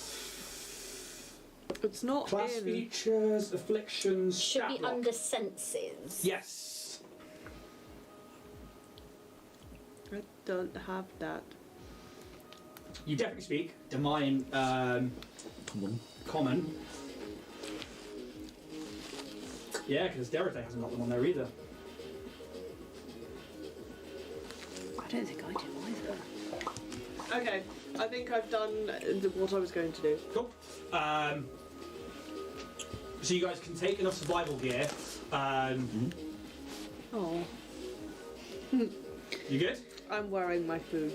Speaker 5: It's not
Speaker 1: Class
Speaker 5: in.
Speaker 1: features, afflictions,
Speaker 2: Should
Speaker 1: stat
Speaker 2: be
Speaker 1: block.
Speaker 2: under senses.
Speaker 1: Yes.
Speaker 5: I don't have that.
Speaker 1: You definitely speak Divine Common. Yeah, because Derek hasn't got them on there either.
Speaker 4: I don't think I do either.
Speaker 5: Okay, I think I've done what I was going to do.
Speaker 1: Cool. So you guys can take enough survival gear.
Speaker 5: Oh.
Speaker 1: You good?
Speaker 5: I'm wearing my food.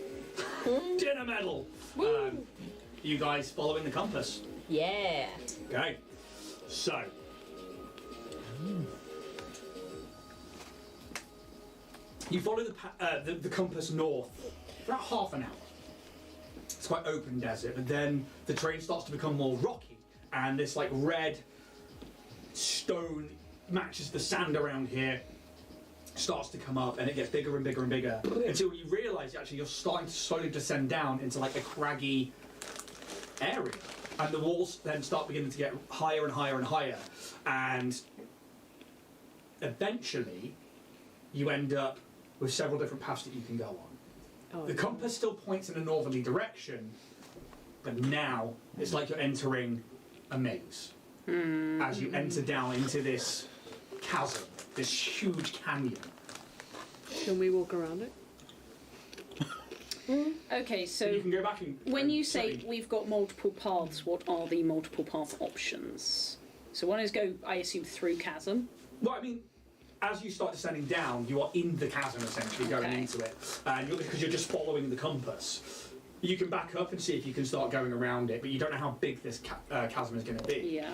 Speaker 1: Dinner medal. You guys following the compass.
Speaker 2: Yeah.
Speaker 1: Okay. So. You follow the compass north for about half an hour. It's quite open desert, but then the terrain starts to become more rocky, and this like red stone matches the sand around here starts to come up, and it gets bigger and bigger and bigger until you realise actually you're starting to slowly descend down into like a craggy area, and the walls then start beginning to get higher and higher and higher, and eventually you end up with several different paths that you can go on.
Speaker 5: Oh,
Speaker 1: The compass still points in a northerly direction, but now it's like you're entering a maze as you enter down into this chasm, this huge canyon.
Speaker 5: Can we walk around it?
Speaker 4: Okay,
Speaker 1: So
Speaker 4: so
Speaker 1: you can go back and
Speaker 4: when you say
Speaker 1: study.
Speaker 4: we've got multiple paths, what are the multiple path options? So one is go, I assume, through chasm.
Speaker 1: Well, I mean, as you start descending down, you are in the chasm essentially, going
Speaker 4: Okay.
Speaker 1: into it, and because you're just following the compass. You can back up and see if you can start going around it, but you don't know how big this chasm is going to be.
Speaker 4: Yeah.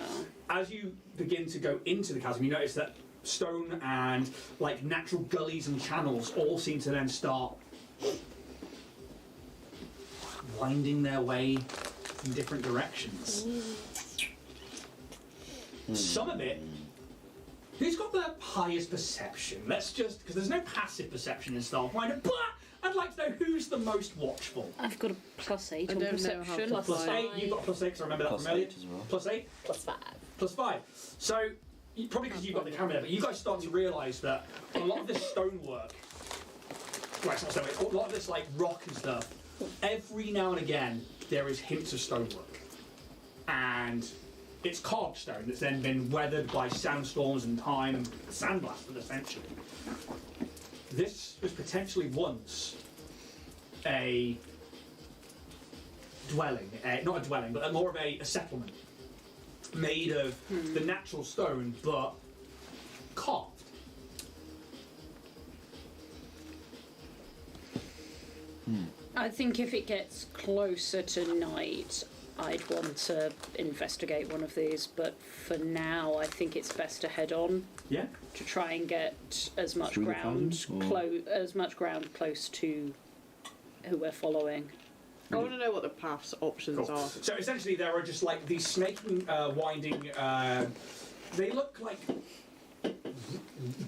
Speaker 1: As you begin to go into the chasm, you notice that stone and like natural gullies and channels all seem to then start winding their way in different directions. Some of it. Who's got the highest perception? Let's just, because there's no passive perception in Starfinder, but I'd like to know who's the most watchful.
Speaker 4: I've got a +8
Speaker 5: I
Speaker 4: on
Speaker 5: don't know how
Speaker 4: perception.
Speaker 5: to-
Speaker 1: Plus
Speaker 2: Five.
Speaker 1: 8, you've got plus 8, because I remember that
Speaker 3: Plus
Speaker 1: from earlier.
Speaker 3: 8 as well.
Speaker 1: Plus 8,
Speaker 2: +5.
Speaker 1: plus 5. So, probably because you've got the camera there, but you guys start to realise that a lot of this stonework, right, it's not stonework, a lot of this like rock and stuff, every now and again there is hints of stonework, and it's carved stone that's then been weathered by sandstorms and time and sandblasted essentially. This was potentially once a dwelling, not a dwelling, but more of a settlement made of the natural stone, but carved.
Speaker 7: I think if it gets closer to night, I'd want to investigate one of these, but for now, I think it's best to head on
Speaker 1: Yeah.
Speaker 7: to try and get as much
Speaker 3: Through the
Speaker 7: ground
Speaker 3: chasm,
Speaker 7: close to who we're following.
Speaker 5: I want to know what the path's options
Speaker 1: Cool.
Speaker 5: are.
Speaker 1: So essentially, there are just like these snaking, winding. They look like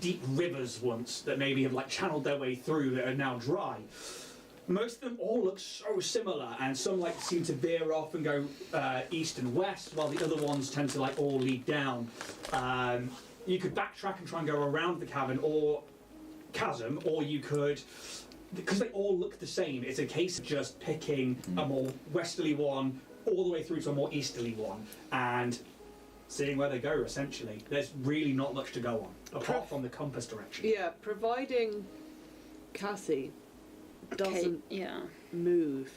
Speaker 1: deep rivers once that maybe have like channeled their way through that are now dry. Most of them all look so similar, and some like seem to veer off and go east and west, while the other ones tend to like all lead down. You could backtrack and try and go around the cavern or chasm, or you could, because they all look the same, it's a case of just picking a more westerly one all the way through to a more easterly one and seeing where they go. Essentially, there's really not much to go on apart from the compass direction.
Speaker 5: Yeah, providing Cassie doesn't
Speaker 7: Yeah.
Speaker 5: move,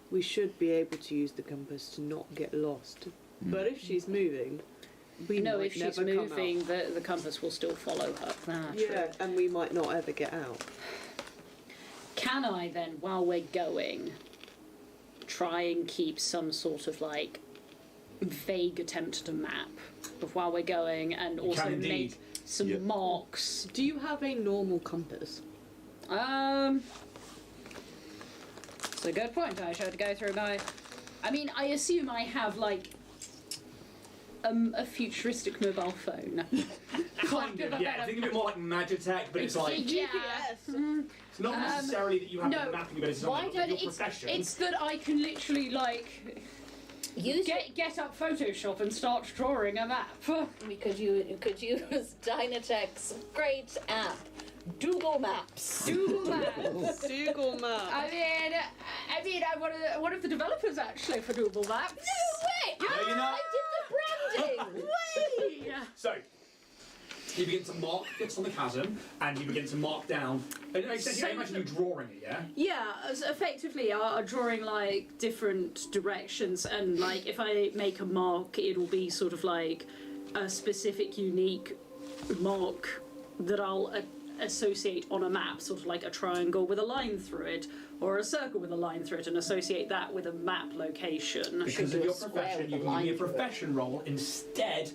Speaker 5: we should be able to use the compass to not get lost. But if she's moving, we
Speaker 7: No,
Speaker 5: might
Speaker 7: if she's
Speaker 5: never come
Speaker 7: moving,
Speaker 5: out.
Speaker 7: the compass will still follow her.
Speaker 5: Yeah, and we might not ever get out.
Speaker 7: Can I then, while we're going, try and keep some sort of like vague attempt at a map of while we're going, and also
Speaker 1: can indeed.
Speaker 7: make some
Speaker 3: Yep.
Speaker 7: marks?
Speaker 5: Do you have a normal compass?
Speaker 7: It's a good point. I should go through my. I mean, I assume I have like a futuristic mobile phone.
Speaker 1: Kind of, yeah. Think of it more like Magitech, but it's like
Speaker 7: Yeah.
Speaker 1: it's not necessarily that you have
Speaker 7: no.
Speaker 1: the mapping ability,
Speaker 7: Why
Speaker 1: it's
Speaker 7: don't
Speaker 1: your
Speaker 7: it's,
Speaker 1: profession.
Speaker 7: it's that I can literally like
Speaker 2: Use
Speaker 7: get up Photoshop and start drawing a map.
Speaker 2: We could use Dynatech's great app, Google Maps.
Speaker 7: Google Maps.
Speaker 5: Google Maps.
Speaker 7: I mean, I'm one of the developers actually for Google Maps.
Speaker 2: No way!
Speaker 1: No, you're not.
Speaker 2: I did the branding.
Speaker 1: So, you begin to mark bits on the chasm, and you begin to mark down. And essentially, I imagine you drawing it, yeah?
Speaker 7: Yeah, as effectively are drawing like different directions, and like if I make a mark, it'll be sort of like a specific, unique mark that I'll associate on a map, sort of like a triangle with a line through it, or a circle with a line through it, and associate that with a map location.
Speaker 1: Because
Speaker 2: do
Speaker 1: of
Speaker 2: a
Speaker 1: your
Speaker 2: square
Speaker 1: profession,
Speaker 2: with
Speaker 1: you
Speaker 2: a
Speaker 1: can
Speaker 2: line
Speaker 1: give me a
Speaker 2: through it.
Speaker 1: profession roll instead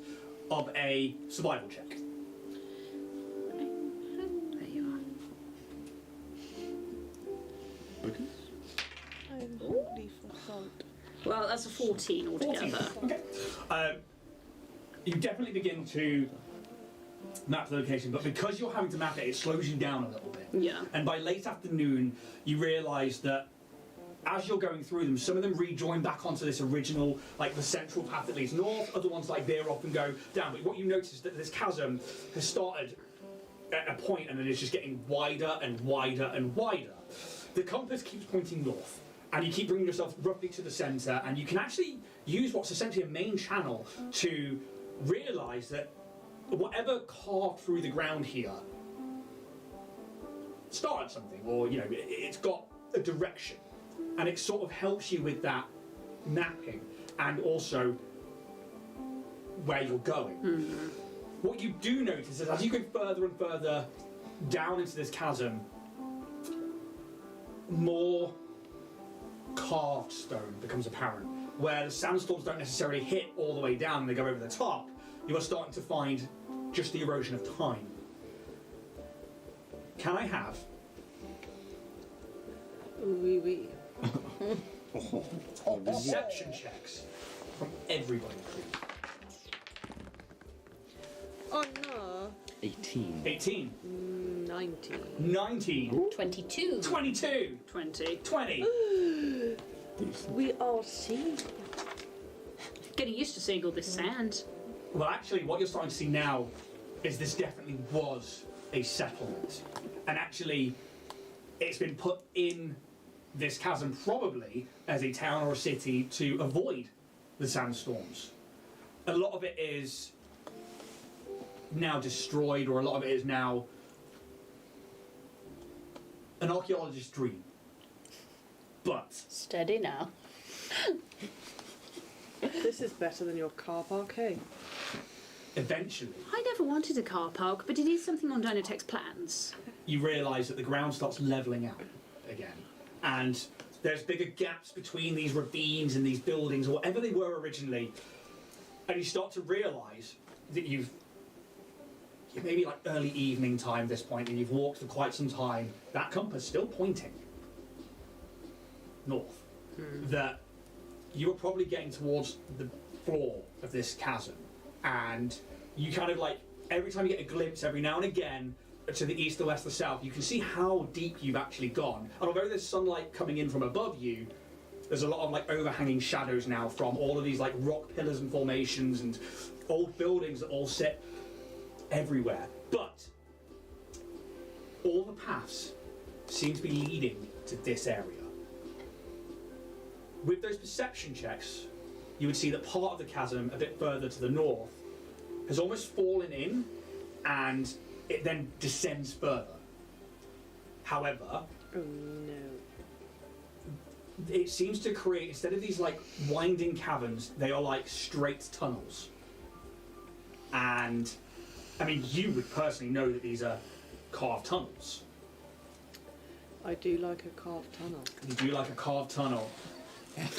Speaker 1: of a survival check.
Speaker 7: There you are.
Speaker 5: I'm holy for salt.
Speaker 7: Well, that's a 14 altogether.
Speaker 1: Okay. You definitely begin to map the location, but because you're having to map it, it slows you down a little bit.
Speaker 7: Yeah.
Speaker 1: And by late afternoon, you realise that as you're going through them, some of them rejoin back onto this original, like the central path that leads north, other ones like veer off and go down. But what you notice is that this chasm has started at a point and then it's just getting wider and wider and wider. The compass keeps pointing north, and you keep bringing yourself roughly to the centre, and you can actually use what's essentially a main channel to realise that whatever carved through the ground here started something, or it's got a direction, and it sort of helps you with that mapping and also where you're going. What you do notice is as you go further and further down into this chasm, more carved stone becomes apparent, where the sandstorms don't necessarily hit all the way down and they go over the top. You are starting to find just the erosion of time. Can I have
Speaker 5: Oui, oui.
Speaker 1: perception checks from everybody, please?
Speaker 5: Oh no.
Speaker 3: 18.
Speaker 1: 18,
Speaker 5: 19.
Speaker 1: 19,
Speaker 2: 22.
Speaker 1: 22,
Speaker 7: 20.
Speaker 1: 20.
Speaker 5: We all see.
Speaker 7: Getting used to seeing all this sand.
Speaker 1: Well, actually, what you're starting to see now is this definitely was a settlement. And actually, it's been put in this chasm probably as a town or a city to avoid the sandstorms. A lot of it is now destroyed, or a lot of it is now an archaeologist's dream. But
Speaker 2: Steady now.
Speaker 5: This is better than your car park, hey?
Speaker 1: eventually
Speaker 7: I never wanted a car park, but it is something on Dynatech's plans.
Speaker 1: you realise that the ground starts levelling out again. And there's bigger gaps between these ravines and these buildings, or whatever they were originally. And you start to realise that you've maybe like early evening time at this point, and you've walked for quite some time. That compass still pointing north. That you are probably getting towards the floor of this chasm, and you kind of like every time you get a glimpse, every now and again, to the east, the west, the south, you can see how deep you've actually gone. And although there's sunlight coming in from above you, there's a lot of like overhanging shadows now from all of these like rock pillars and formations and old buildings that all sit everywhere. But all the paths seem to be leading to this area. With those perception checks, you would see that part of the chasm a bit further to the north has almost fallen in, and it then descends further. However,
Speaker 5: Oh no.
Speaker 1: it seems to create, instead of these like winding caverns, they are like straight tunnels. And I mean, you would personally know that these are carved tunnels.
Speaker 5: I do like a carved tunnel.
Speaker 1: You do like a carved tunnel,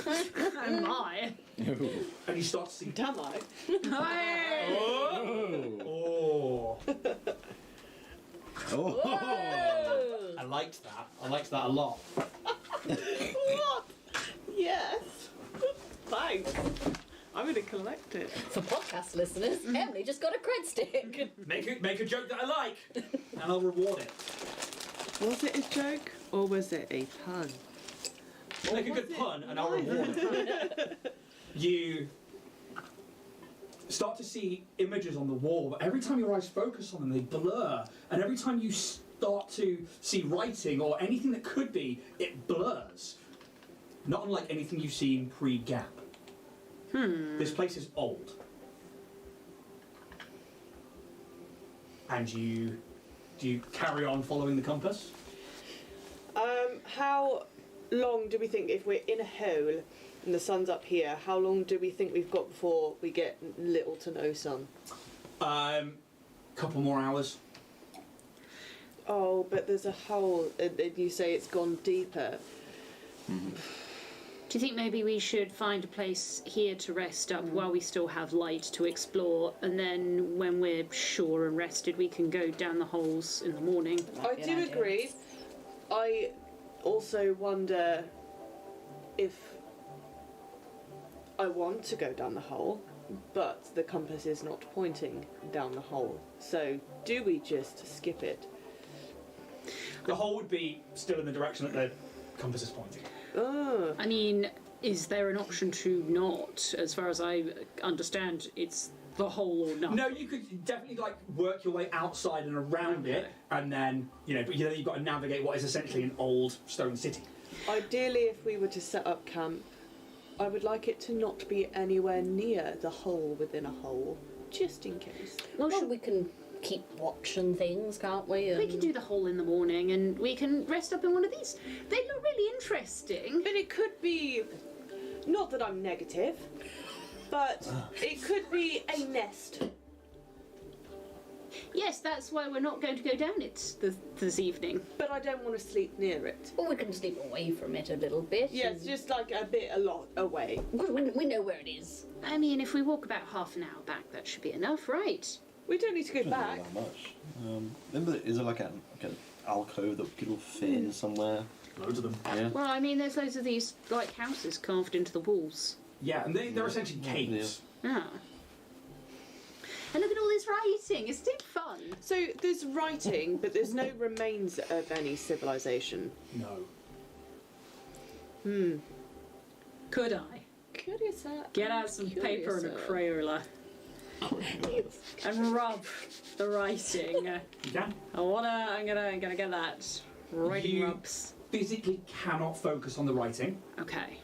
Speaker 7: Oh my!
Speaker 1: and you start to see.
Speaker 5: Damn I.
Speaker 7: Hey!
Speaker 1: Oh,
Speaker 3: Oh.
Speaker 1: I liked that. I liked that a lot.
Speaker 5: What? Yes. Thanks. I'm gonna collect it.
Speaker 2: For podcast listeners, Emily just got a cred stick.
Speaker 1: Make a joke that I like, and I'll reward it.
Speaker 5: Was it a joke or was it a pun?
Speaker 1: Make a good pun, and I'll reward it. You start to see images on the wall, but every time your eyes focus on them, they blur. And every time you start to see writing or anything that could be, it blurs. Not unlike anything you've seen pre-Gap. This place is old. And do you carry on following the compass?
Speaker 5: How long do we think, if we're in a hole and the sun's up here, how long do we think we've got before we get little to no sun?
Speaker 1: Couple more hours.
Speaker 5: Oh, but there's a hole, and you say it's gone deeper.
Speaker 7: Do you think maybe we should find a place here to rest up while we still have light to explore, and then when we're sure and rested, we can go down the holes in the morning?
Speaker 5: I
Speaker 2: be an
Speaker 5: do
Speaker 2: idea.
Speaker 5: agree. I also wonder if I want to go down the hole, but the compass is not pointing down the hole. So do we just skip it?
Speaker 1: The hole would be still in the direction that the compass is pointing.
Speaker 5: Oh,
Speaker 7: I mean, is there an option to not? As far as I understand, it's the hole or nothing.
Speaker 1: No, you could definitely like work your way outside and around it, and then but you've got to navigate what is essentially an old stone city.
Speaker 5: ideally, if we were to set up camp, I would like it to not be anywhere near the hole within a hole, just in case.
Speaker 2: Well, we can keep watching things, can't we?
Speaker 7: We can do the hole in the morning, and we can rest up in one of these. They look really interesting.
Speaker 5: But it could be, not that I'm negative, but it could be a nest.
Speaker 7: Yes, that's why we're not going to go down it this evening.
Speaker 5: But I don't want to sleep near it.
Speaker 2: Well, we can sleep away from it a little bit.
Speaker 5: Yes, just like a lot away.
Speaker 2: We know where it is.
Speaker 7: I mean, if we walk about half an hour back, that should be enough, right?
Speaker 5: We don't need to go
Speaker 3: Doesn't
Speaker 5: back.
Speaker 3: really that much. Remember, is there like an alcove that we could all fit in somewhere?
Speaker 1: Loads of them.
Speaker 3: Yeah.
Speaker 7: Well, I mean, there's loads of these, like, houses carved into the walls.
Speaker 1: Yeah, and they're essentially caves.
Speaker 7: Ah. And look at all this writing. It's still fun.
Speaker 5: So there's writing, but there's no remains of any civilization.
Speaker 1: No.
Speaker 7: Could I
Speaker 5: Curious.
Speaker 7: get out some paper and a Crayola and rub the writing?
Speaker 1: You can.
Speaker 7: I'm gonna get that. Writing
Speaker 1: You-
Speaker 7: rubs.
Speaker 1: physically cannot focus on the writing,
Speaker 7: Okay.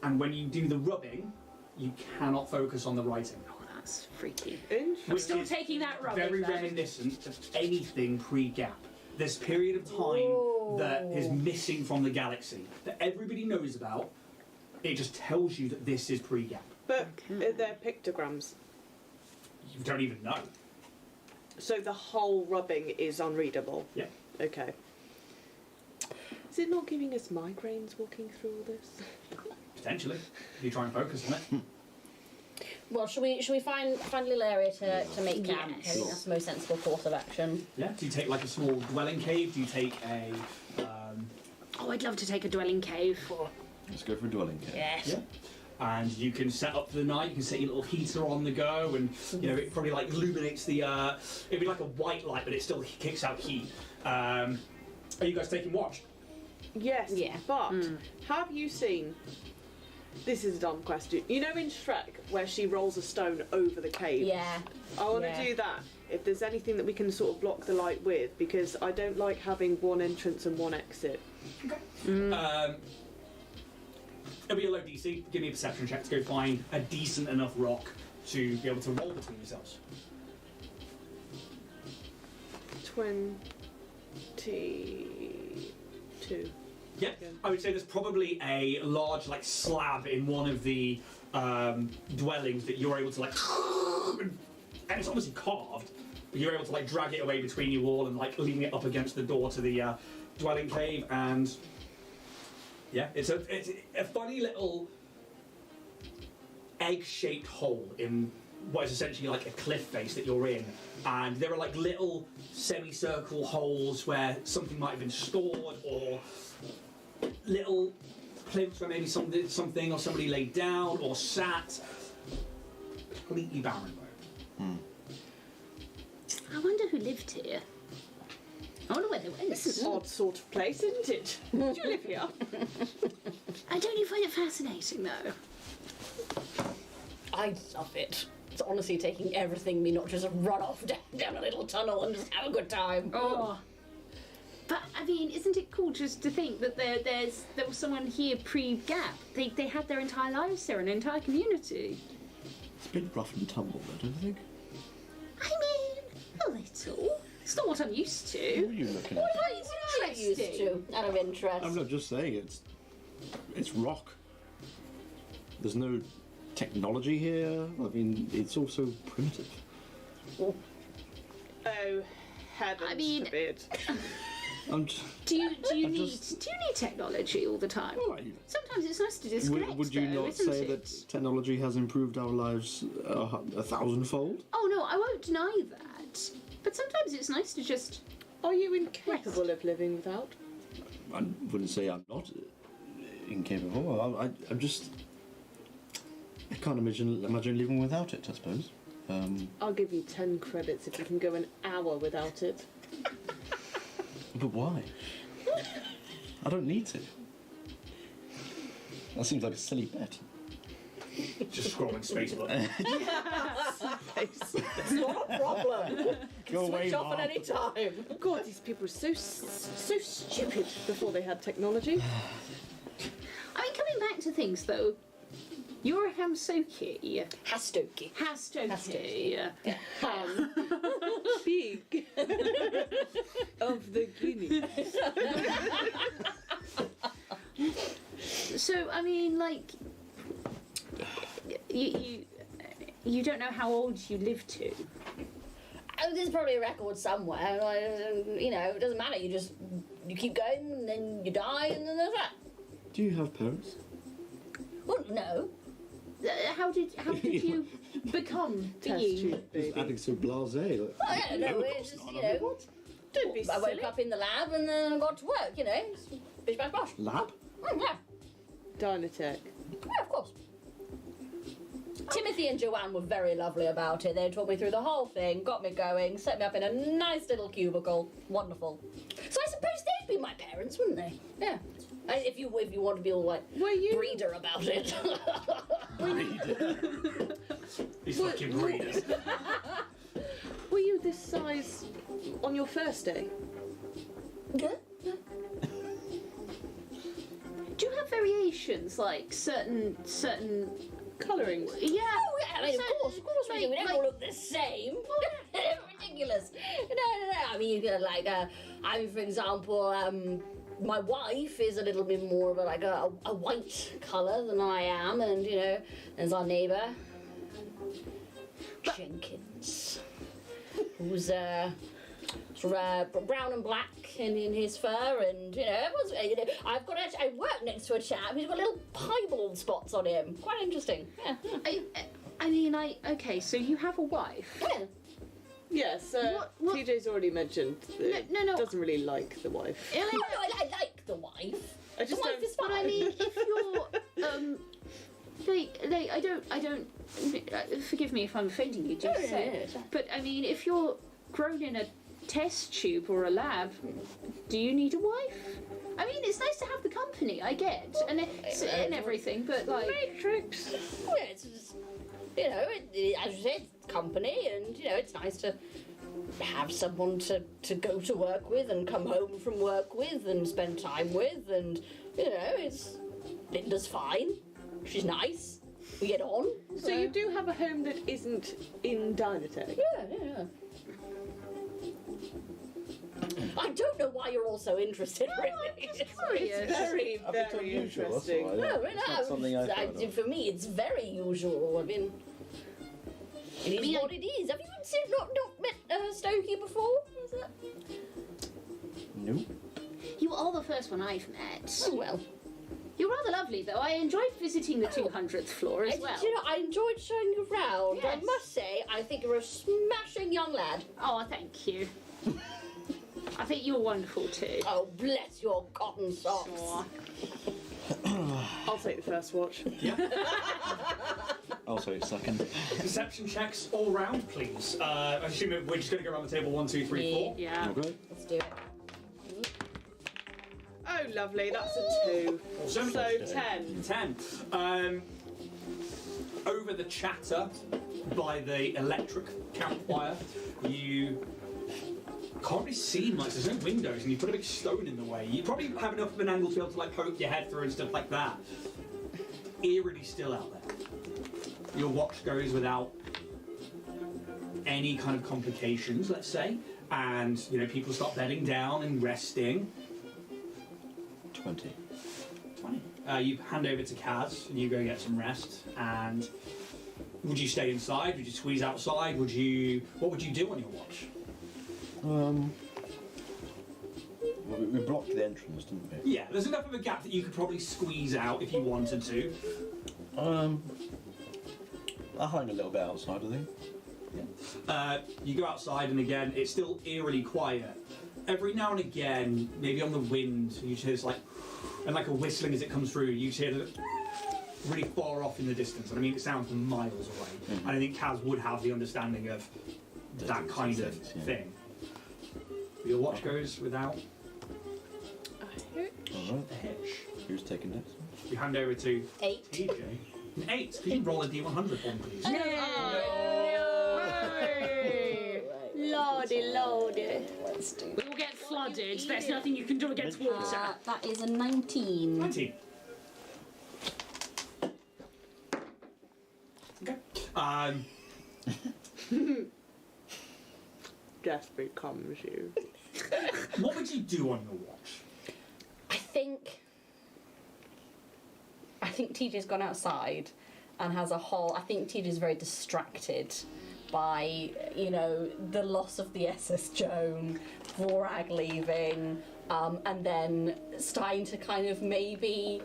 Speaker 1: and when you do the rubbing, you cannot focus on the writing.
Speaker 7: Oh, that's freaky.
Speaker 5: Interesting.
Speaker 7: I'm still
Speaker 1: is
Speaker 7: taking that rubbing.
Speaker 1: Very
Speaker 7: though.
Speaker 1: reminiscent of anything pre-gap. This period of time that is missing from the galaxy that everybody knows about. It just tells you that this is pre-gap.
Speaker 5: But they're pictograms,
Speaker 1: You don't even know.
Speaker 5: so the whole rubbing is unreadable.
Speaker 1: Yeah.
Speaker 5: Okay. Is it not giving us migraines walking through all this?
Speaker 1: Potentially, if you try and focus on it.
Speaker 2: Well, should we find a little area to make camp?
Speaker 7: Yes.
Speaker 2: I think that's the most sensible course of action.
Speaker 1: Yeah. Do you take like a small dwelling cave? Do you take a?
Speaker 7: Oh, I'd love to take a dwelling cave.
Speaker 3: Let's go for a dwelling cave.
Speaker 2: Yes.
Speaker 1: Yeah. And you can set up for the night. You can set your little heater on the go, and you know it probably like illuminates the. It'd be like a white light, but it still kicks out heat. Are you guys taking watch?
Speaker 5: Yes.
Speaker 2: Yeah.
Speaker 5: But have you seen? This is a dumb question. You know in Shrek where she rolls a stone over the cave?
Speaker 2: Yeah.
Speaker 5: I want to
Speaker 2: Yeah.
Speaker 5: do that. If there's anything that we can sort of block the light with, because I don't like having one entrance and one exit.
Speaker 1: It'll be a low DC. Give me a perception check to go find a decent enough rock to be able to roll between yourselves.
Speaker 5: 22.
Speaker 1: Yeah, I would say there's probably a large like slab in one of the dwellings that you're able to like, and it's obviously carved, but you're able to like drag it away between you all and like leaning it up against the door to the dwelling cave, and yeah, it's a funny little egg-shaped hole in what is essentially like a cliff face that you're in, and there are like little semicircle holes where something might have been stored, or little plinths where maybe something or somebody laid down or sat. Completely barren though.
Speaker 7: I wonder who lived here. I wonder where they went.
Speaker 5: This is an odd sort of place, isn't it? Do you live here?
Speaker 7: I don't you find it fascinating though?
Speaker 2: I love it. It's honestly taking everything me not just run off down a little tunnel and just have a good time.
Speaker 7: Oh. But I mean, isn't it cool just to think that there was someone here pre-Gap? They had their entire lives there, an entire community.
Speaker 3: It's a bit rough and tumble, though, don't you think?
Speaker 7: I mean, a little. It's not what I'm used
Speaker 3: What
Speaker 7: to.
Speaker 3: are you looking at?
Speaker 2: What are you used to, out of interest?
Speaker 3: I'm not just saying it's rock. There's no technology here. I mean, it's also primitive.
Speaker 5: Oh, heavens
Speaker 7: I mean-
Speaker 5: forbid.
Speaker 3: I'm just,
Speaker 7: Do you need
Speaker 3: just-
Speaker 7: technology all the time?
Speaker 3: well,
Speaker 7: Sometimes it's nice to disconnect.
Speaker 3: would you
Speaker 7: though,
Speaker 3: not
Speaker 7: isn't
Speaker 3: say
Speaker 7: it?
Speaker 3: that technology has improved our lives a 1,000-fold?
Speaker 7: Oh no, I won't deny that. But sometimes it's nice to just.
Speaker 5: Are you incapable of living without?
Speaker 3: I wouldn't say I'm not incapable. I'm just. I can't imagine living without it, I suppose.
Speaker 5: I'll give you 10 credits if you can go an hour without it.
Speaker 3: But why? I don't need to. That seems like a silly bet.
Speaker 1: Just scrolling space button.
Speaker 2: It's not a problem.
Speaker 3: Go away,
Speaker 2: Switch off at
Speaker 3: Mom.
Speaker 2: any time.
Speaker 5: God, these people were so stupid before they had technology.
Speaker 7: I mean, coming back to things though, you're a Hamsoki.
Speaker 2: Hastoki.
Speaker 7: Hastoki.
Speaker 5: Big of the guinea.
Speaker 7: So I mean, like, you don't know how old you live to.
Speaker 2: Oh, there's probably a record somewhere. You know, it doesn't matter. You keep going, and then you die, and then there's that.
Speaker 3: Do you have parents?
Speaker 2: Well, no.
Speaker 7: How did you become
Speaker 5: Test
Speaker 7: being?
Speaker 5: tube, baby.
Speaker 3: Acting so blasé. Like,
Speaker 2: Oh, yeah, no, it's just, you know.
Speaker 5: Don't be
Speaker 2: I woke
Speaker 5: silly.
Speaker 2: up in the lab and then I got to work, you know. Bish bash bosh.
Speaker 3: lab?
Speaker 2: Yeah.
Speaker 5: Dynatech.
Speaker 2: Yeah, of course. Timothy and Joanne were very lovely about it. They talked me through the whole thing, got me going, set me up in a nice little cubicle. Wonderful. So I suppose they'd be my parents, wouldn't they? Yeah. If you want to be all like
Speaker 5: Were you-
Speaker 2: breeder about it.
Speaker 1: These fucking breeders.
Speaker 5: Were you this size on your first day?
Speaker 2: Yeah.
Speaker 7: proportions, like certain
Speaker 5: Colouring.
Speaker 7: yeah.
Speaker 2: Oh, yeah, I mean,
Speaker 7: So,
Speaker 2: of course, we do. We don't all look the same. Ridiculous. No. I mean, you know, like, I mean, for example, my wife is a little bit more of a white colour than I am, and, you know, there's our neighbour, Jenkins, who's, sort of brown and black in his fur, and I work next to a chap who's got little piebald spots on him. Quite interesting. Yeah.
Speaker 7: I mean, okay, so you have a wife.
Speaker 2: Yeah.
Speaker 5: Yes,
Speaker 7: What-
Speaker 5: TJ's already mentioned that
Speaker 7: No.
Speaker 5: doesn't really like the wife.
Speaker 7: I mean,
Speaker 2: I like the wife.
Speaker 5: I just
Speaker 2: the wife
Speaker 5: don't.
Speaker 2: is fine.
Speaker 7: but I mean, if you're I don't. Forgive me if I'm offending you, just
Speaker 2: No,
Speaker 7: say.
Speaker 2: no.
Speaker 7: But I mean, if you're grown in a test tube or a lab, do you need a wife? I mean, it's nice to have the company, I get, and everything, but like
Speaker 5: Matrix.
Speaker 2: Yeah, it's just, you know, as you said, company, and you know, it's nice to have someone to go to work with and come home from work with and spend time with, and you know, Linda's fine. She's nice. We get on.
Speaker 5: So you do have a home that isn't in Dynatech?
Speaker 2: Yeah. I don't know why you're all so interested, really.
Speaker 7: curious.
Speaker 5: Very,
Speaker 3: I think it's
Speaker 5: very
Speaker 3: unusual, that's
Speaker 5: interesting.
Speaker 3: all.
Speaker 2: No,
Speaker 3: It's not something I've heard of.
Speaker 2: for me, it's very usual. I mean, it is what it is. Have you not met Stokey before? Is it?
Speaker 3: Nope.
Speaker 7: You are the first one I've met.
Speaker 2: Oh, well.
Speaker 7: You're rather lovely, though. I enjoyed visiting the 200th floor as well.
Speaker 2: Do you know, I enjoyed showing you around. I
Speaker 7: Yes.
Speaker 2: must say, I think you're a smashing young lad.
Speaker 7: Oh, thank you. I think you're wonderful too.
Speaker 2: Oh, bless your cotton socks.
Speaker 7: Aw.
Speaker 5: I'll take the first watch.
Speaker 1: Yeah.
Speaker 3: I'll take second.
Speaker 1: Perception checks all round, please. I assume we're just going to go around the table 1, 2, 3, 4.
Speaker 7: Yeah.
Speaker 3: Okay.
Speaker 2: Let's do it.
Speaker 5: Oh, lovely. That's a 2.
Speaker 1: Awesome.
Speaker 5: So 10.
Speaker 1: 10. Over the chatter by the electric campfire, you can't really see much. There's no windows, and you put a big stone in the way. You probably have enough of an angle to be able to like poke your head through and stuff like that. Eerily still out there. Your watch goes without any kind of complications, let's say, and you know people start bedding down and resting.
Speaker 3: 20.
Speaker 1: 20. You hand over to Kaz and you go get some rest. And would you stay inside? Would you squeeze outside? What would you do on your watch?
Speaker 3: Well, we blocked the entrance, didn't we?
Speaker 1: Yeah, there's enough of a gap that you could probably squeeze out if you wanted to.
Speaker 3: I hung a little bit outside, I think.
Speaker 1: You go outside and again, it's still eerily quiet. Every now and again, maybe on the wind, you hear this like a whistling as it comes through. You hear it really far off in the distance. And I mean, it sounds miles away.
Speaker 3: Mm-hmm.
Speaker 1: And I think Kaz would have the understanding of that kind of
Speaker 3: things, yeah.
Speaker 1: thing. Your watch goes without
Speaker 3: Alright.
Speaker 1: a hitch.
Speaker 3: Who's taking next?
Speaker 1: You hand over to
Speaker 2: 8.
Speaker 1: TJ. An 8. Could you roll a D100 for me, please?
Speaker 7: Lordy, lordy.
Speaker 2: Let's do
Speaker 7: We will get flooded. There's nothing you can do against water.
Speaker 2: that is a 19.
Speaker 1: 19. Okay.
Speaker 5: Just becomes you.
Speaker 1: What would you do on your watch?
Speaker 2: I think TJ's gone outside and has a whole. I think TJ's very distracted by, you know, the loss of the SS Joan, Vorag leaving, and then starting to kind of maybe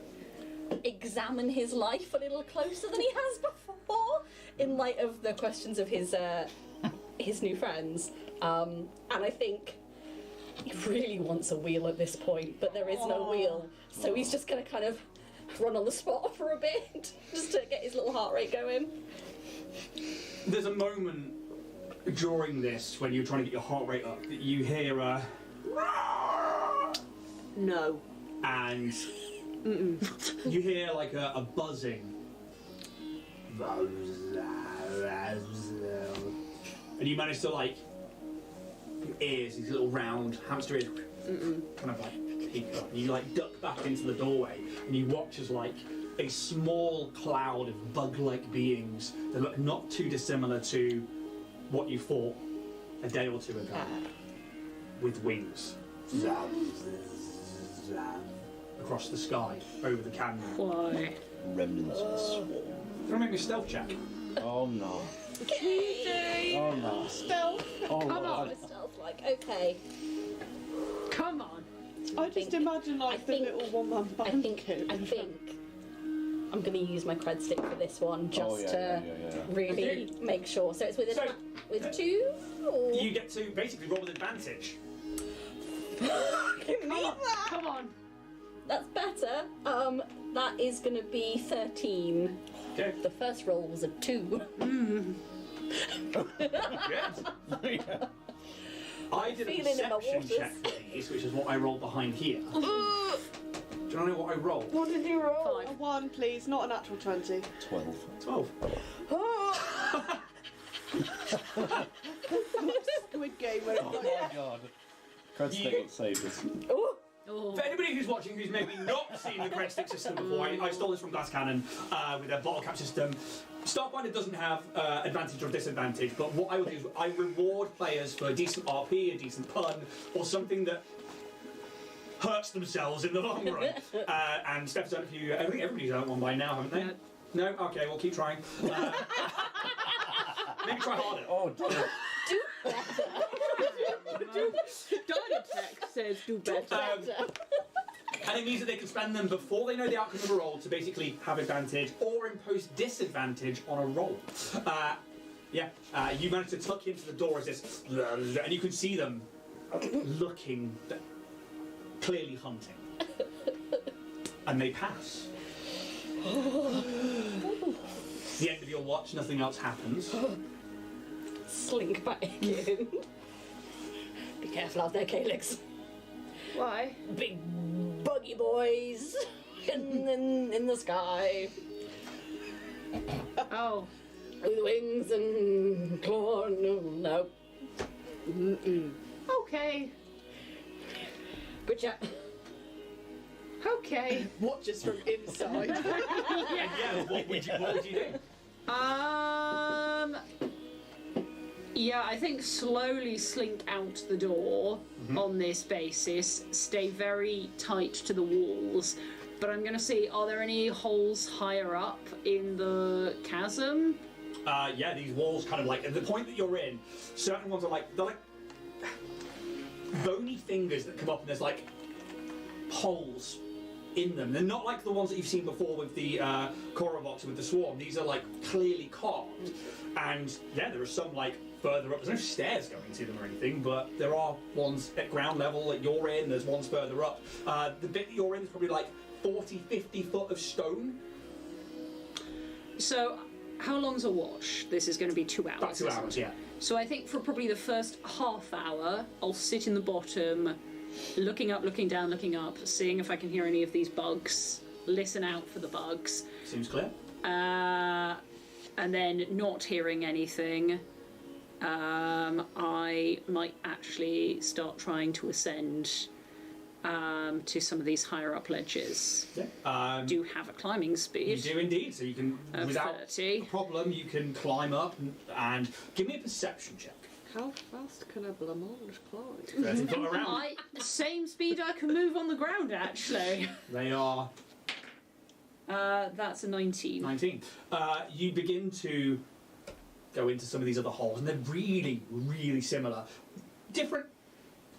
Speaker 2: examine his life a little closer than he has before, in light of the questions of his new friends. And I think he really wants a wheel at this point, but there is no wheel, so he's just going to kind of run on the spot for a bit, just to get his little heart rate going.
Speaker 1: There's a moment during this when you're trying to get your heart rate up that you hear a
Speaker 5: No.
Speaker 1: and you hear like a buzzing. And you manage to like your ears, these little round hamster ears, kind of like peek up. And you like duck back into the doorway, and you watch as like a small cloud of bug-like beings that look not too dissimilar to what you fought a day or two ago, with wings. Zap, zap, across the sky, over the canyon.
Speaker 4: Why?
Speaker 3: Remnants of the swarm.
Speaker 1: Can I make me a stealth check?
Speaker 3: Oh no.
Speaker 2: Okay.
Speaker 3: Oh no.
Speaker 5: Stealth.
Speaker 3: Oh
Speaker 2: Come
Speaker 3: no.
Speaker 2: on, stealth like. Okay.
Speaker 4: Come on.
Speaker 5: I just
Speaker 2: think-
Speaker 5: imagine like
Speaker 2: I
Speaker 5: the
Speaker 2: think-
Speaker 5: little one-man
Speaker 2: I
Speaker 5: band.
Speaker 2: think I'm going to use my cred stick for this one just to
Speaker 3: yeah.
Speaker 2: really make sure. So it's with
Speaker 1: So-
Speaker 2: with 2? Or...
Speaker 1: You get to basically roll with advantage.
Speaker 2: Give me that.
Speaker 4: Come on.
Speaker 2: That's better. That is going to be 13.
Speaker 1: Okay.
Speaker 2: The first roll was a 2.
Speaker 1: Good. I did a
Speaker 2: Feeling in my
Speaker 1: perception
Speaker 2: waters.
Speaker 1: check for these, which is what I rolled behind here. Do you know what I rolled?
Speaker 2: What did you roll?
Speaker 5: A 1, please, not a natural 20.
Speaker 3: 12.
Speaker 1: 12.
Speaker 5: Squid Game where it's
Speaker 3: Oh
Speaker 5: like,
Speaker 3: my god. Cred stick saved us.
Speaker 2: Oh,
Speaker 4: Oh.
Speaker 1: For anybody who's watching who's maybe not seen the cred stick system before, I stole this from Glass Cannon with their bottle cap system. Starfinder doesn't have advantage or disadvantage, but what I will do is I reward players for a decent RP, a decent pun, or something that hurts themselves in the long run. And Steph's done a few. I think everybody's done one by now, haven't they? No? Okay, we'll keep trying. Maybe try harder.
Speaker 3: Oh, damn it.
Speaker 2: do better.
Speaker 5: Dynatech says do better.
Speaker 1: And it means that they can spend them before they know the outcome of a roll to basically have advantage or impose disadvantage on a roll. You manage to tuck into the door as this, and you can see them looking, clearly hunting. And they pass. The end of your watch, nothing else happens.
Speaker 2: Slink back in. Be careful out there, Calyx.
Speaker 5: Why?
Speaker 2: Big buggy boys in the sky
Speaker 4: Oh.
Speaker 2: with wings and claw. No.
Speaker 4: Okay.
Speaker 2: Good chat.
Speaker 4: Okay.
Speaker 5: Watch us from inside.
Speaker 1: Yeah, what would you do?
Speaker 4: Yeah, I think slowly slink out the door on this basis. Stay very tight to the walls. But I'm going to see, are there any holes higher up in the chasm?
Speaker 1: Yeah, these walls kind of like, at the point that you're in, certain ones are they're like bony fingers that come up and there's like holes in them. They're not like the ones that you've seen before with the Korovox with the Swarm. These are like clearly carved. And yeah, there are some like further up. There's no stairs going to them or anything, but there are ones at ground level that you're in, there's ones further up. The bit that you're in is probably like 40, 50 foot of stone.
Speaker 4: So, how long's a watch? This is going to be 2 hours.
Speaker 1: About 2 hours, yeah.
Speaker 4: So I think for probably the first half hour, I'll sit in the bottom, looking up, looking down, looking up, seeing if I can hear any of these bugs, listen out for the bugs.
Speaker 1: Seems clear.
Speaker 4: And then not hearing anything, I might actually start trying to ascend to some of these higher up ledges.
Speaker 1: Yeah.
Speaker 4: Do have a climbing
Speaker 1: You
Speaker 4: speed.
Speaker 1: do indeed, so you can, without
Speaker 4: 30.
Speaker 1: a problem, you can climb up and give me a perception check.
Speaker 5: How fast can a blancmange climb?
Speaker 1: 30 foot around.
Speaker 4: Same speed I can move on the ground, actually.
Speaker 1: They are
Speaker 4: That's a 19.
Speaker 1: 19. You begin to go into some of these other holes, and they're really, really similar. Different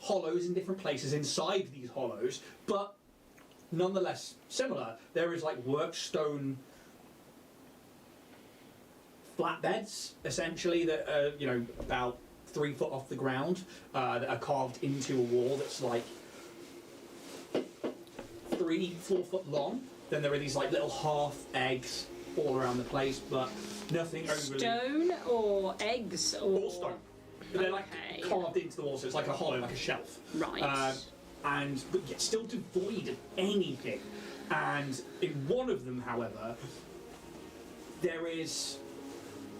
Speaker 1: hollows in different places inside these hollows, but nonetheless similar. There is like worked stone flatbeds, essentially, that are, about 3 foot off the ground, that are carved into a wall that's like 3-4 foot long. Then there are these like little half eggs all around the place, but nothing overly.
Speaker 4: Stone or eggs or
Speaker 1: All stone. But they're like
Speaker 4: Okay.
Speaker 1: carved into the wall, so it's like a hollow, like a shelf.
Speaker 4: Right.
Speaker 1: But yet still devoid of anything. And in one of them, however, there is.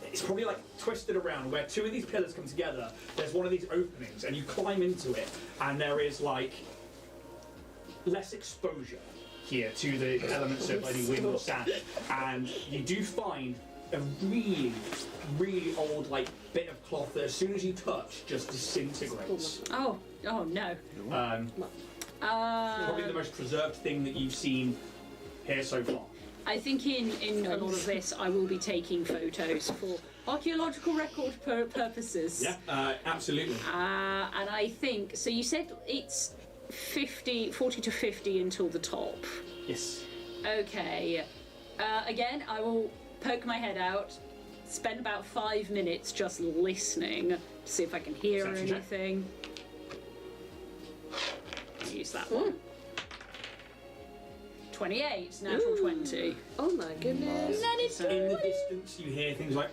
Speaker 1: It's probably like twisted around where 2 of these pillars come together. There's one of these openings, and you climb into it, and there is like less exposure here to the elements of any wind or sand, and you do find a really, really old like bit of cloth that as soon as you touch just disintegrates.
Speaker 7: Oh no.
Speaker 1: Probably the most preserved thing that you've seen here so far.
Speaker 7: I think in a lot of this, I will be taking photos for archaeological record purposes.
Speaker 1: Yeah, absolutely.
Speaker 7: And I think, so you said it's 40 to 50 until the top.
Speaker 1: Yes.
Speaker 7: Okay. Again, I will poke my head out, spend about 5 minutes just listening to see if I can hear
Speaker 1: Perception check.
Speaker 7: anything. Use that one. 28, natural 20.
Speaker 5: Oh my goodness.
Speaker 1: In the distance, you hear things like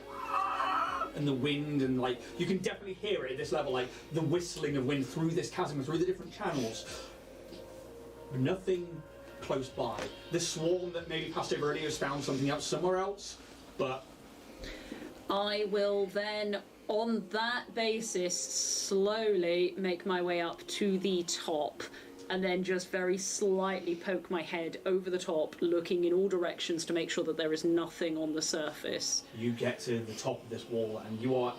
Speaker 1: and the wind, and like you can definitely hear it at this level, like the whistling of wind through this chasm and through the different channels. Nothing close by. The swarm that maybe passed over earlier has found something else somewhere else, but
Speaker 7: I will then, on that basis, slowly make my way up to the top, and then just very slightly poke my head over the top, looking in all directions to make sure that there is nothing on the surface.
Speaker 1: you get to the top of this wall and you are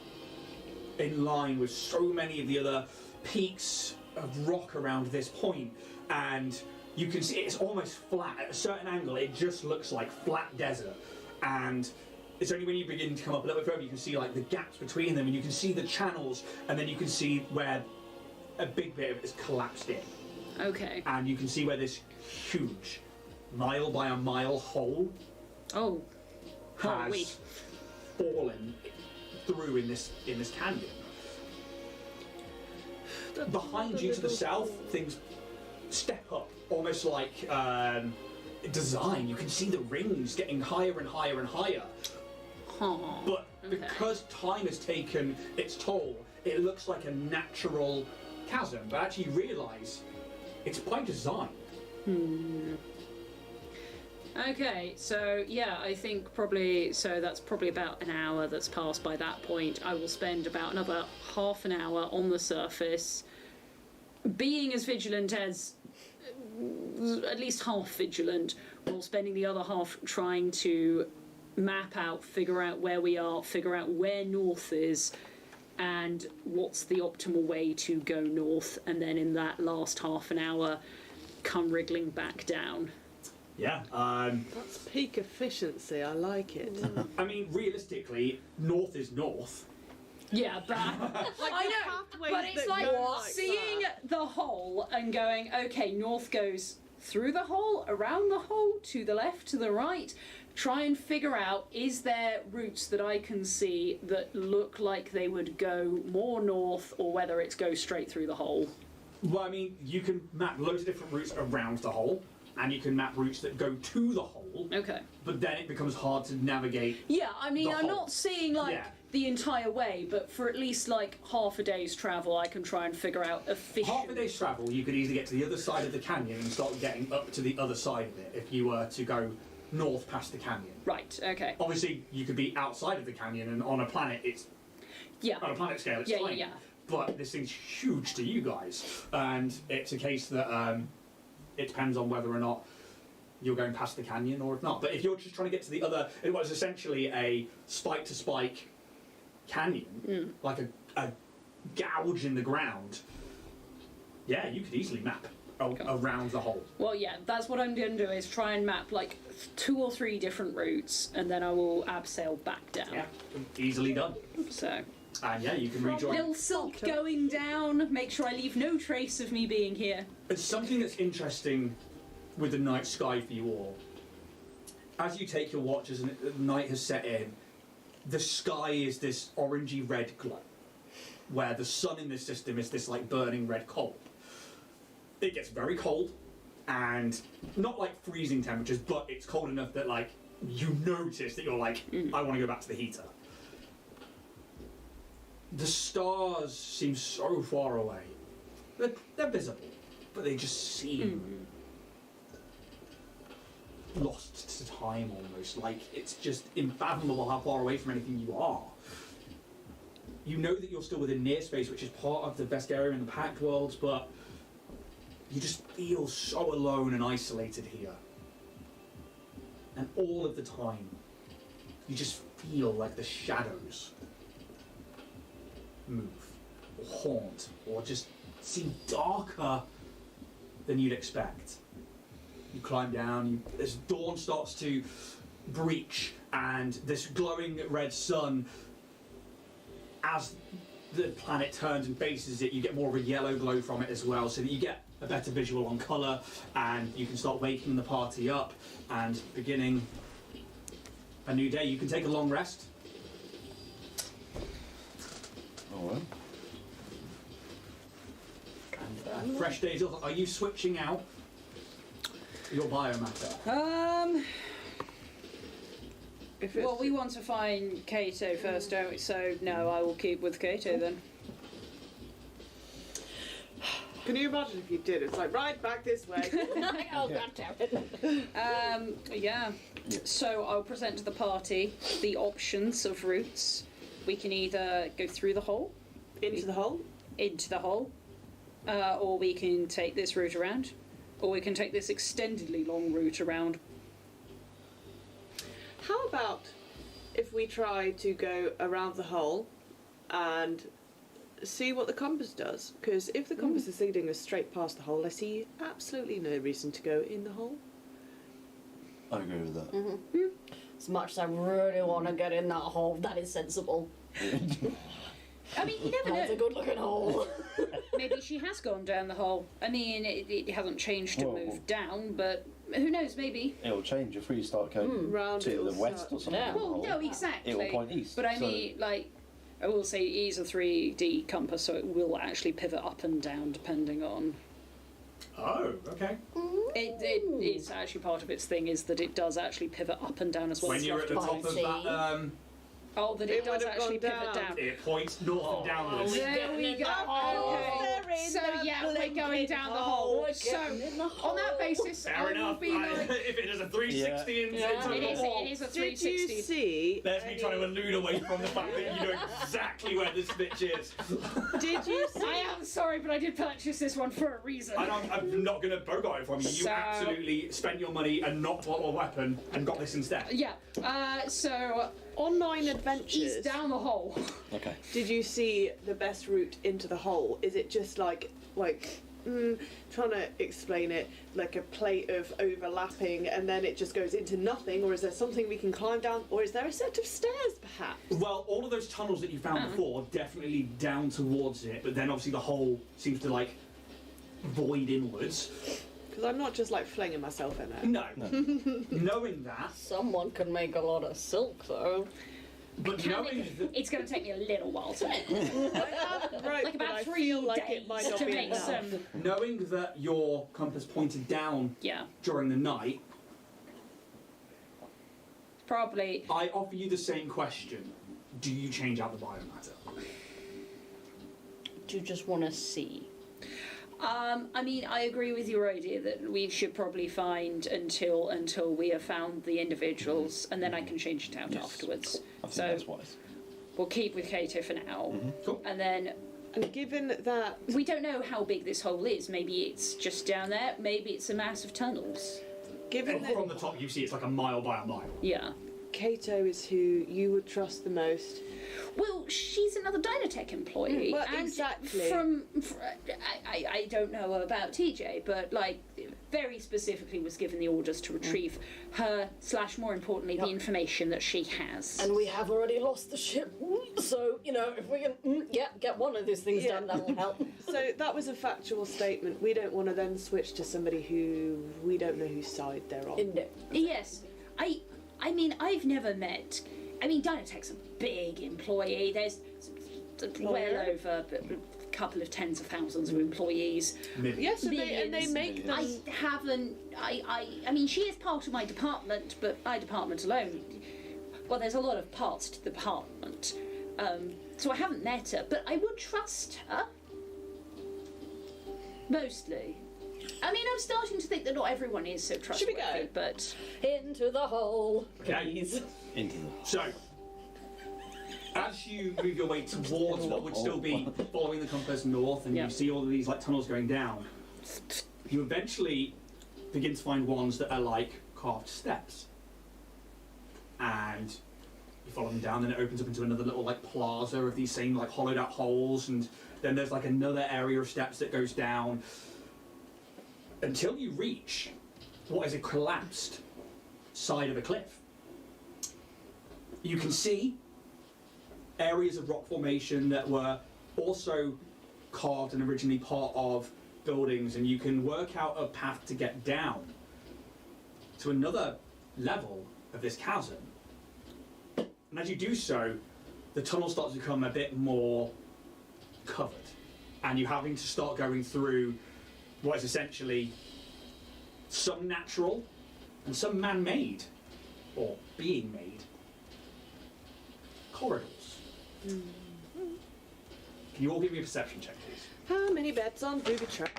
Speaker 1: in line with so many of the other peaks of rock around this point, and you can see it's almost flat. At a certain angle it just looks like flat desert, and it's only when you begin to come up a little bit further you can see like the gaps between them, and you can see the channels, and then you can see where a big bit of it is collapsed in.
Speaker 7: Okay.
Speaker 1: And you can see where this huge, mile by a mile hole
Speaker 7: Oh.
Speaker 1: has
Speaker 7: wait.
Speaker 1: fallen through in this canyon. Behind you to the south, things step up, almost like design. You can see the rings getting higher and higher and higher.
Speaker 7: Huh.
Speaker 1: But
Speaker 7: Okay.
Speaker 1: because time has taken its toll, it looks like a natural chasm. But actually, you realise it's by design.
Speaker 7: Okay, so yeah, I think probably, so that's probably about an hour that's passed by that point. I will spend about another half an hour on the surface, being as vigilant as, at least half vigilant, while spending the other half trying to map out, figure out where we are, figure out where north is, and what's the optimal way to go north, and then in that last half an hour, come wriggling back down.
Speaker 1: Yeah.
Speaker 5: That's peak efficiency. I like it.
Speaker 1: I mean, realistically, north is north.
Speaker 7: Yeah, but I know,
Speaker 5: pathways
Speaker 7: but it's
Speaker 5: that
Speaker 7: like
Speaker 5: go like
Speaker 7: seeing
Speaker 5: that.
Speaker 7: the hole and going, okay, north goes through the hole, around the hole, to the left, to the right. Try and figure out, is there routes that I can see that look like they would go more north, or whether it's go straight through the hole?
Speaker 1: Well, I mean, you can map loads of different routes around the hole, and you can map routes that go to the hole,
Speaker 7: Okay.
Speaker 1: but then it becomes hard to navigate.
Speaker 7: Yeah, I mean,
Speaker 1: The
Speaker 7: I'm
Speaker 1: hole.
Speaker 7: not seeing like
Speaker 1: Yeah.
Speaker 7: the entire way, but for at least like half a day's travel, I can try and figure out efficient.
Speaker 1: Half a day's travel, you could easily get to the other side of the canyon and start getting up to the other side of it if you were to go north past the canyon.
Speaker 7: Right. Okay.
Speaker 1: Obviously, you could be outside of the canyon, and on a planet, it's
Speaker 7: Yeah.
Speaker 1: on a planet scale, it's
Speaker 7: Yeah, yeah,
Speaker 1: fine.
Speaker 7: yeah.
Speaker 1: But this thing's huge to you guys, and it's a case that it depends on whether or not you're going past the canyon or if not. But if you're just trying to get to the other, it was essentially a spike to spike canyon, like a gouge in the ground. Yeah, you could easily map around the hole.
Speaker 7: Well, yeah, that's what I'm going to do, is try and map like 2 or 3 different routes, and then I will abseil back down.
Speaker 1: Yeah, easily done.
Speaker 7: So,
Speaker 1: And yeah, you can rejoin.
Speaker 7: little silk going down, make sure I leave no trace of me being here.
Speaker 1: It's something that's interesting with the night sky for you all. As you take your watches and the night has set in, the sky is this orangey red glow, where the sun in this system is this like burning red coal. It gets very cold, and not like freezing temperatures, but it's cold enough that like you notice that you're like, I want to go back to the heater. The stars seem so far away. They're visible, but they just seem lost to time almost. Like it's just unfathomable how far away from anything you are. You know that you're still within near space, which is part of the best area in the Pact Worlds, but you just feel so alone and isolated here. And all of the time, you just feel like the shadows move, or haunt, or just seem darker than you'd expect. You climb down, as dawn starts to breach, and this glowing red sun, as the planet turns and faces it, you get more of a yellow glow from it as well, so that you get a better visual on colour, and you can start waking the party up and beginning a new day. You can take a long rest.
Speaker 3: Alright.
Speaker 1: And fresh days off. Are you switching out your biomatter?
Speaker 5: If it's
Speaker 7: Well, we want to find Kato first, don't we? So, no, I will keep with Kato then.
Speaker 5: Can you imagine if you did? It's like, right, back this way.
Speaker 2: Oh, God damn it.
Speaker 7: Yeah. So, I'll present to the party the options of routes. We can either go through the hole,
Speaker 5: Into the hole?
Speaker 7: or we can take this route around, or we can take this extendedly long route around.
Speaker 5: How about if we try to go around the hole and see what the compass does? Because if the compass is leading us straight past the hole, I see absolutely no reason to go in the hole.
Speaker 3: I agree with that.
Speaker 2: As much as I really want to get in that hole, that is sensible.
Speaker 7: I mean, you never
Speaker 2: That's a
Speaker 7: know.
Speaker 2: good looking hole.
Speaker 7: Maybe she has gone down the hole. I mean, it hasn't changed to
Speaker 3: Well-
Speaker 7: move down, but who knows, maybe.
Speaker 3: It'll change if we start going
Speaker 5: Round
Speaker 3: to
Speaker 5: it
Speaker 3: the
Speaker 5: will
Speaker 3: west
Speaker 5: start-
Speaker 3: or something.
Speaker 2: Yeah.
Speaker 3: in the
Speaker 7: Well,
Speaker 3: hole.
Speaker 7: no, exactly.
Speaker 3: It will point east.
Speaker 7: But I
Speaker 3: so-
Speaker 7: mean, like, I will say it is a 3D compass, so it will actually pivot up and down depending on.
Speaker 1: Oh, okay.
Speaker 7: It is actually part of its thing is that it does actually pivot up and down as well.
Speaker 1: When you're at the top of that,
Speaker 7: Oh, that
Speaker 5: It
Speaker 7: it does
Speaker 5: would have
Speaker 7: actually
Speaker 5: gone
Speaker 7: pivot
Speaker 5: down.
Speaker 7: down.
Speaker 1: it points north and downwards.
Speaker 7: There we go.
Speaker 2: Oh,
Speaker 7: Okay. So yeah, we're going down the hole. So on that basis, I
Speaker 1: Fair
Speaker 7: will
Speaker 1: enough.
Speaker 7: be like,
Speaker 1: If it is a 360 and
Speaker 2: Yeah.
Speaker 1: into
Speaker 7: it
Speaker 1: the
Speaker 7: is.
Speaker 1: hole,
Speaker 7: It is a
Speaker 5: Did
Speaker 7: 360.
Speaker 5: you see?
Speaker 1: there's me trying to allude away from the fact that you know exactly where this bitch is.
Speaker 5: Did you see?
Speaker 7: I am sorry, but I did purchase this one for a reason.
Speaker 1: And I'm not going to bogart it from you. You
Speaker 7: So-
Speaker 1: absolutely spent your money and not bought a weapon and got this instead.
Speaker 7: Yeah. So
Speaker 5: Online adventures.
Speaker 7: he's down the hole.
Speaker 3: Okay.
Speaker 5: Did you see the best route into the hole? Is it just like trying to explain it, like a plate of overlapping and then it just goes into nothing, or is there something we can climb down, or is there a set of stairs perhaps?
Speaker 1: Well, all of those tunnels that you found before definitely down towards it, but then obviously the hole seems to like void inwards.
Speaker 5: Because I'm not just like flinging myself in it.
Speaker 1: No. Knowing that,
Speaker 2: Someone can make a lot of silk, though.
Speaker 1: but knowing that
Speaker 7: It's going to take me a little while to make.
Speaker 5: I have rope,
Speaker 7: Like
Speaker 5: but
Speaker 7: about
Speaker 5: I
Speaker 7: 3
Speaker 5: feel like
Speaker 7: days
Speaker 5: it might not
Speaker 7: to
Speaker 5: be
Speaker 7: make
Speaker 5: enough.
Speaker 7: some.
Speaker 1: knowing that your compass pointed down
Speaker 7: Yeah,
Speaker 1: during the night,
Speaker 7: probably.
Speaker 1: I offer you the same question. Do you change out the biomatter?
Speaker 2: Do you just want to see?
Speaker 7: I mean, I agree with your idea that we should probably find until we have found the individuals, and then I can change it out
Speaker 3: Yes.
Speaker 7: afterwards.
Speaker 3: I think
Speaker 7: So
Speaker 3: that's wise.
Speaker 7: we'll keep with Kato for now,
Speaker 1: Cool.
Speaker 7: and then
Speaker 5: And given that
Speaker 7: we don't know how big this hole is. Maybe it's just down there. Maybe it's a mass of tunnels.
Speaker 5: given that
Speaker 1: From the top, you see it's like a mile by a mile.
Speaker 7: Yeah.
Speaker 5: Kato is who you would trust the most,
Speaker 7: Well, she's another Dynatech employee.
Speaker 5: Well,
Speaker 7: and
Speaker 5: exactly.
Speaker 7: I don't know about TJ, but like very specifically was given the orders to retrieve her / more importantly the information that she has.
Speaker 2: And we have already lost the ship, so, you know, if we can get one of these things
Speaker 5: Yeah.
Speaker 2: done, that will help.
Speaker 5: so that was a factual statement. We don't want to then switch to somebody who we don't know whose side they're on.
Speaker 2: In
Speaker 7: Yes, I mean I've never met. I mean Dynatech's a big employee. There's well over a couple of tens of thousands of employees.
Speaker 5: Yes, and they
Speaker 7: Millions.
Speaker 5: make them.
Speaker 7: I haven't. I mean, she is part of my department, but my department alone. Well, there's a lot of parts to the department, so I haven't met her, but I would trust her. Mostly. I mean, I'm starting to think that not everyone is so trustworthy,
Speaker 5: go?
Speaker 7: but
Speaker 2: Into the hole,
Speaker 1: Okay.
Speaker 2: please.
Speaker 3: Into the.
Speaker 1: So, as you move your way towards what would still be following the compass north, and
Speaker 7: Yeah.
Speaker 1: you see all of these like tunnels going down, you eventually begin to find ones that are like carved steps. And you follow them down, and it opens up into another little like plaza of these same like hollowed out holes, and then there's like another area of steps that goes down until you reach what is a collapsed side of a cliff. You can see areas of rock formation that were also carved and originally part of buildings, and you can work out a path to get down to another level of this chasm. And as you do so, the tunnel starts to become a bit more covered, and you're having to start going through what is essentially some natural and some man-made, or being made, corridors. Can you all give me a perception check, please?
Speaker 5: How many bets on booby traps?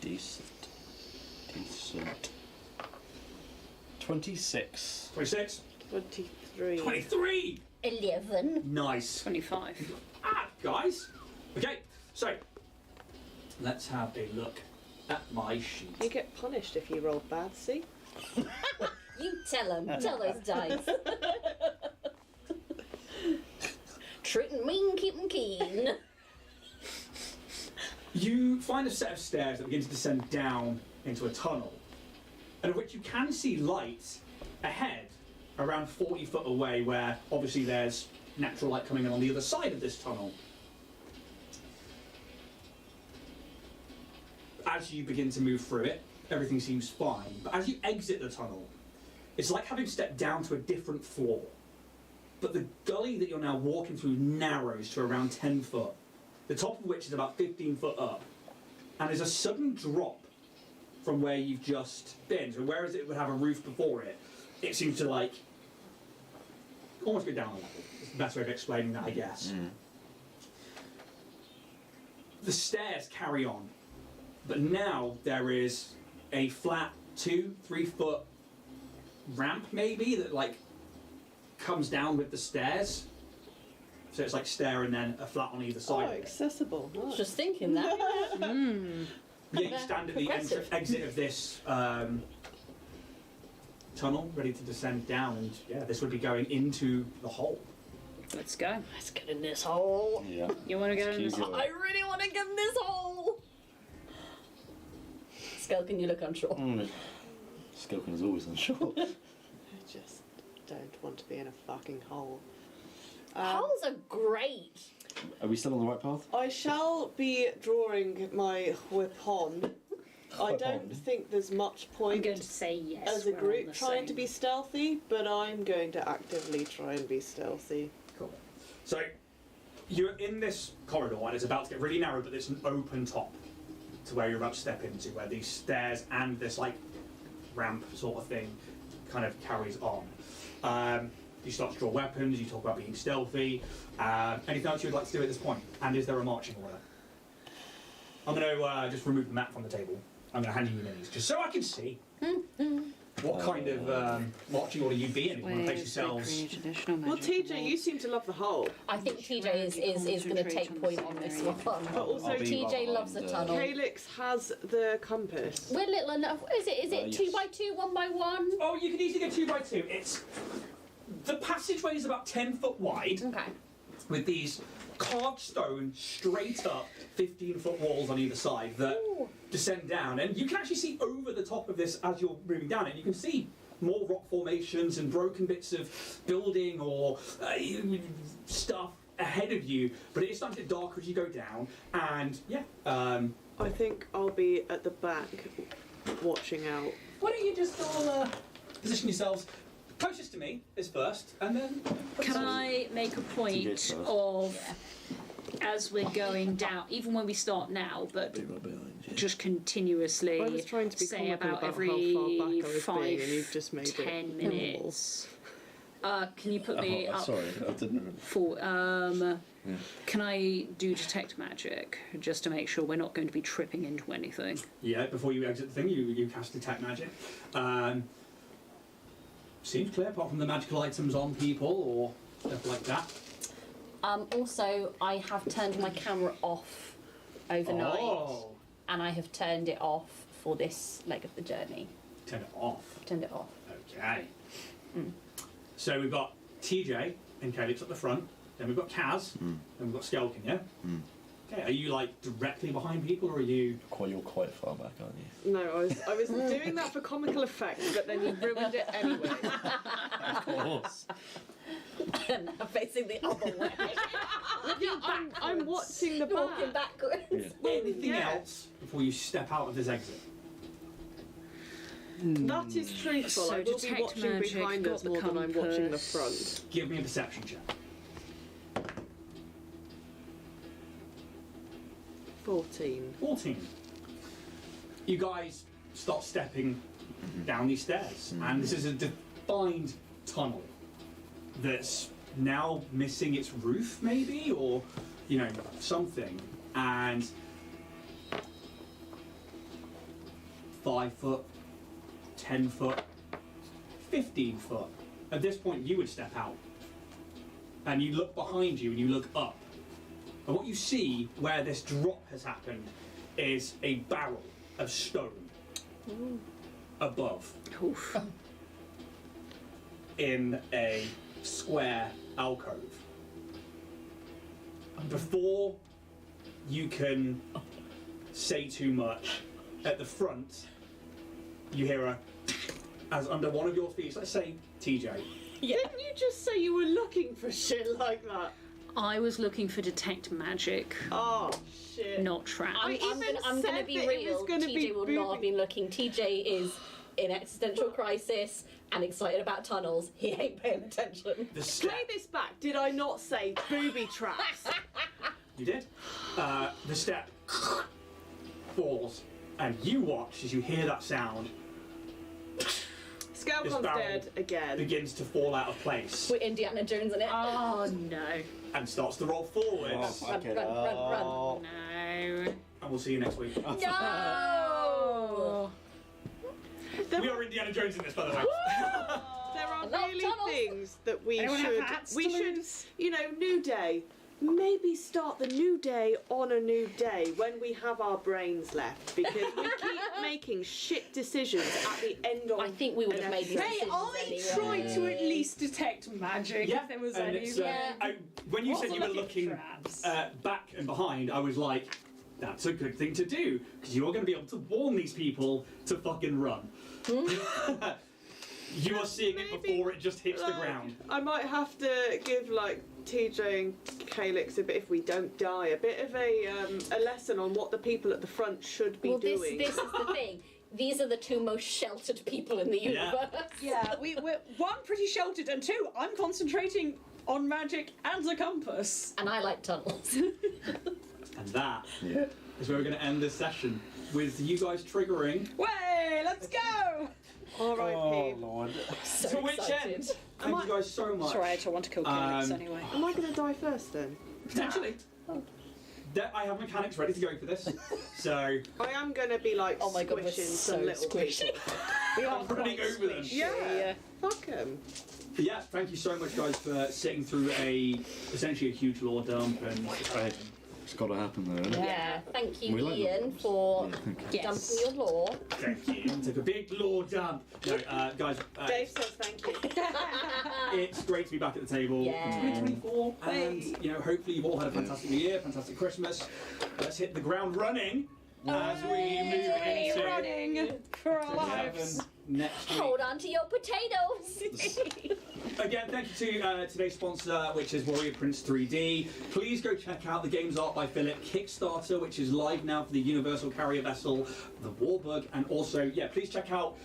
Speaker 3: Decent. 26.
Speaker 1: 26?
Speaker 5: 23.
Speaker 1: 23!
Speaker 2: 11.
Speaker 1: Nice.
Speaker 4: 25.
Speaker 1: Guys. Okay, so let's have a look at my sheet.
Speaker 5: You get punished if you roll bad, see?
Speaker 2: You tell him. Tell those dice. Treat 'em mean, keep 'em keen.
Speaker 1: You find a set of stairs that begin to descend down into a tunnel, and of which you can see light ahead, around 40 foot away, where obviously there's natural light coming in on the other side of this tunnel. As you begin to move through it, everything seems fine, but as you exit the tunnel, it's like having stepped down to a different floor. But the gully that you're now walking through narrows to around 10 foot, the top of which is about 15 foot up, and there's a sudden drop from where you've just been. So whereas it would have a roof before it, it seems to like almost go down a level. It's the best way of explaining that, I guess. The stairs carry on, but now there is a flat 2-3 foot ramp maybe that like comes down with the stairs. So it's like stair and then a flat on either
Speaker 5: Oh,
Speaker 1: side of it.
Speaker 5: accessible. Nice.
Speaker 2: Just thinking that.
Speaker 1: Yeah, you stand at the exit of this tunnel, ready to descend down, and yeah, this would be going into the hole.
Speaker 4: Let's go.
Speaker 2: Let's get in this hole.
Speaker 3: Yeah.
Speaker 4: You want to go in this?
Speaker 3: Keep going.
Speaker 2: I really want to get in this hole. Skelkin, you look unsure.
Speaker 3: Skelkin is always unsure.
Speaker 5: I just don't want to be in a fucking hole.
Speaker 2: Holes are great.
Speaker 3: Are we still on the right path?
Speaker 5: I shall be drawing my weapon. I don't think there's much
Speaker 4: I'm
Speaker 5: point
Speaker 4: going to say yes.
Speaker 5: as a
Speaker 4: we're on
Speaker 5: group
Speaker 4: the
Speaker 5: trying to
Speaker 4: same.
Speaker 5: be stealthy, but I'm going to actively try and be stealthy.
Speaker 1: Cool. So you're in this corridor and it's about to get really narrow, but there's an open top to where you're about to step into, where these stairs and this like ramp sort of thing kind of carries on. You start to draw weapons, you talk about being stealthy. Anything else you would like to do at this point? And is there a marching order? I'm going to just remove the map from the table. I'm going to hand you your minis, just so I can see what kind of marching order you'd be in if you want to place yourselves.
Speaker 5: Well, TJ, you seem to love the hole.
Speaker 2: I think TJ is going to take point on this one.
Speaker 5: But also,
Speaker 3: I'll be
Speaker 2: TJ loves the
Speaker 3: behind,
Speaker 2: tunnel.
Speaker 5: Calyx has the compass.
Speaker 2: We're little enough. Is it
Speaker 3: yes.
Speaker 2: 2 by 2, 1 by 1?
Speaker 1: Oh, you can easily go 2 by 2. It's the passageway is about 10 foot wide,
Speaker 2: Okay.
Speaker 1: with these carved stone, straight up 15-foot walls on either side that descend down, and you can actually see over the top of this as you're moving down, and you can see more rock formations and broken bits of building or stuff ahead of you, but it is starting to get darker as you go down, and yeah.
Speaker 5: I think I'll be at the back, watching out.
Speaker 1: Why don't you just all position yourselves closest to me is first, and then...
Speaker 4: Can I make a point
Speaker 3: TJ's first.
Speaker 4: of, as we're going down, even when we start now, but
Speaker 3: Be right behind you.
Speaker 4: just continuously
Speaker 5: I was trying to be
Speaker 4: say
Speaker 5: comical
Speaker 4: about
Speaker 5: about
Speaker 4: every
Speaker 5: how far back I was
Speaker 4: 5,
Speaker 5: being, and you've just made it
Speaker 4: 10 minutes. Can you put me
Speaker 3: Oh,
Speaker 4: up
Speaker 3: sorry, I didn't.
Speaker 4: for, can I do detect magic, just to make sure we're not going to be tripping into anything?
Speaker 1: Yeah, before you exit the thing, you cast Detect Magic. Seems clear, apart from the magical items on people or stuff like that.
Speaker 2: Also, I have turned my camera off overnight,
Speaker 1: Oh,
Speaker 2: and I have turned it off for this leg of the journey.
Speaker 1: turn it off.
Speaker 2: Turned it off.
Speaker 1: Okay. So we've got TJ and Calix at the front. Then we've got Kaz. Then we've got Skelkin, yeah? Okay, are you like directly behind people or are you...
Speaker 3: You're quite far back, aren't you?
Speaker 5: No, I was doing that for comical effect, but then you ruined it anyway.
Speaker 3: Of course.
Speaker 2: And I'm facing the other way.
Speaker 5: Yeah, I'm watching the
Speaker 2: Walking
Speaker 5: back.
Speaker 2: backwards.
Speaker 3: Yeah.
Speaker 1: Anything
Speaker 5: Yeah.
Speaker 1: else before you step out of this exit?
Speaker 5: That is truthful.
Speaker 7: So
Speaker 5: I will be
Speaker 7: detect
Speaker 5: watching
Speaker 7: magic,
Speaker 5: behind
Speaker 7: got
Speaker 5: us
Speaker 7: the
Speaker 5: more than I'm watching the
Speaker 7: compass.
Speaker 5: front.
Speaker 1: Give me a perception check.
Speaker 5: 14.
Speaker 1: 14. You guys start stepping down these stairs, and this is a defined tunnel that's now missing its roof, maybe, or something. And 5 foot, 10 foot, 15 foot. At this point, you would step out, and you look behind you, and you look up. And what you see where this drop has happened is a barrel of stone above in a square alcove. And before you can say too much, at the front you hear as under one of your feet, let's say TJ.
Speaker 5: Didn't you just say you were looking for shit like that?
Speaker 7: I was looking for detect magic,
Speaker 5: Oh, shit.
Speaker 7: not trap.
Speaker 5: I even
Speaker 2: I'm gonna
Speaker 5: said
Speaker 2: be
Speaker 5: that it was
Speaker 2: real.
Speaker 5: gonna
Speaker 2: TJ
Speaker 5: be
Speaker 2: will not
Speaker 5: booming.
Speaker 2: have been looking. TJ is in existential crisis and excited about tunnels. He ain't paying attention.
Speaker 1: The step,
Speaker 5: Play this back. Did I not say booby traps?
Speaker 1: you did. The step falls, and you watch as you hear that sound. This
Speaker 5: Skelcon's
Speaker 1: barrel
Speaker 5: dead again.
Speaker 1: begins to fall out of place
Speaker 2: We're Indiana Jones in it.
Speaker 7: Oh no.
Speaker 1: and starts to roll forwards.
Speaker 2: Run, run, run.
Speaker 7: No.
Speaker 1: And we'll see you next week.
Speaker 2: No!
Speaker 1: We are Indiana Jones in this, by the way.
Speaker 5: There are
Speaker 2: love
Speaker 5: really
Speaker 2: tunnels.
Speaker 5: things that we
Speaker 7: Anyone have
Speaker 5: should.
Speaker 7: hats
Speaker 5: We
Speaker 7: to
Speaker 5: should,
Speaker 7: lose?
Speaker 5: new day. Maybe start the new day on a new day when we have our brains left, because we keep making shit decisions at the end of.
Speaker 2: I think we would have made these
Speaker 5: Hey,
Speaker 2: decisions
Speaker 7: I
Speaker 2: anyway.
Speaker 7: tried to at least detect magic
Speaker 1: Yeah,
Speaker 7: if there was
Speaker 1: and
Speaker 7: any.
Speaker 1: it's,
Speaker 2: Yeah.
Speaker 1: when you said
Speaker 7: Wasn't
Speaker 1: you were
Speaker 7: looking
Speaker 1: looking
Speaker 7: traps.
Speaker 1: back and behind, I was like, that's a good thing to do, because you're going to be able to warn these people to fucking run. You are seeing it
Speaker 5: Maybe,
Speaker 1: before it just hits the
Speaker 5: like,
Speaker 1: ground.
Speaker 5: I might have to give TJ and Calix a bit, if we don't die, a bit of a lesson on what the people at the front should be
Speaker 2: Well,
Speaker 5: doing.
Speaker 2: this is the thing. These are the two most sheltered people in the
Speaker 1: Yeah.
Speaker 2: universe.
Speaker 7: Yeah, we're one pretty sheltered, and two, I'm concentrating on magic and a compass.
Speaker 2: And I like tunnels.
Speaker 1: And that is where we're going to end this session, with you guys triggering.
Speaker 7: Way, let's go!
Speaker 5: R.I.P.
Speaker 3: Oh, Lord.
Speaker 2: So
Speaker 1: To which
Speaker 2: excited.
Speaker 1: end? Thank you guys so much.
Speaker 7: Sorry, I want to kill Calix
Speaker 1: Um,
Speaker 7: anyway.
Speaker 5: Am I going to die first then?
Speaker 1: Potentially. I have mechanics ready to go for this, so
Speaker 5: I am going to be
Speaker 2: Oh my god, we're
Speaker 5: squishing
Speaker 2: so
Speaker 5: some little
Speaker 2: squishy.
Speaker 5: people.
Speaker 7: We are
Speaker 1: I'm running
Speaker 7: quite
Speaker 1: over them.
Speaker 7: squishy.
Speaker 5: Yeah. Fuck 'em.
Speaker 1: But yeah, thank you so much, guys, for sitting through essentially a huge lore dump and.
Speaker 3: It's got to happen though, isn't it?
Speaker 2: Yeah, thank you,
Speaker 3: We like
Speaker 2: Ian,
Speaker 3: lores.
Speaker 2: for
Speaker 3: Yeah, thank you.
Speaker 2: dumping your lore.
Speaker 1: Thank you. Took a big lore dump. No, guys,
Speaker 5: Dave says thank you.
Speaker 1: it's great to be back at the table.
Speaker 2: Yeah.
Speaker 1: 2024, and hopefully you've all had a fantastic New Year, fantastic Christmas. Let's hit the ground running as we move into
Speaker 7: running for our lives.
Speaker 1: next week.
Speaker 2: Hold on to your potatoes.
Speaker 1: Again, thank you to today's sponsor, which is Warrior Prince 3D. Please go check out the game's art by Philip Kickstarter, which is live now for the Universal Carrier Vessel, the Warbug, and also, please check out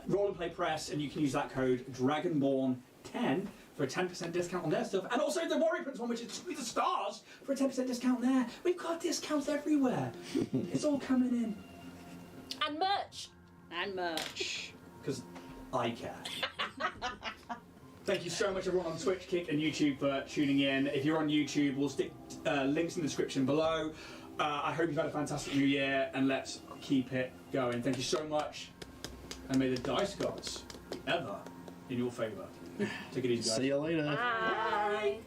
Speaker 1: Roll and Play Press, and you can use that code Dragonborn10 for a 10% discount on their stuff, and also the Warrior Prince one, which is the stars, for a 10% discount there. We've got discounts everywhere. It's all coming in.
Speaker 2: And merch.
Speaker 7: And merch.
Speaker 1: Because I care. Thank you so much, everyone on Twitch, Kick, and YouTube for tuning in. If you're on YouTube, we'll stick links in the description below. I hope you've had a fantastic New Year, and let's keep it going. Thank you so much, and may the dice gods be ever in your favour. Take it easy, guys.
Speaker 3: See you later.
Speaker 2: Bye.